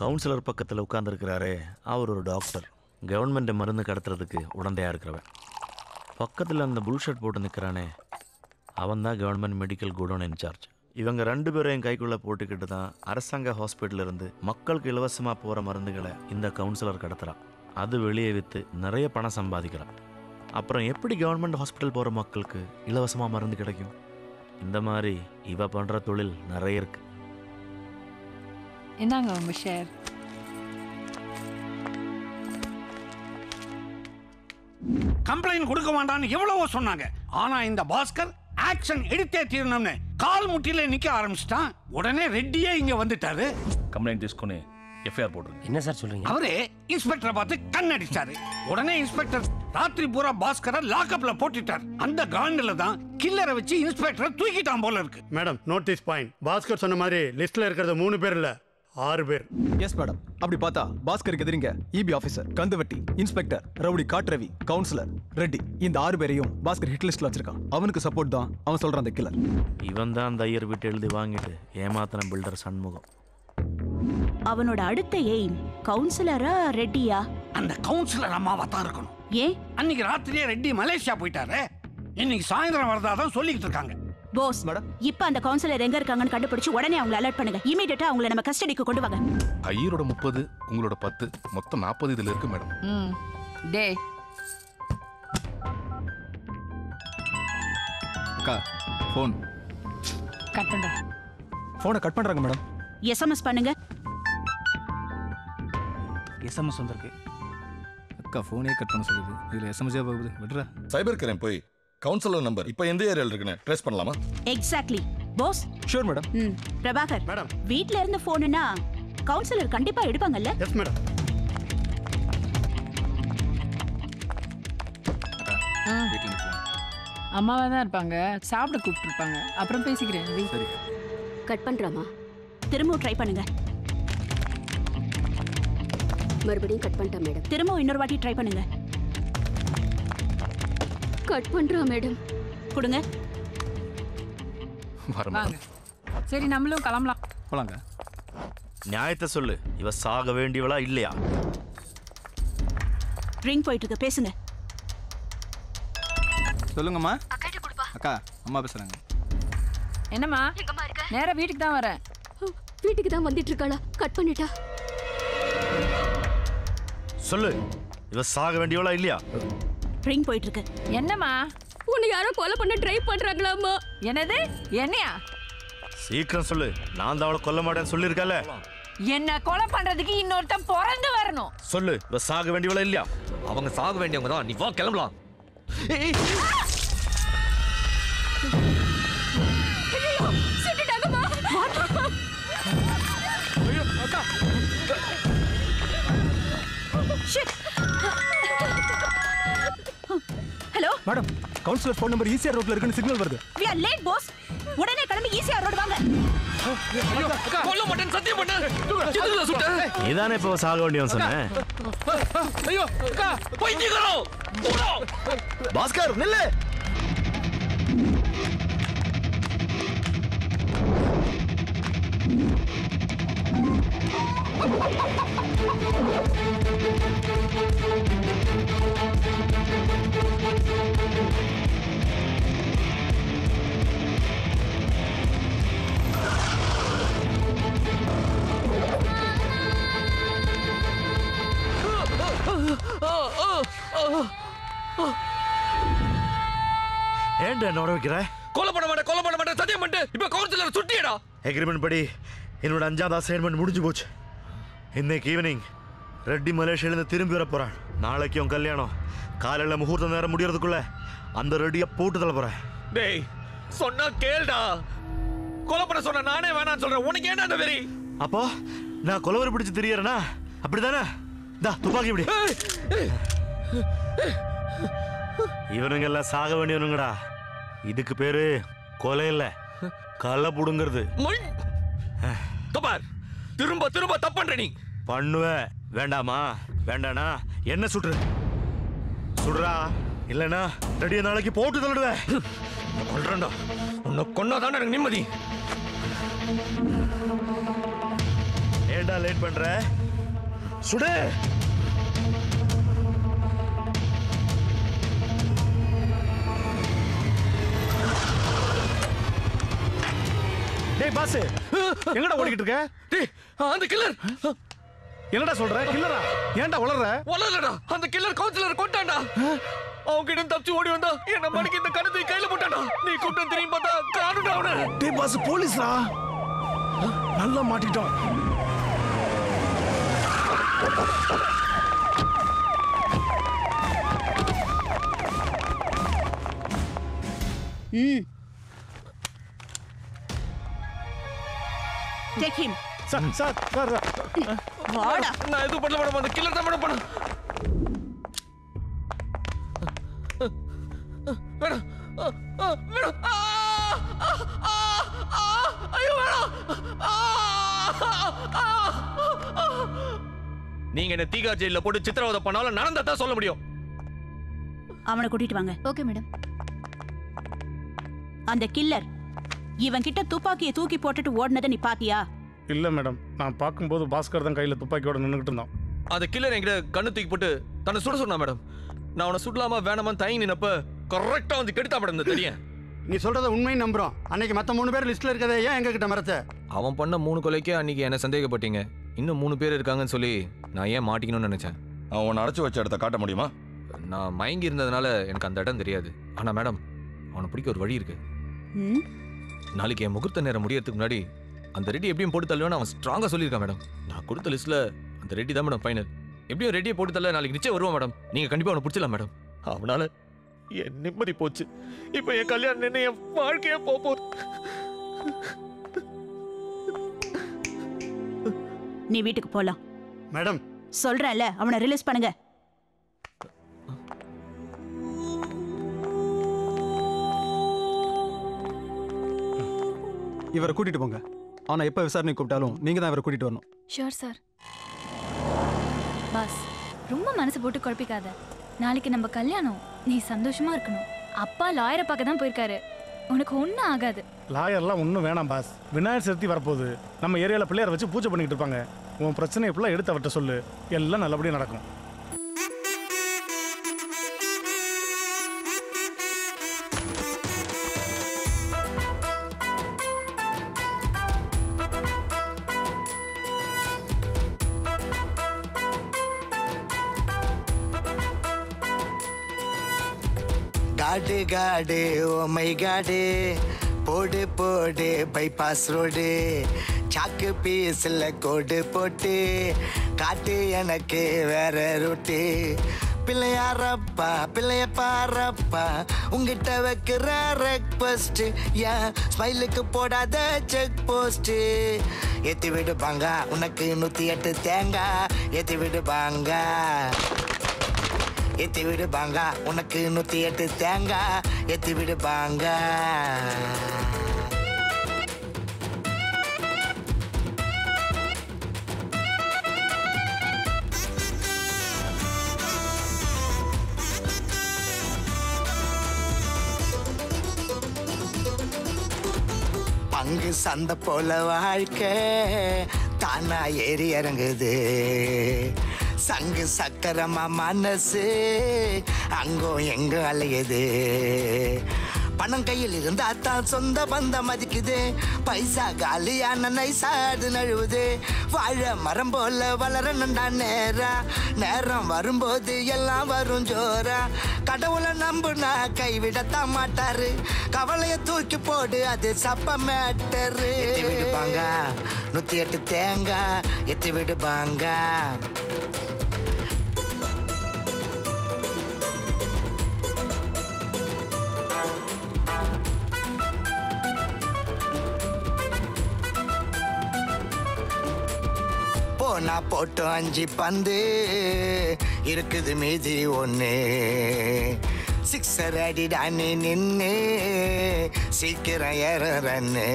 கவுன்சிலர் பக்கத்தில் உட்கார்ந்துருக்கிறாரே, அவர் ஒரு டாக்டர். கவர்மெண்ட் மருந்து கடத்துறதுக்கு உடந்தையாக இருக்கிறவன். பக்கத்தில் அந்த புல்ஷர்ட் போட்டு நிற்கிறானே, அவன் தான் கவர்மெண்ட் மெடிக்கல் குடோன் இன்சார்ஜ். இவங்க 2 பேரையும் கைக்குள்ளே போட்டுக்கிட்டு தான் அரசாங்க ஹாஸ்பிட்டல் இருந்து மக்களுக்கு இலவசமாக போகிற மருந்துகளை இந்த கவுன்சிலர் கடத்துகிறான். அது வெளியே விற்று நிறைய பணம் சம்பாதிக்கிறான். அப்புறம் எப்படி கவர்மெண்ட் ஹாஸ்பிட்டல் போகிற மக்களுக்கு இலவசமாக மருந்து கிடைக்கும்? இந்த மாதிரி இவ பண்ணுற தொழில் நிறைய இருக்கு.
என்னங்க உங்க ஷேர்?
கம்ப்ளைண்ட் கொடுக்க வேண்டாம்னு எவ்வளவோ சொன்னாங்க. ஆனா இந்த பாஸ்கர் ஆக்ஷன் எடுத்தே தீரணும்னு கால் முட்டில நிக்க ஆரம்பிச்சிட்டான். உடனே ரெட்டியே இங்க வந்துட்டாரு.
கம்ப்ளைண்ட் తీసుకొని எஃப்ஐஆர் போடுங்க.
என்ன சார் சொல்றீங்க?
அவரே இன்ஸ்பெக்டரை பார்த்து கண்ணடிச்சாரு. உடனே இன்ஸ்பெக்டர் ராத்திரி பூரா பாஸ்கரை லாக்அப்ல போட்டுட்டார். அந்த காண்டில தான் கில்லரை வச்சு இன்ஸ்பெக்டரை தூக்கிட்டான் போல இருக்கு.
Madam, notice point. பாஸ்கர் சொன்ன மாதிரி லிஸ்ட்ல இருக்கிறது 3 பேர் இல்ல, 6 பேர்.
Yes madam. அப்படி பார்த்தா பாஸ்கருக்கு எதிரிங்க இபி ஆபீசர், கந்துவட்டி, இன்ஸ்பெக்டர், ரவுடி காட்ரவி, கவுன்சிலர், ரெட்டி, இந்த 6 பேரையும் பாஸ்கர் ஹிட் லிஸ்ட்ல வச்சிருக்கான். அவனுக்கு சப்போர்ட் தான் அவன் சொல்றான் அந்த கில்லர்.
இவன் தான் அந்த ஐயர் வீட்டு எழுதி வாங்கிட்டு ஏமாத்தின பில்டர் சண்முகம்.
அவனோட அடுத்த எய்ம் கவுன்சிலரா ரெட்டியா?
அந்த கவுன்சிலர் அம்மாவா தான் இருக்கணும்.
ஏன்?
அன்னைக்கு ராத்திரியே ரெட்டி மலேசியா போயிட்டாரு. இன்னைக்கு சாயந்தரம் வரதாதான் சொல்லிட்டு இருக்காங்க.
போஸ், இப்ப அந்த கவுன்சிலர் எங்க இருக்காங்கன்னு கண்டுபிடிச்சு உடனே அவங்களை அலர்ட் பண்ணுங்க. இமிடியேட்டா அவங்களை நம்ம கஸ்டடிக்கு கொண்டு வாங்க.
ஐயரோட 30, உங்களோட 10, மொத்தம் 40 இதுல இருக்கு மேடம்.
டே
அக்கா, ஃபோன்
கட் பண்ற.
ஃபோனை கட் பண்றாங்க மேடம்.
எஸ்எம்எஸ் பண்ணுங்க.
எஸ்எம்எஸ் வந்திருக்கு.
அக்கா, ஃபோனே கட் பண்ண சொல்லுது. இதுல எஸ்எம்எஸ் போகுது. விடுறா.
சைபர் கிரைம் போய் கவுன்சிலர் நம்பர் இப்போ எந்த ஏரியால இருக்குன்னு ட்ரேஸ் பண்ணலாமா?
Exactly boss.
Sure madam.
Prabhakar madam, வீட்ல இருந்து போனுனா கவுன்சிலர் கண்டிப்பா எடுப்பாங்கல்ல?
Yes madam.
அம்மாவா தான் இருப்பாங்க, சாப்பிட கூப்பிட்டு இருப்பாங்க. அப்புறம் பேசிக்கிறேன்.
சரி.
கட் பண்றாமா?
திரும்பவும் ட்ரை பண்ணுங்க.
மறுபடியும் கட் பண்ணிட்டா மேடம்.
திரும்பவும் இன்னொரு வாட்டி ட்ரை பண்ணுங்க.
கட் பண்றா மேடம்.
கொடுங்க.
வாங்க. சரி, நம்மளும் கிளம்பலாம்.
போலாங்க.
நியாயத்தை சொல்லு, இவ சாக வேண்டியவளா இல்லையா?
ட்ரிங்க் போயிட்டு இருக்கு, பேசுங்க.
சொல்லுங்கம்மா. அக்கா, அம்மா பேசுறாங்க.
என்னம்மா? நேரா வீட்டுக்கு தான் வரேன்.
வீட்டுக்கு தான் வந்துட்டு இருக்காளா? கட் பண்ணிட்டா.
சொல்லு, இவ சாக வேண்டியவளா இல்லையா?
ட்ரிங்க் போயிட்டு இருக்கு.
என்னம்மா?
உன்னை யாரோ கொலை பண்ண ட்ரை பண்றாங்களாமா?
என்னது? என்னையா?
சீக்கிரம் சொல்லு. நான் தான் அவளை கொல்ல மாட்டேன்னு சொல்லியிருக்கல.
என்ன கொலை பண்றதுக்கு இன்னொருத்தன் பிறந்து வரணும்.
சொல்லு, இவ சாக வேண்டியவளா இல்லையா?
அவங்க சாக வேண்டியவங்க தான். நீ வா, கிளம்பலாம்.
Hello
madam, councillor phone number ECR ரோட்ல இருக்குன்னு சிக்னல் வருது.
we are late boss. உடனே கிளம்பி ஈசிஆர் ரோட் வாங்க.
கொல்ல மாட்டேன், சத்தியம் பண்ணு. எதுல சுட்ட?
நீதானே இப்ப சாக வேண்டியவன் சொன்னேன்.
ஐயோ அக்கா, பைத்தியக்காரோ.
பாஸ்கர் நில்லு. ஏன்டா என்ன வைக்கிற?
கொலை பண்ண மாட்டேன் சத்தியம் பண்ணிட்டு இப்ப கவுன்சிலர் சுட்டியடா.
எக்ரிமெண்ட் படி என்னோட 5வது அசைன்மெண்ட் முடிஞ்சு போச்சு. இன்னைக்கு ஈவினிங் ரெட்டி மலேசியிலேருந்து திரும்பி வர போறான். நாளைக்கு உன் கல்யாணம். காலையில் முகூர்த்த நேரம் முடியறதுக்குள்ள அந்த ரெட்டியை போட்டு தள்ள போறேன்.
டேய் சொன்னா கேளுடா. கொலை பண்ண சொன்ன நானே வேணான்னு சொல்றேன். உனக்கு ஏன்டா அந்த வெறி?
அப்போ நான் கொலவரி பிடிச்சு தெரியறேனா? அப்படிதானே? தா துப்பாக்கி இப்படி. இவனுங்க எல்லாம் சாக வேண்டியவனுங்கடா. இதுக்கு பேரு கொலை இல்ல, கள்ள புடுங்கிறது.
திரும்ப திரும்ப தப்பு பண்ற நீ.
பண்ணுவ. வேண்டாமா? வேண்டானா என்ன சுடுற? சுடுறா, இல்லனா ரெடியா நாளைக்கு போட்டு தள்ளிடுவேன்.
கொல்றேன்டா. உன்னை கொன்னாதான் எனக்கு நிம்மதி.
ஏண்டா லேட் பண்ற? சுடு.
டேய் பாஸ், எங்கடா ஓடிக்கிட்டு இருக்க?
டேய் அந்த கில்லர்.
என்னடா சொல்ற? கில்லரா? ஏன்டா
வளரடா. அந்த கில்லர் கவுன்சிலர் கொண்டான்டா. அவங்க கிட்ட தப்பிச்சு ஓடி வந்தா என்ன மணிக்கு இந்த கணத்தை கையில போட்டான்டா. நீ கூப்பிட்டு திரும்பி பார்த்தா காணுடா அவனை.
டேய் பாஸ், போலீஸ்ரா. நல்லா மாட்டிட்டோம்.
Take him.
சார்
வாடா.
நான் எதுவும் பண்ணல மேடம். அந்த கில்லர் தான் மேடம் பண்ண. மேடம் மேடம் ஐயோ மேடம். நீங்க என்ன தீகார் ஜெயில போட்டு சித்திரவதை பண்ணாலும் நடந்ததான் சொல்ல முடியும்.
அவனை கூட்டிட்டு வாங்க.
Okay madam.
அந்த கில்லர் இவன் கிட்ட துப்பாக்கியை தூக்கி போட்டுட்டு ஓடுனதை நீ பாத்தியா?
இல்ல மேடம், நான் பார்க்கும்போது பாஸ்கர் தான் கையில துப்பாக்கியோட நின்னுகிட்டு இருந்தான்.
அந்த கில்லர் என்கிட்ட கண்ணு தூக்கி போட்டு தன்னை சுட சொன்னா மேடம். நான் அவனை சுடலாமா வேணாமான்னு தயங்கி நின்னப்ப கரெக்டா வந்து கெடுத்தா மேடம். இந்த தெரியும்
நீ சொல்றத உண்மையை நம்புறோம். அன்னைக்கு மத்த 3 பேர் லிஸ்ட்ல இருக்கதே ஏன் எங்க கிட்ட மறத்த?
அவன் பண்ண 3 கொலைக்கே அன்னைக்கு என்ன சந்தேகப்பட்டீங்க. இன்னும் 3 பேர் இருக்காங்கன்னு சொல்லி நான் ஏன் மாட்டிக்கணும்னு நினைச்சேன்.
அவன் உன்னை அடைச்சு வச்ச இடத்த காட்ட முடியுமா?
நான் மயங்கி இருந்ததுனால எனக்கு அந்த இடம் தெரியாது. ஆனா மேடம், அவனை பிடிக்க ஒரு வழி இருக்கு. நாளைக்கு என் முகூர்த்த நேரம் முடியறதுக்கு முன்னாடி அந்த ரெட்டி எப்படியும் போட்டு தள்ளுவேன்னு அவன் ஸ்ட்ராங்கா சொல்லியிருக்கான் மேடம். நான் கொடுத்த லிஸ்ட்ல அந்த ரெட்டி தான் மேடம் ஃபைனல். எப்படியும் ரெட்டியை போட்டு தள்ள நாளைக்கு நிச்சயம் வருவான் மேடம். நீங்க கண்டிப்பா அவனை பிடிச்சலாம் மேடம். அவனால என் நிம்மதி போச்சு. இப்போ என் கல்யாணம் நின்று என் வாழ்க்கையே போகுது.
நீ வீட்டுக்கு போலாம்.
மேடம்
சொல்றேன்ல, அவனை ரிலீஸ் பண்ணுங்க.
இவரை கூட்டிட்டு போங்க. ஆனா எப்ப விசாரணை கூப்பிட்டாலும் நீங்க தான் இவரை கூட்டிட்டு வரணும்.
Sure sir. பாஸ், ரொம்ப மனசு போட்டு குழப்பிக்காத. நாளைக்கு நம்ம கல்யாணம். நீ சந்தோஷமா இருக்கணும். அப்பா லாயரை பார்க்க தான் போயிருக்காரு. உனக்கு ஒன்றும் ஆகாது.
லாயர்லாம் ஒன்றும் வேணாம் பாஸ். விநாயகர் சதுர்த்தி வரப்போகுது. நம்ம ஏரியாவில் பிள்ளையார் வச்சு பூஜை பண்ணிக்கிட்டு இருப்பாங்க. உன் பிரச்சனை இப்பெல்லாம் எடுத்து அவர்கிட்ட சொல்லு. எல்லாம் நல்லபடியாக நடக்கும்.
காடு காடு ஓமை காடு போடு போடு பைபாஸ் ரோடு சாக்கு பீஸில் கோடு போட்டு காட்டு எனக்கு வேற ரூட்டு. பிள்ளையாரப்பா பிள்ளைய பாரப்பா உங்ககிட்ட வைக்கிற ரெக்வஸ்ட் ஏன் ஸ்மைலுக்கு போடாத செக் போஸ்ட். ஏற்றி விடுப்பாங்க உனக்கு 108 தேங்காய். ஏற்றி விடுப்பாங்க ஏற்றி விடுப்பாங்க உனக்கு 108 தேங்காய். ஏற்றி விடுப்பாங்க. பங்கு சந்தை போல வாழ்க்கை தானா ஏறி இறங்குது. சங்கு சக்கரமா மனசு அங்கோ எங்க அலையுது. பணம் கையில் இருந்தா தான் சொந்த பந்தம் மதிக்குது. பைசா காலியான நைசாடு நழுவுது. வாழ மரம் போல வளரணும்டா நேரம் வரும்போது எல்லாம் வரும் ஜோரா. கடவுளை நம்புனா கைவிடத்தான் மாட்டாரு. கவலைய தூக்கி போடு அது சப்ப மேட்டரு. எத்தி விடுப்பாங்க 108 தேங்காய் எத்தி விடுப்பாங்க. போனா போட்டு 5 பந்து இருக்குது மீதி 1. 6 அடிடானி நின்னு சீக்கிரம் ஏற ரன்னு.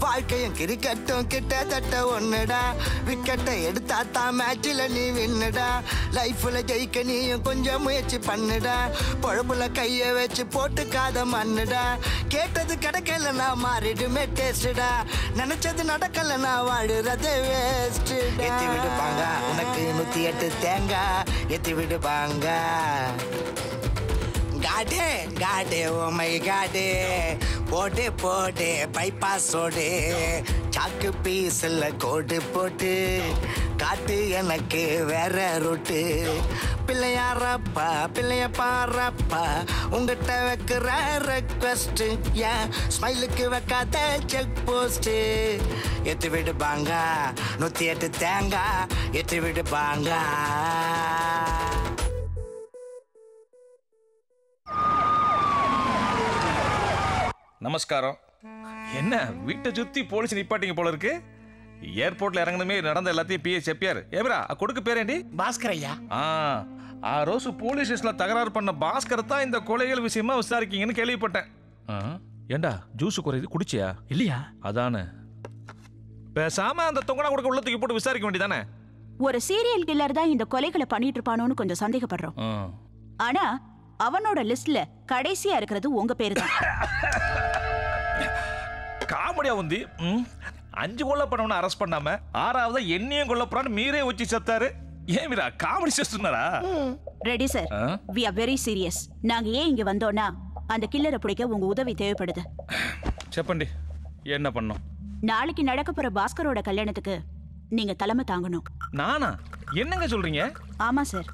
வாழ்க்கையும் கிரிக்கெட்டும் கிட்டத்தட்ட ஒண்ணுடா. விக்கெட்டை எடுத்தா தான் மேட்சில் நீ வின்னுடா. லைஃப்ல ஜெயிக்க நீயும் கொஞ்சம் முயற்சி பண்ணுடா. பொழப்புல கைய வச்சு போட்டுக்காத மண்ணுடா. கேட்டது கிடைக்கலன்னா மாறிடுமே டேஸ்டுடா. நினைச்சது நடக்கலன்னா வாழுறது வேஸ்ட். எத்தி விடுப்பாங்க உனக்கு 108 தேங்காய் எத்தி விடுப்பாங்க. காடே காடே ஓ மை காடே போட்டு போட்டு பைபாஸ் ஓடு. சாக்கு பீஸ்ல கோடு போட்டு காட்டு எனக்கு வேற ரூட்டு. பிள்ளையாரப்பா பிள்ளைய பாரப்பா உங்ககிட்ட வைக்கிற ரெக்வெஸ்ட். ஏன் ஸ்மைலுக்கு வைக்காத செக் போஸ்ட். எத்தி விடுப்பாங்க 108 தேங்காய் எத்தி விடுப்பாங்க.
நமஸ்காரம். என்ன வீட்டை சுத்தி போலீஸ் நிப்பாட்டிங்க போல இருக்கு. ஏர்போர்ட்ல இறங்கணுமே நடந்த எல்லாத்தையும் பிஏ செப்பியார். ஏப்ரா கொடுக்க பேரேண்டி?
பாஸ்கர் ஐயா.
ஆ ரோஸ் போலீஸ் ஸ்டேஷன்ல தகராறு பண்ண பாஸ்கர் தான் இந்த கொலைகள் விஷயமா விசாரிக்கீங்கன்னு கேள்விப்பட்டேன். ஏண்டா ஜூஸ் குறையுது குடிச்சியா?
இல்லையா?
அதானே. பேசாம அந்த தொங்கனா கொடுக்க உள்ள தூக்கி போட்டு விசாரிக்க வேண்டியதானே.
ஒரு சீரியல் கில்லர் தான் இந்த கொலைகளை பண்ணிட்டு இருப்பானோன்னு கொஞ்சம் சந்தேகப்படுறோம். ஆனா அவனோட லிஸ்ட்ல கடைசியா இருக்கிறது உங்க பேரு தான்.
காமெடியா வந்து 5 கொலை பண்ணவன அரெஸ்ட் பண்ணாம 6வது என்னையும் கொல்ல போறான்னு மீரே வச்சு செத்தாரு. ஏன் மீரா காமெடி செஸ்டுனரா?
Ready sir, we are very serious. நாங்க ஏன் இங்க வந்தோம்னா அந்த கில்லரை பிடிக்க உங்க உதவி தேவைப்படுது.
செப்பண்டி என்ன பண்ணோம்?
நாளைக்கு நடக்க போற பாஸ்கரோட கல்யாணத்துக்கு நீங்க தலைமை தாங்கணும்.
நானா? என்னங்க சொல்றீங்க?
ஆமா சார்,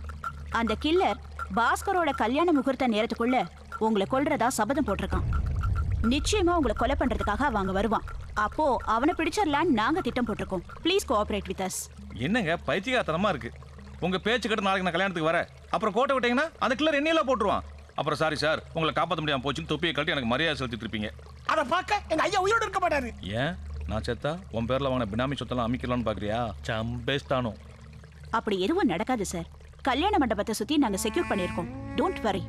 அந்த கில்லர் பாஸ்கரோட கல்யாண முகூர்த்த நேரத்துக்குள்ள உங்களை கொல்றதா சபதம் போட்டிருக்கான். நிச்சயமா உங்களை கொலை பண்றதுக்காக அவங்க வருவான். அப்போ அவனை பிடிச்சிடலான்னு நாங்க திட்டம் போட்டிருக்கோம். Please cooperate with us.
என்னங்க பைத்தியக்காரத்தனமா இருக்கு. உங்க பேச்சு கேட்டு நாளைக்கு நான் கல்யாணத்துக்கு வரேன். அப்புறம் கோட்டை விட்டீங்கன்னா அந்த கில்லர் என்னையெல்லாம் போட்டுருவான். அப்புறம் சாரி சார் உங்களை காப்பாற்ற முடியாம போச்சுன்னு தொப்பியை கழட்டி எனக்கு மரியாதை செலுத்திட்டு இருப்பீங்க.
அதை பார்க்க எங்க ஐயா உயிரோடு இருக்க மாட்டாரு.
ஏன் நான் செத்தா உன் பேர்ல வாங்கின பினாமி சொத்தெல்லாம் அமைக்கலாம்னு பாக்குறியா? சம்பேஸ்தானோ.
அப்படி எதுவும் நடக்காது சார். கல்யாண மண்டபத்தை சுத்தி நாங்க செக்யூர் பண்ணிருக்கோம். Don't worry.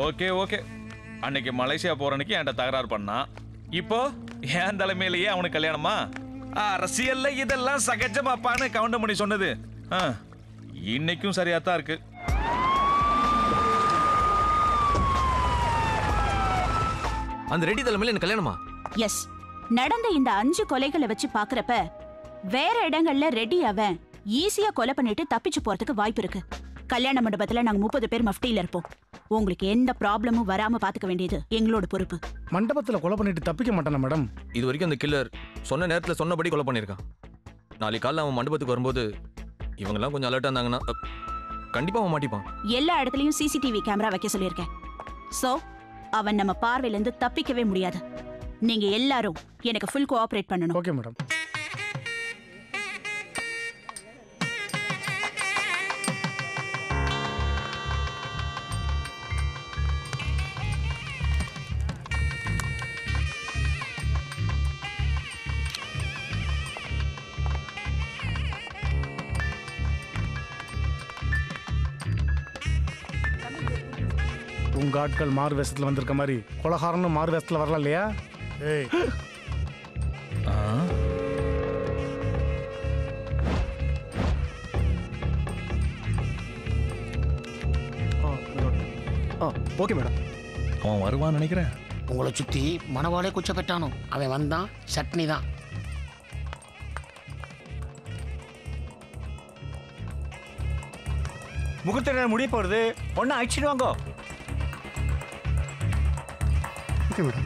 Okay okay. அன்னைக்கு மலேசியா போற அன்னைக்கு என்கிட்ட தகராறு பண்ணா. இப்போ என் தலைமையிலேயே அவனுக்கு கல்யாணமா? அரசியல்ல இதெல்லாம் சகஜமாப்பான்னு கவுண்ட் பண்ணி சொன்னது இன்னைக்கும் சரியா தான் இருக்கு.
அந்த ரெடி தலைமையில எனக்கு கல்யாணமா?
எஸ். நடந்த இந்த 5 கொலைகளை வச்சு பாக்குறப்ப வேற இடங்கள்ல ரெடி அவன் ஈஸியா கொலை பண்ணிட்டு தப்பிச்சு போறதுக்கு வாய்ப்பு இருக்கு. கல்யாண மண்டபத்துல நாங்க 30 பேர் மஃப்டியில இருப்போம். உங்களுக்கு எந்த ப்ராப்ளமும் வராம பாத்துக்க வேண்டியது எங்களோட பொறுப்பு.
மண்டபத்துல கொலை பண்ணிட்டு தப்பிக்க மாட்டானா மேடம்?
இது வரைக்கும் அந்த கில்லர் சொன்ன நேரத்துல சொன்னபடி கொலை பண்ணிருக்கான். நாளைக்கு காலைல அவன் மண்டபத்துக்கு வரும்போது இவங்கெல்லாம் கொஞ்சம் அலர்ட்டா இருந்தாங்கன்னா கண்டிப்பா அவன் மாட்டிப்பான்.
எல்லா இடத்துலயும் சிசிடிவி கேமரா வைக்க சொல்லியிருக்கேன். சோ அவன் நம்ம பார்வையில இருந்து தப்பிக்கவே முடியாது. நீங்க எல்லாரும் எனக்கு ஃபுல் கோஆபரேட் பண்ணணும்.
Okay madam. உங்க ஆட்கள் மாறு வேஷத்துல வந்திருக்க மாதிரி கொலகாரனும் மாறு வேஷத்துல வரலாம் இல்லையா? ஏய்
ஓகே மேடம்.
அவன் வருவான்னு நினைக்கிறேன்.
உங்களை சுத்தி மணவாளே குச்ச பெட்டானோ அவன் வந்தான் சட்னி தான்.
முகூர்த்த நேரம் முடிய போறது. ஒன்னா அழிச்சிடுவாங்க.
Okay madam.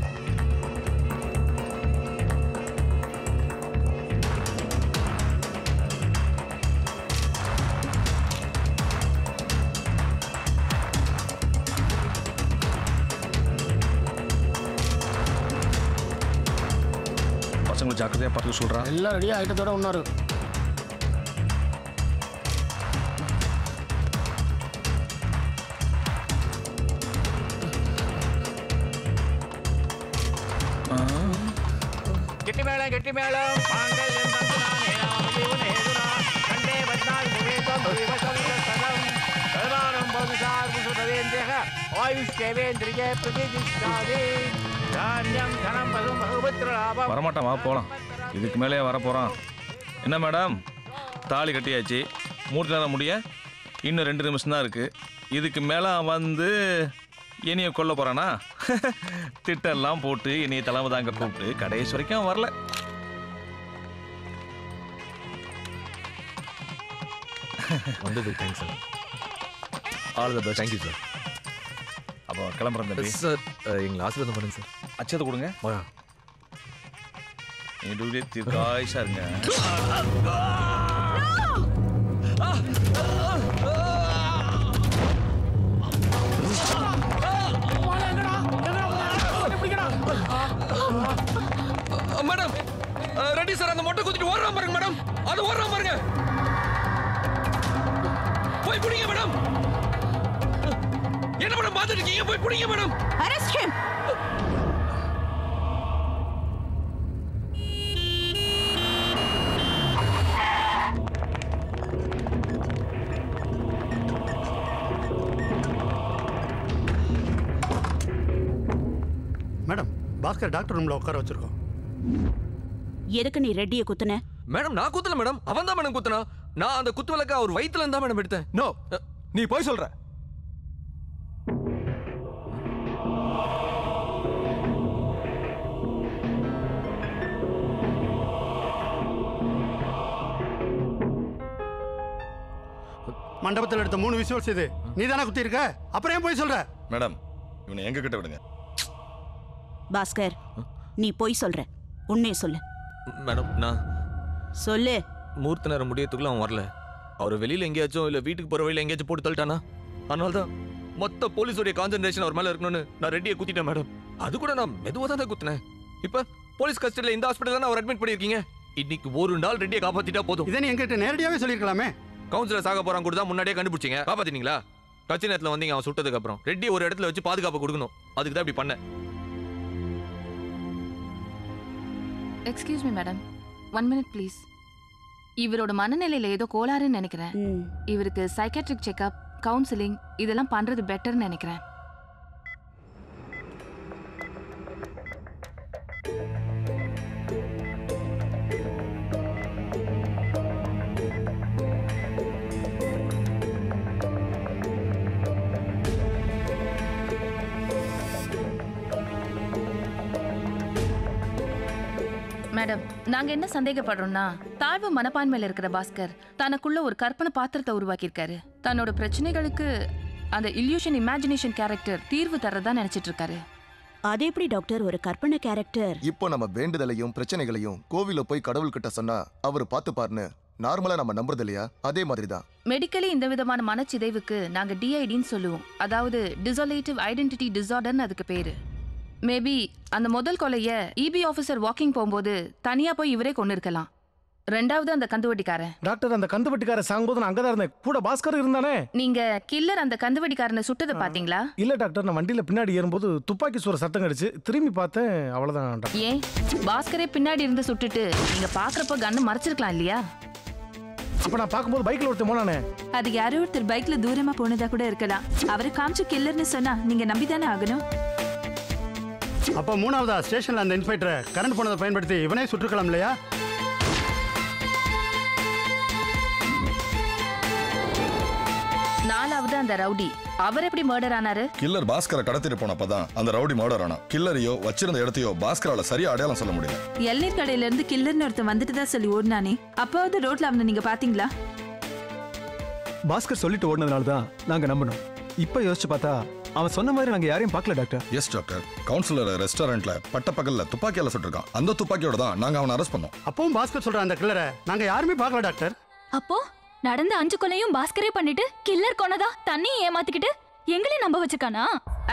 பசங்களை ஜாக்கிரதையாக பார்த்து சொல்கிறேன்.
எல்லாம் ரெடியாக ஐட்டத்தோட ஒன்றாரு.
கெட்டி மேளம் மாங்கல்யம் தந்துனானே நாமஜீவனே துனா கண்டே வத்னால் முவேதம் விவசவிதசகம் கருணானம் பௌதுசார் புசுதவேந்தியக ஆயுஷ் தேவேந்திரியே பிரதிதிஷ்டாதே தானியம் தனம் பதும் பகுபத்ர லாபம்.
வரமாட்டான், வா போகலாம். இதுக்கு மேலே வரப்போகிறான். என்ன மேடம், தாலி கட்டியாச்சு, மூர்த்தி நேரம் முடிய இன்னும் 2 நிமிஷம் தான் இருக்குது. இதுக்கு மேலே வந்து என்னைய கொல்ல போகிறானா? திட்டெல்லாம் போட்டு என்னைய தலைமை தாங்க கூப்பிட்டு கடைசி வரைக்கும் வரல.
வந்தது thanks sir.
All the best.
Thank you sir.
அப்போ கிளம்புறேன் தம்பி.
சார் எங்களை ஆசீர்வாதம் பண்ணுங்க சார்.
அச்சத்தை கொடுங்க. நீ தீர்க்காயுஷா இருங்க.
மேடம் ரெடி சார், அந்த மொட்டை குத்திட்டு ஓடுறான் பாருங்க மேடம். அது ஓடுறான் பாருங்க. போய் பிடிங்க மேடம். என்ன மேடம் பார்த்துட்டு இருக்கீங்க? போய் பிடிங்க madam.
Arrest him.
Madam, Bhaskar doctor ரூம்ல உட்கார வச்சிருக்கோம்.
எதுக்கு நீ ரெட்டியை குத்துன?
மேடம் நான் குத்தல மேடம், அவன் தான் மேடம் குத்துனா. நான் அந்த குத்து விளக்க அவர் வயித்துல இருந்தா மேடம் எடுத்தேன். நோ, நீ போய் சொல்ற.
மண்டபத்தில் எடுத்த 3 விசுவல்ஸ் இது நீ தானே குத்தி இருக்க, அப்புறம் ஏன் போய் சொல்ற?
மேடம், இவனை எங்க கிட்ட விடுங்க.
பாஸ்கர், நீ போய் சொல்ற, உண்மையை சொல்லு.
மேடம் நான்
சொல்லு.
மூர்த்த நேரம் முடியத்துக்குள்ள அவன் வரல. அவர் வெளியில எங்கேயாச்சும் இல்ல வீட்டுக்கு போற வழியில எங்கேயாச்சும் போட்டு தள்ளிட்டானா? அதனால தான் மொத்த போலீஸோட கான்சென்ட்ரேஷன் அவர் மேல இருக்கணும்னு நான் ரெட்டியை குத்திட்டேன் மேடம். அது கூட நான் மெதுவா தான் குத்தினேன். இப்ப போலீஸ் கஸ்டடியில இந்த ஹாஸ்பிட்டல் தான் அவர் அட்மிட் பண்ணிருக்கீங்க. இன்னைக்கு ஒரு நாள் ரெட்டியை காப்பாத்திட்டா போதும்.
இதை நீ எங்கிட்ட நேரடியாவே சொல்லிருக்கலாமே.
கவுன்சிலர் சாக போறான் கூட தான் முன்னாடியே கண்டுபிடிச்சீங்க. காப்பாத்தினீங்களா? கட்சி நேரத்துல வந்தீங்க அவன் சுட்டதுக்கு அப்புறம். ரெட்டி ஒரு இடத்துல வச்சு பாதுகாப்பு கொடுக்கணும். அதுக்கு தான் இப்படி பண்ணேன்.
Excuse me madam, 1 minute please. இவரோட மனநிலையில ஏதோ கோளாறுன்னு நினைக்கிறேன். இவருக்கு சைக்காட்ரிக் செக்அப், கவுன்சிலிங் இதெல்லாம் பண்றது பெட்டர்னு நினைக்கிறேன். மேடம், நாங்க என்ன சந்தேகப்படுறோம்னா, தாழ்வு மனப்பான்மையில இருக்கிற பாஸ்கர் தனக்குள்ள ஒரு கற்பனை பாத்திரத்தை உருவாக்கியிருக்காரு. தன்னோட பிரச்சனைகளுக்கு அந்த இல்யூஷன் இமேஜினேஷன் கேரக்டர் தீர்வு தர்றதா நினைச்சிட்டு இருக்காரு.
அது எப்படி டாக்டர் ஒரு கற்பனை கேரக்டர்?
இப்போ நம்ம வேண்டுதலையும் பிரச்சனைகளையும் கோவில போய் கடவுள் கிட்ட சொன்னா அவர் பார்த்துப்பாருன்னு நார்மலா நம்ம நம்புறது இல்லையா? அதே மாதிரி தான்
மெடிக்கலி இந்த விதமான மனச்சிதைவுக்கு நாங்க டிஐடின்னு சொல்லுவோம். அதாவது டிசோலேட்டிவ் ஐடென்டிட்டி டிசார்டர்னு அதுக்கு பேரு. மேபி அந்த முதல் கொலைய இபி ஆஃபீஸர் வாக்கிங் போகும்போது தனியா போய் இவரே கொண்டு இருக்கலாம். ரெண்டாவது அந்த கந்துவட்டிக்காரன்.
டாக்டர், அந்த கந்துவட்டிக்காரன் சாகும்போது நான் அங்கதான் இருந்தேன். கூட பாஸ்கர் இருந்தானே.
நீங்க கில்லர் அந்த கந்துவட்டிக்காரனை சுட்டதை பாத்தீங்களா?
இல்ல டாக்டர், நான் வண்டியில பின்னாடி ஏறும்போது துப்பாக்கி சூற சத்தம் கிடைச்சு திரும்பி பார்த்தேன், அவ்வளவுதான் டாக்டர்.
ஏன் பாஸ்கரே பின்னாடி இருந்து சுட்டுட்டு நீங்க பாக்குறப்ப கண்ணு மறைச்சிருக்கலாம் இல்லையா?
அப்ப நான் பார்க்கும்போது பைக்ல ஒருத்தர் போனானே.
அது யாரோ ஒருத்தர் பைக்ல தூரமா போனதா கூட இருக்கலாம். அவரை காமிச்சு கில்லர்னு சொன்னா நீங்க நம்பிதானே ஆகணும்.
அப்ப மூணாவதா ஸ்டேஷன்ல அந்த இன்ஸ்பெக்டர் கரண்ட் போனதை பயன்படுத்தி இவனே சுட்டுக்கலாம் இல்லையா?
நாலாவது அந்த ரவுடி, அவர் எப்படி மர்டர் ஆனாரு?
கில்லர் பாஸ்கரை கடத்திட்டு போனப்பதான் அந்த ரவுடி மர்டர் ஆனா. கில்லரையோ வச்சிருந்த இடத்தையோ பாஸ்கரால சரியா அடையாளம் சொல்ல முடியல.
எல்லைர் கடையில இருந்து கில்லர்னு ஒருத்தன் வந்துட்டு தான் சொல்லி ஓடினானே, அப்பாவது ரோட்ல அவனை நீங்க பாத்தீங்களா?
பாஸ்கர் சொல்லிட்டு ஓடினதுனால தான் நாங்க நம்பணும். இப்ப யோசிச்சு பார்த்தா அவன் சொன்ன மாதிரி நாங்க யாரையும் பார்க்கல டாக்டர்.
Yes doctor. கவுன்சிலர் ரெஸ்டாரண்ட்ல பட்ட பகல்ல துப்பாக்கியால சுட்டிருக்கான். அந்த துப்பாக்கியோட தான் நாங்க அவனை அரெஸ்ட் பண்ணோம்.
அப்பவும் பாஸ்கர் சொல்ற அந்த கில்லரை நாங்க யாருமே பார்க்கல டாக்டர்.
அப்போ நடந்த 5 கொலையும் பாஸ்கரே பண்ணிட்டு கில்லர் கொன்னதா தண்ணி ஏமாத்திக்கிட்டு எங்களையும் நம்ப வச்சிருக்கானா?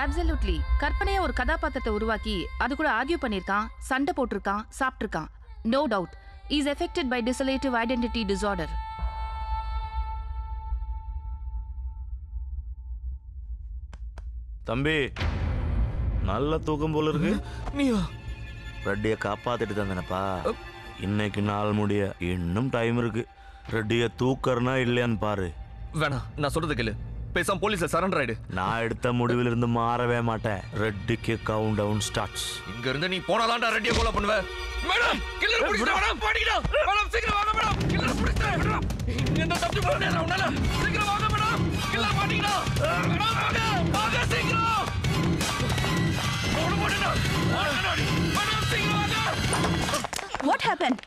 அப்சல்யூட்லி. கற்பனையா ஒரு கதாபாத்திரத்தை உருவாக்கி அது கூட ஆர்கியூ பண்ணிருக்கான், சண்டை போட்டிருக்கான், சாப்பிட்டிருக்கான். No doubt is affected by dissociative identity disorder.
தம்பி நல்ல தூக்கம் போல இருக்கு.
நீயா
ரெட்டியை காப்பாத்திட்டு தந்தனப்பா. இன்னைக்கு நாள் முடிய இன்னும் டைம் இருக்கு. ரெட்டியை தூக்கறனா இல்லையான்னு பாரு.
வேணாம், நான் சொல்றது கேளு. பேசாம போலீஸ்ல சரண்டர் ஆயிடு.
நான் எடுத்த முடிவில் இருந்து மாறவே மாட்டேன். ரெட்டிக்கு கவுண்ட் டவுன் ஸ்டார்ட்ஸ்.
இங்க இருந்து நீ போனாதான்டா ரெட்டியை கொலை பண்ணுவ. மேடம் கில்லர் புடிச்சிட்டு மேடம் பாடிடா. மேடம் சீக்கிரம் வாங்க மேடம். கில்லர் புடிச்சிட்டு மேடம். என்ன தப்பு பண்ணேன் உன்னால? சீக்கிரம் வாங்க மேடம். கில்லர் பாடிடா. மேடம் வாங்க. வாங்க சீக்கிரம். ஓடு போடுடா. மேடம் சீக்கிரம் வாங்க.
What happened?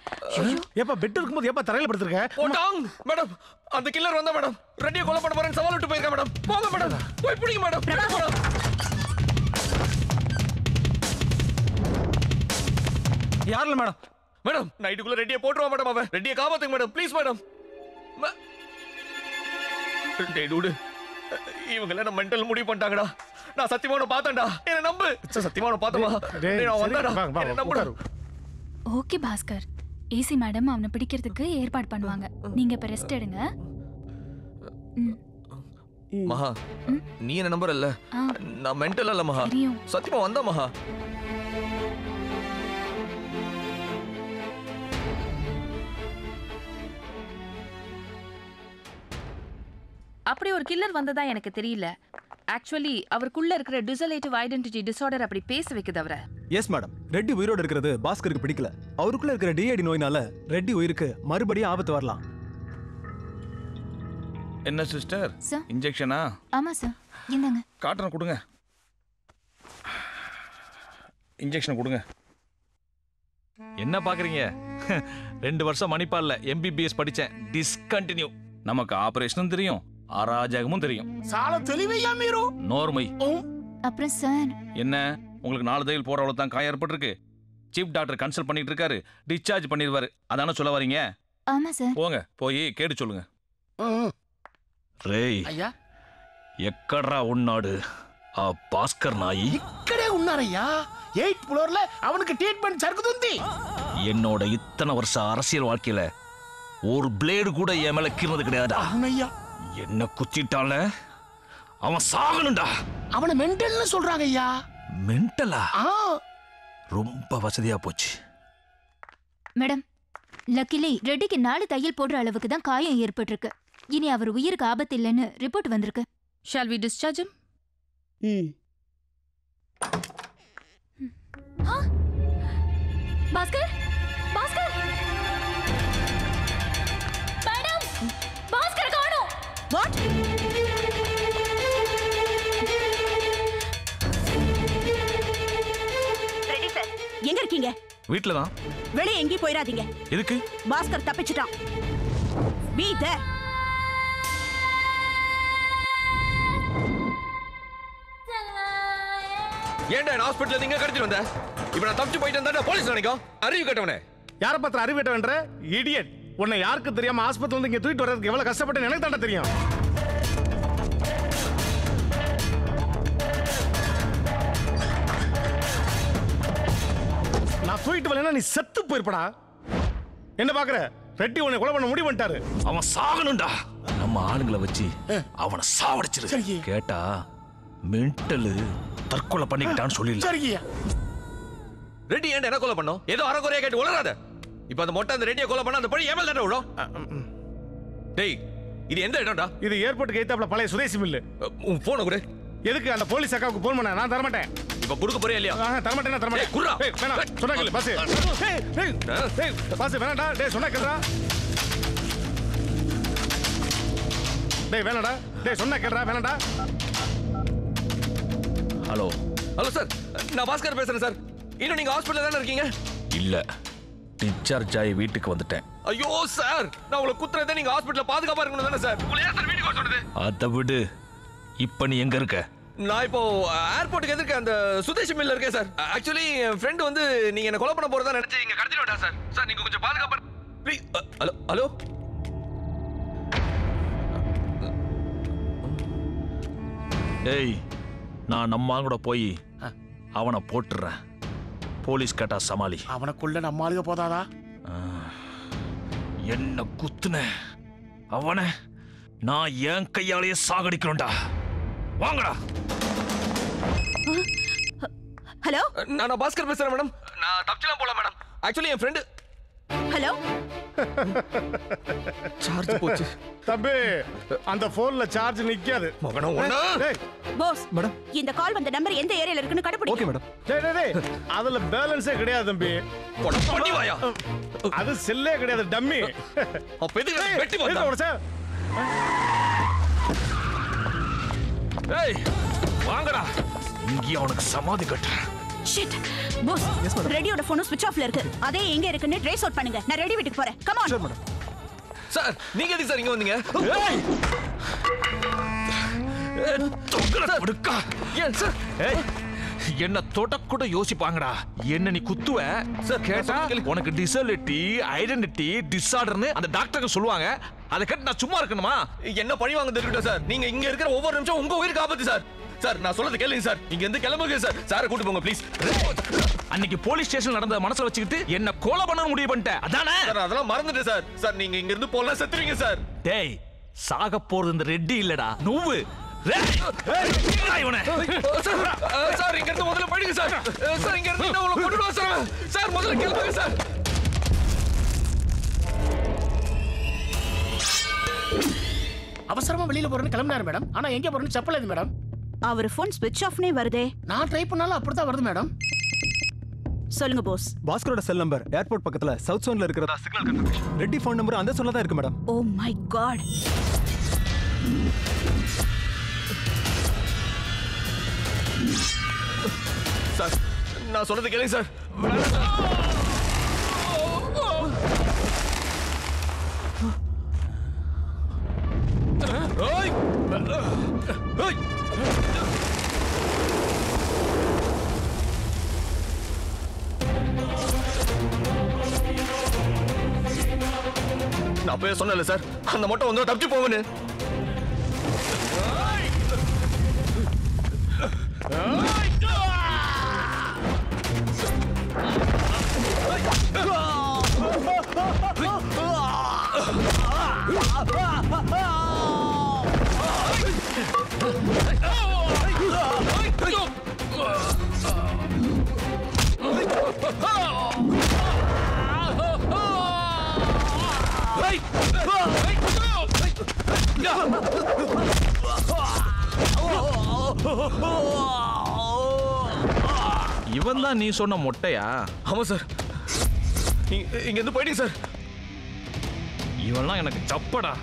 ஏப்பா பெட் இருக்கும்போது ஏப்பா தரையில படுத்துருக்க?
போடாங் மேடம். அந்த கில்லர் வந்தா மேடம். ரெட்டியை கொலை பண்ண போறேன்னு சவால் விட்டு போயிருக்கா மேடம். போங்க மேடம். போய் பிடிங்க மேடம்.
யாருல மேடம்?
மேடம் நைட்டுக்குள்ள ரெட்டியை போட்டுருவா மேடம். அவன் ரெட்டியை காப்பாத்துங்க மேடம். Please madam. டேய் டூடு, இவங்க என்ன மென்டல் முடிவு பண்ணிட்டாங்கடா. நான் சத்தியமான பார்த்தேன்டா. என்ன நம்பு. சத்தியமான பார்த்தமா. டேய் நான் வந்தடா. என்ன நம்புடா.
ஓகே பாஸ்கர், ஏசி மேடம் அவனை பிடிக்கிறதுக்கு ஏற்பாடு பண்ணுவாங்க. நீங்க இப்ப ரெஸ்ட் எடுங்க.
மகா, நீ என்ன நம்பர் இல்ல. நான் மென்டல் இல்ல மகா. சத்தியமா வந்தா மகா.
அப்படி ஒரு கில்லர் வந்ததா எனக்கு தெரியல. ஆக்சுவலி அவருக்குள்ள இருக்கிற டிசோலேட்டிவ் ஐடென்டிட்டி டிசார்டர் அப்படி பேச வைக்குது அவரை.
Yes madam. ரெட்டி உயிரோட இருக்கிறது பாஸ்கருக்கு பிடிக்கல. அவருக்குள்ள இருக்கிற டிஐடி நோயினால ரெட்டி உயிருக்கு மறுபடியும் ஆபத்து வரலாம்.
என்ன சிஸ்டர், இன்ஜெக்ஷனா?
ஆமா சார், இந்தாங்க.
காட்டுறேன், கொடுங்க. இன்ஜெக்ஷன் கொடுங்க. என்ன பாக்குறீங்க? 2 வருஷம் மணிப்பால்ல MBBS படிச்சேன். டிஸ்கண்டினியூ. நமக்கு ஆபரேஷனும் தெரியும், அராஜகமும் தெரியும்.
சால தெளிவையா மீரோ?
நோர்மை.
அப்புறம் சார்
என்ன உங்களுக்கு 4 தையல் போற அளவு தான் காயம் ஏற்பட்டிருக்கு. சீஃப் டாக்டர் கன்சல்ட் பண்ணிட்டு இருக்காரு. டிஸ்சார்ஜ் பண்ணிடுவாரு. அதான சொல்ல வரீங்க?
ஆமா சார்.
போங்க, போய் கேட்டு சொல்லுங்க. రేయ్ ఎక్కడ్రా ఉన్నాడు ఆ భాస్కర్ నాయి?
ఇక్కడే ఉన్నారయ్యా. 8th ఫ్లోర్ல அவனுக்கு ட்ரீட்மென்ட் జరుగుతుంది.
என்னோட இத்தனை வருஷ அரசியல் வாழ்க்கையில ஒரு பிளேடு கூட என் மேல கீறனது கிடையாது.
அவனையா
என்ன குத்திட்டான்ல, அவன் சாகணும்டா.
அவன மென்டல்னு சொல்றாங்க ஐயா.
மென்டலா? ரொம்ப வசதியா போச்சு.
மேடம், லக்கிலி ரெட்டிக்கு 4 தையல் போடுற அளவுக்கு தான் காயம் ஏற்பட்டிருக்கு. இனி அவர் உயிருக்கு ஆபத்து இல்லைன்னு ரிப்போர்ட் வந்திருக்கு.
Shall we discharge him?
Bhaskar, Bhaskar, madam, Bhaskar காணோம்.
வாட்? Ready sir. எங்க இருக்கீங்க?
வீட்ல தான்.
வெளியே எங்கேயும் போயிடாதீங்க.
எதுக்கு?
பாஸ்கர் தப்பிச்சிட்டான். Be there.
ஏன்டா நான் ஹாஸ்பிடல்ல நீங்க கடத்திட்டு வந்த? இப்போ நான் தப்பிச்சு போயிட்டு வந்தா போலீஸ் நினைக்கும். அறிவு கட்டவனே.
யார பத்திர அறிவு கட்டவன்ற? இடியட். உன்னை யாருக்கு தெரியாம ஹாஸ்பிடல்ல இருந்து இங்க தூக்கிட்டு வரதுக்கு எவ்வளவு கஷ்டப்பட்டு எனக்கு தாண்டா தெரியும். நான் தூக்கிட்டு வரலன்னா நீ செத்து போயிருப்படா. என்ன பாக்குற? ரெட்டி உன்னை கொலை பண்ண முடிவு பண்ணிட்டாரு.
அவன் சாகணும்டா. நம்ம ஆளுங்களை வச்சு அவனை சாவடிச்சிரு. கேட்டா மென்டல் தற்கொலை பண்ணிக்கிட்டான்னு சொல்லிடலாம்.
சரியா?
ரெட்டி ஏன்டா என்ன கொலை பண்ணோம்? ஏதோ அறகுறையா கேட்டு உளறாத. இப்போ அந்த மொட்டை அந்த ரெட்டியை கொலை பண்ண அந்த பழி ஏமல் தானே விடும். டேய், இது எந்த இடம்டா?
இது ஏர்போர்ட்டுக்கு எய்த்தாப்ல பழைய சுதேசி மில்லு.
உன் போனை கொடு.
எதுக்கு? அந்த போலீஸ் அக்காவுக்கு போன் பண்ண. நான் தர மாட்டேன்.
இப்ப கொடுக்க போறியா இல்லையா?
தர மாட்டேன், தர மாட்டேன்.
குர்ரா.
ஏய் வேணா, சொன்னா கேளு. பாஸ். டேய் பாஸ் வேணாடா. டேய் சொன்னா கேளுடா. டேய் வேணாடா. டேய் சொன்னா கேளுடா. வேணாடா.
ஹலோ
ஹலோ சார், நான் பாஸ்கர் பேசுறேன் சார். இன்னும் நீங்க ஹாஸ்பிடல்ல தானே இருக்கீங்க?
இல்ல, டிஸ்சார்ஜ் ஆகி வீட்டுக்கு வந்துட்டேன்.
ஐயோ சார், நான் உங்களை குத்துறதே நீங்க ஹாஸ்பிடல்ல பாதுகாப்பா இருக்கணும் தானே சார்? உங்களை யார் சார் வீட்டுக்கு வர சொன்னது?
அதை விடு. இப்ப நீ எங்க இருக்க?
நான் இப்போ ஏர்போர்ட்டுக்கு எதிர்க்க அந்த சுதேஷ் மில்ல இருக்கேன் சார். ஆக்சுவலி என் ஃப்ரெண்ட் வந்து நீங்க என்ன கொலை பண்ண போறதா நினைச்சு இங்க கடத்திட்டு விட்டா சார். சார் நீங்க கொஞ்சம் பாதுகாப்பா ப்ளீஸ். Hello hello.
ஏய், நான் நம்ம கூட போய் அவனை போட்டுறேன். போலீஸ் கேட்டா சமாளி.
அவனுக்குள்ள நம்ம ஆளுக போதாதா?
என்ன குத்துன அவனை நான் என் கையாலேயே சாகடிக்கிறோம்டா. வாங்கடா.
ஹலோ,
நான் பாஸ்கர் பேசுறேன் மேடம். நான் தப்பிச்சலாம் போல மேடம். ஆக்சுவலி என் ஃப்ரெண்ட்.
ஹலோ,
சார்ஜ் போச்சு. தம்பி, அந்த போன்ல சார்ஜ் நிக்காது.
மகனோ ஒண்ணா.
பாஸ் மேடம், இந்த கால் வந்த நம்பர் எந்த ஏரியால இருக்குன்னு கண்டுபிடிங்க. Okay
madam. டேய் அதுல பேலன்ஸே கிடையாது தம்பி.
பண்ணி வாயா.
அது செல்லே கிடையாது, டம்மி.
அப்ப எதுக்கு வெட்டி வந்தா? ஏய், வாங்கடா. இங்க அவனுக்கு சமாதி கட்டுறேன்.
ஷிட். பாஸ், ரெடியோட போன் ஸ்விட்ச் ஆஃப்ல இருக்கு. அதே எங்க இருக்குன்னு ட்ரேஸ் அவுட் பண்ணுங்க. நான் ரெடி வீட்டுக்கு போறேன். Come on.
சரி மேடம். சார், நீங்க எதுக்கு சார் இங்க வந்தீங்க? ஏய்! தொங்கல படுக்கா. ஏன் சார்? ஏய், என்ன தொட கூட யோசிப்பாங்கடா. என்ன நீ குத்துவ? சார் கேட்டா உனக்கு டிசபிலிட்டி, ஐடென்டிட்டி டிஸார்டர்னு அந்த டாக்டருக்கு சொல்லுவாங்க. அதை கேட்டு நான் சும்மா இருக்கணுமா? என்ன பழி வாங்க தெரியுமா சார்? நீங்க இங்க இருக்கிற ஒவ்வொரு நிமிஷம் உங்க உயிருக்கு ஆபத்து சார். சார் நான் சொல்றது கேளுங்க சார். இங்க இருந்து கிளம்புங்க சார். சாரை கூட்டி போங்க ப்ளீஸ்.
அன்னைக்கு போலீஸ் ஸ்டேஷன் நடந்த மனசுல வச்சுக்கிட்டு என்ன கொலை பண்ண முடிவு பண்ணிட்டேன். அதானே?
சார் அதெல்லாம் மறந்துட்டேன் சார். சார் நீங்க இங்க இருந்து போலாம் செத்துறீங்க சார்.
டேய், சாக போறது இந்த ரெட்டி இல்லடா, நூவு.
சார் இங்க இருந்து முதல்ல போயிடுங்க சார். சார் இங்க இருந்து நான் உங்களை கொண்டுடுவா சார். சார் முதல்ல கிளம்புங்க சார்.
அவசரமா வெளியில போறேன்னு கிளம்பினாரு மேடம். ஆனா எங்க போறேன்னு செப்பல இது மேடம்.
அவர் போன் ஸ்விட்ச் ஆஃப்னே வருதே.
நான் ட்ரை பண்ணாலும் அப்படிதான் வருது மேடம்.
சொல்லுங்க பாஸ்.
பாஸ்கரோட செல் நம்பர் ஏர்போர்ட் பக்கத்துல சவுத் சோன்ல இருக்கிறதா signal confirmation. Reddy phone number அந்த சொல்ல தான் இருக்கு madam.
Oh my god.
Sir நான் சொல்றது கேளுங்க சார். ஏய்! ஏய்! நான் அப்பவே சொன்னேன்ல சார், அந்த மட்டும் வந்து தப்பிச்சு போவனு.
இவன் தான் நீ சொன்ன மொட்டையா?
ஆமா சார். இங்க இருந்து போயிடுங்க சார்.
இவன்லாம் எனக்கு சப்படா.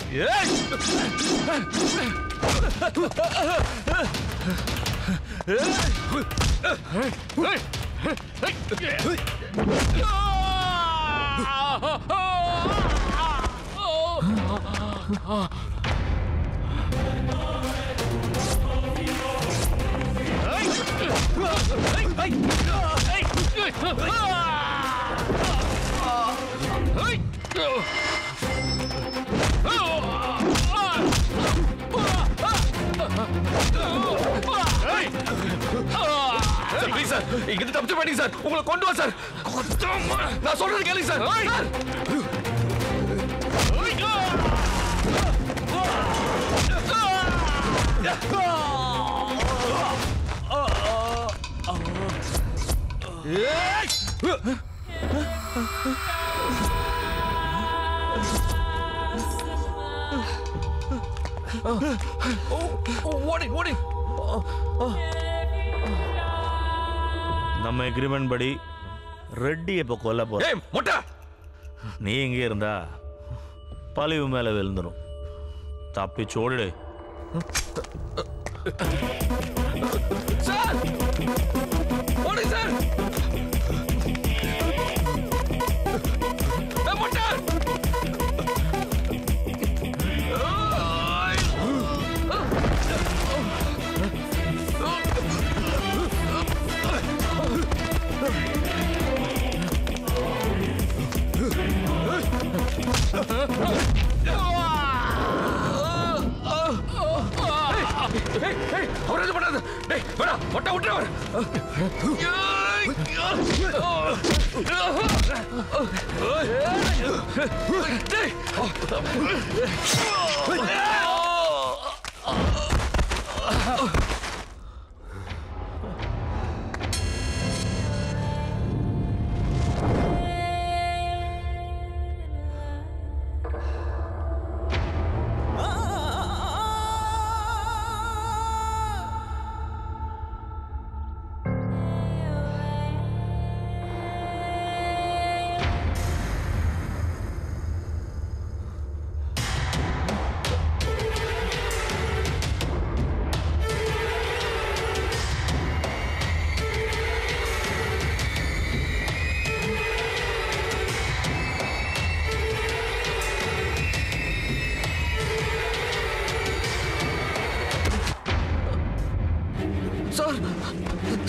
சார் இங்க இருந்து தப்பிச்சு போயிடுங்க சார். உங்களை கொண்டு வா சார். நான் சொல்றது கேளுங்க சார்.
ஓடி ஓடி. நம்ம எக்ரிமெண்ட் படி ரெட்டி இப்ப கொல்ல போற. நீ இங்கே இருந்தா பழிவு மேல விழுந்துடும். தப்பிச்சோடு.
சார் ஓடி சார். அவர் எது பண்ணாது. டேய் வேடா ஒட்ட விட்டு அவர். டேய்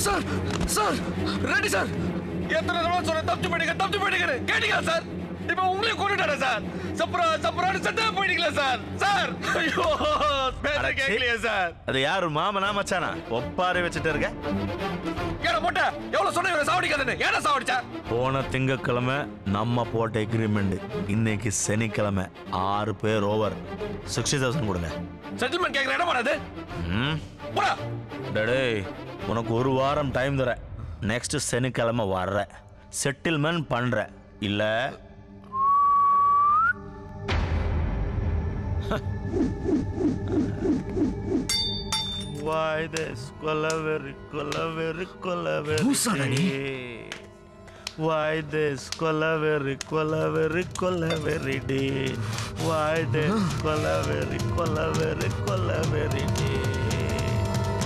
சார் சார் ரெடி சார். எத்தனை தடவை சொன்ன தப்பிச்சு போயிட்டீங்க கேட்டீங்களா சார்? இப்ப உங்களையும் கொண்டுட்டாரா சார்? சப்ரான்னு செத்தா போயிட்டீங்களா சார்? சார் ஐயோ பேச கேட்கலையே சார்.
அது யாரு மாமனா மச்சானா? ஒப்பாரி வச்சுட்டு இருக்க.
ஏடா போட்ட எவ்வளவு சொன்ன இவரை சாவடிக்காதன்னு ஏடா சாவடிச்சா?
போன திங்கக்கிழமை நம்ம போட்ட எக்ரிமெண்ட், இன்னைக்கு சனிக்கிழமை 6 பேர் ஓவர் 60,000 கொடுங்க.
செட்டில்மெண்ட் கேட்கற இடம் வராது. போடா.
டேய் உனக்கு 1 வாரம் டைம் தரேன். நெக்ஸ்ட் சனிக்கிழமை வர்ற செட்டில்மெண்ட் பண்ற இல்ல Why this கொலவெறி Why this கொலவெறி டே Why this கொலவெறி டே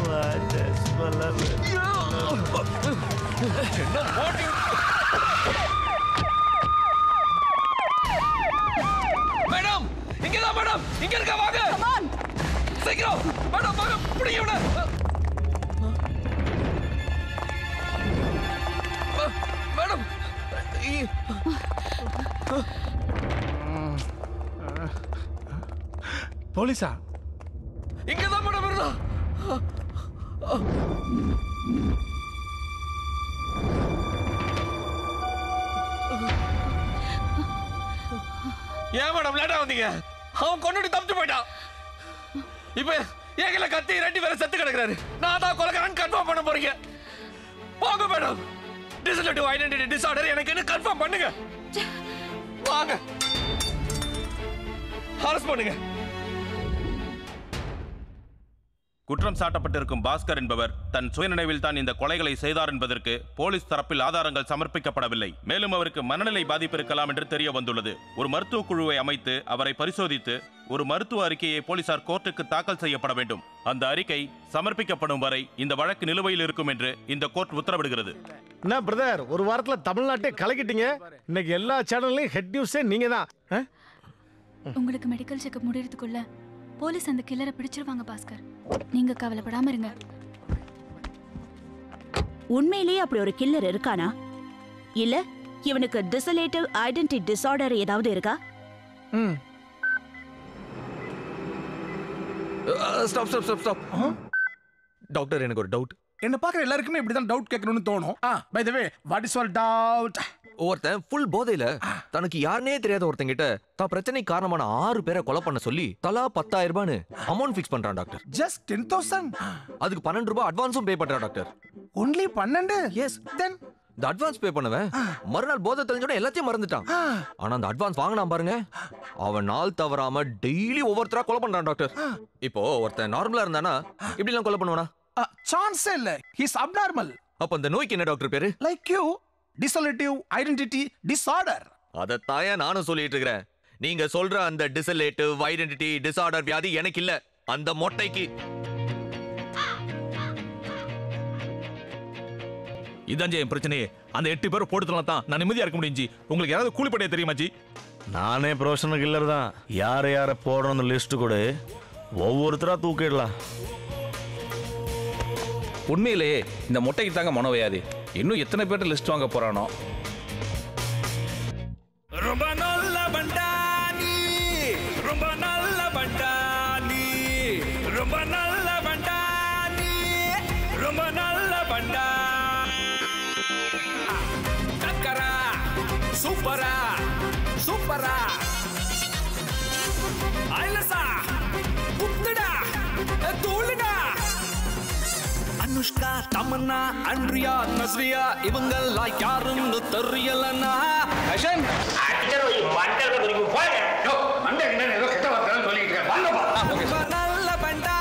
Why this கொலவெறி
மேடம் இங்கதான் மேடம் இங்க இருக்க வாங்க. சீக்கிரம் மேடம் வாங்க புடிங்க இவனை. மேடம்
போலீஸா?
இங்கதான் மேடம் இருந்தா. ஏன் மேடம் லேட்டா வந்தீங்க? அவன் கொண்டுட்டு தப்பிச்சு போயிட்டான். இப்ப ஏகல கத்தி 2 பேரை செத்து கிடக்குறாரு. நான் தான் கொலைகாரன் கன்ஃபார்ம் பண்ண போறீங்க. போங்க மேடம். டிசோலேட்டிவ் ஐடென்டிட்டி டிசார்டர் எனக்கு என்ன கன்ஃபார்ம் பண்ணுங்க. வாங்க. அரெஸ்ட் பண்ணுங்க.
குற்றம் சாட்டப்பட்டிருக்கும் பாஸ்கர் என்பவர் தன் சுயநினைவில் தான் இந்த கொலைகளை செய்தார் என்பதற்கு போலீஸ் தரப்பில் ஆதாரங்கள் சமர்ப்பிக்கப்படவில்லை. மேலும் அவருக்கு மனநிலை பாதிப்பு இருக்கலாம் என்று தெரிய வந்துள்ளது. ஒரு மருத்துவ குழுவை அமைத்து அவரை பரிசோதித்து ஒரு மருத்துவ அறிக்கையை போலீசார் கோர்ட்டுக்கு தாக்கல் செய்யப்பட வேண்டும். அந்த அறிக்கை சமர்ப்பிக்கப்படும் வரை இந்த வழக்கு நிலுவையில் இருக்கும் என்று இந்த கோர்ட் உத்தரவிடுகிறது.
என்ன பிரதர், ஒரு வாரத்துல தமிழ்நாட்டை கலக்கிட்டீங்க. இன்னைக்கு எல்லா சேனல்லையும் ஹெட் நியூஸே நீங்க தான்.
உங்களுக்கு மெடிக்கல் செக்அப் முடியறதுக்குள்ள போலீஸ் அந்த கில்லரை பிடிச்சிருவாங்க பாஸ்கர். நீங்க கவலைப்படாம இருங்க.
உண்மையிலேயே அப்படி ஒரு கில்லர் இருக்கானா? இல்ல இவனுக்கு டிசோலேட்டிவ் ஐடென்டிட்டி டிசார்டர் ஏதாவது இருக்கா?
ஸ்டாப். டாக்டர் எனக்கு ஒரு டவுட்.
என்ன பாக்குற எல்லாருக்குமே இப்படிதான் டவுட் கேட்கணும்னு தோணும். By the way what is your doubt?
ஒருத்தன் ஃபுல் போதையில தனக்கு யாருனே தெரியாத ஒருத்தங்கிட்ட தான் பிரச்சனை காரணமான 6 பேரை கொலை பண்ண சொல்லி தலா 10,000 ரூபான்னு அமௌண்ட் ஃபிக்ஸ் பண்றான் டாக்டர்.
ஜஸ்ட் 10,000.
அதுக்கு 12 ரூபாய் அட்வான்ஸும் பே பண்றான் டாக்டர்.
ஒன்லி 12?
எஸ். தென் இந்த அட்வான்ஸ் பே பண்ணவன் மறுநாள் போதை தெளிஞ்சோட எல்லாத்தையும் மறந்துட்டான். ஆனா அந்த அட்வான்ஸ் வாங்கினான் பாருங்க, அவன் நாள் தவறாம டெய்லி ஒவ்வொருத்தரா கொலை பண்றான் டாக்டர். இப்போ ஒருத்தன் நார்மலா இருந்தானா இப்படி எல்லாம் கொலை பண்ணுவானா?
சான்ஸ் இல்ல. He is abnormal.
அப்ப அந்த நோய்க்கு என்ன டாக்டர் பேரு?
Like you, dissociative identity disorder.
அத தாயா நானும் சொல்லிட்டு இருக்கிறேன். நீங்க சொல்ற அந்த டிசோலேட்டிவ் ஐடென்டிட்டி டிசார்டர் வியாதி எனக்கு இல்ல, அந்த மொட்டைக்கு.
இதான் என் பிரச்சனையே. அந்த 8 பேரை போட்டுலாம் தான் நான் நிம்மதியா இருக்க முடிஞ்சு. உங்களுக்கு யாராவது கூலிப்படைய தெரியுமா ஜி?
நானே ப்ரொஃபஷனல் கில்லர் தான். யாரை போடுறோன்னு லிஸ்ட் கூட ஒவ்வொருத்தரா தூக்கிடலாம்.
உண்மையிலேயே இந்த மொட்டைக்கு தாங்க மனோவியாதி. இன்னும் எத்தனை பேர்ட்ட லிஸ்ட் வாங்க போறானோ.
ரொம்ப நல்ல பண்டானி, ரொம்ப நல்ல பண்டானி, ரொம்ப நல்ல ரொம்ப நல்ல பண்டா டக்கரா சூப்பரா சூப்பரா ஐலசா குத்துடா தூளுடா அனுஷ்கா தமன்னா அன்ரியா நஸ்ரியா இவங்கெல்லாம் யாருன்னு தெரியலன்னா அஷன் ரொம்ப நல்ல பண்டா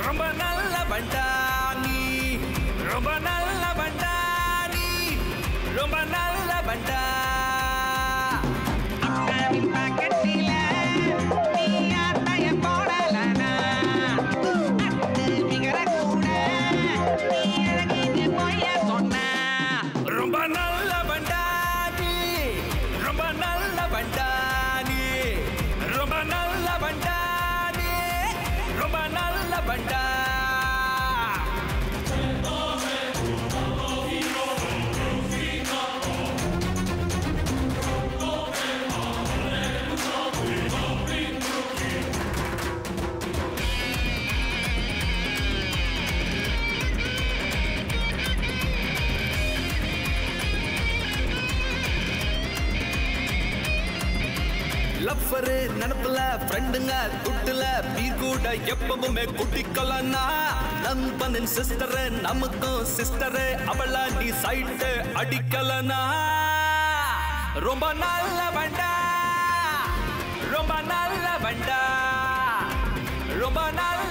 ரொம்ப நல்ல பண்டா நீ ரொம்ப நல்ல பண்டா நீ ரொம்ப நல்ல பண்டா ரொம்ப நல்ல பண்டாடி ரொம்ப நல்ல பண்டாடி ரொம்ப நல்ல பண்டாடி ரொம்ப நல்ல பண்டா லவ்வரு நினப்புல ஃப்ரெண்டுங்க துட்டுல பீர் கூட எப்பவுமே குட்டிக்கலன்னா நண்பனின் சிஸ்டரு நமக்கும் சிஸ்டரு அவள நீ சைட்டு அடிக்கலனா ரொம்ப நல்ல பண்டா ரொம்ப நல்ல பண்டா ரொம்ப நல்ல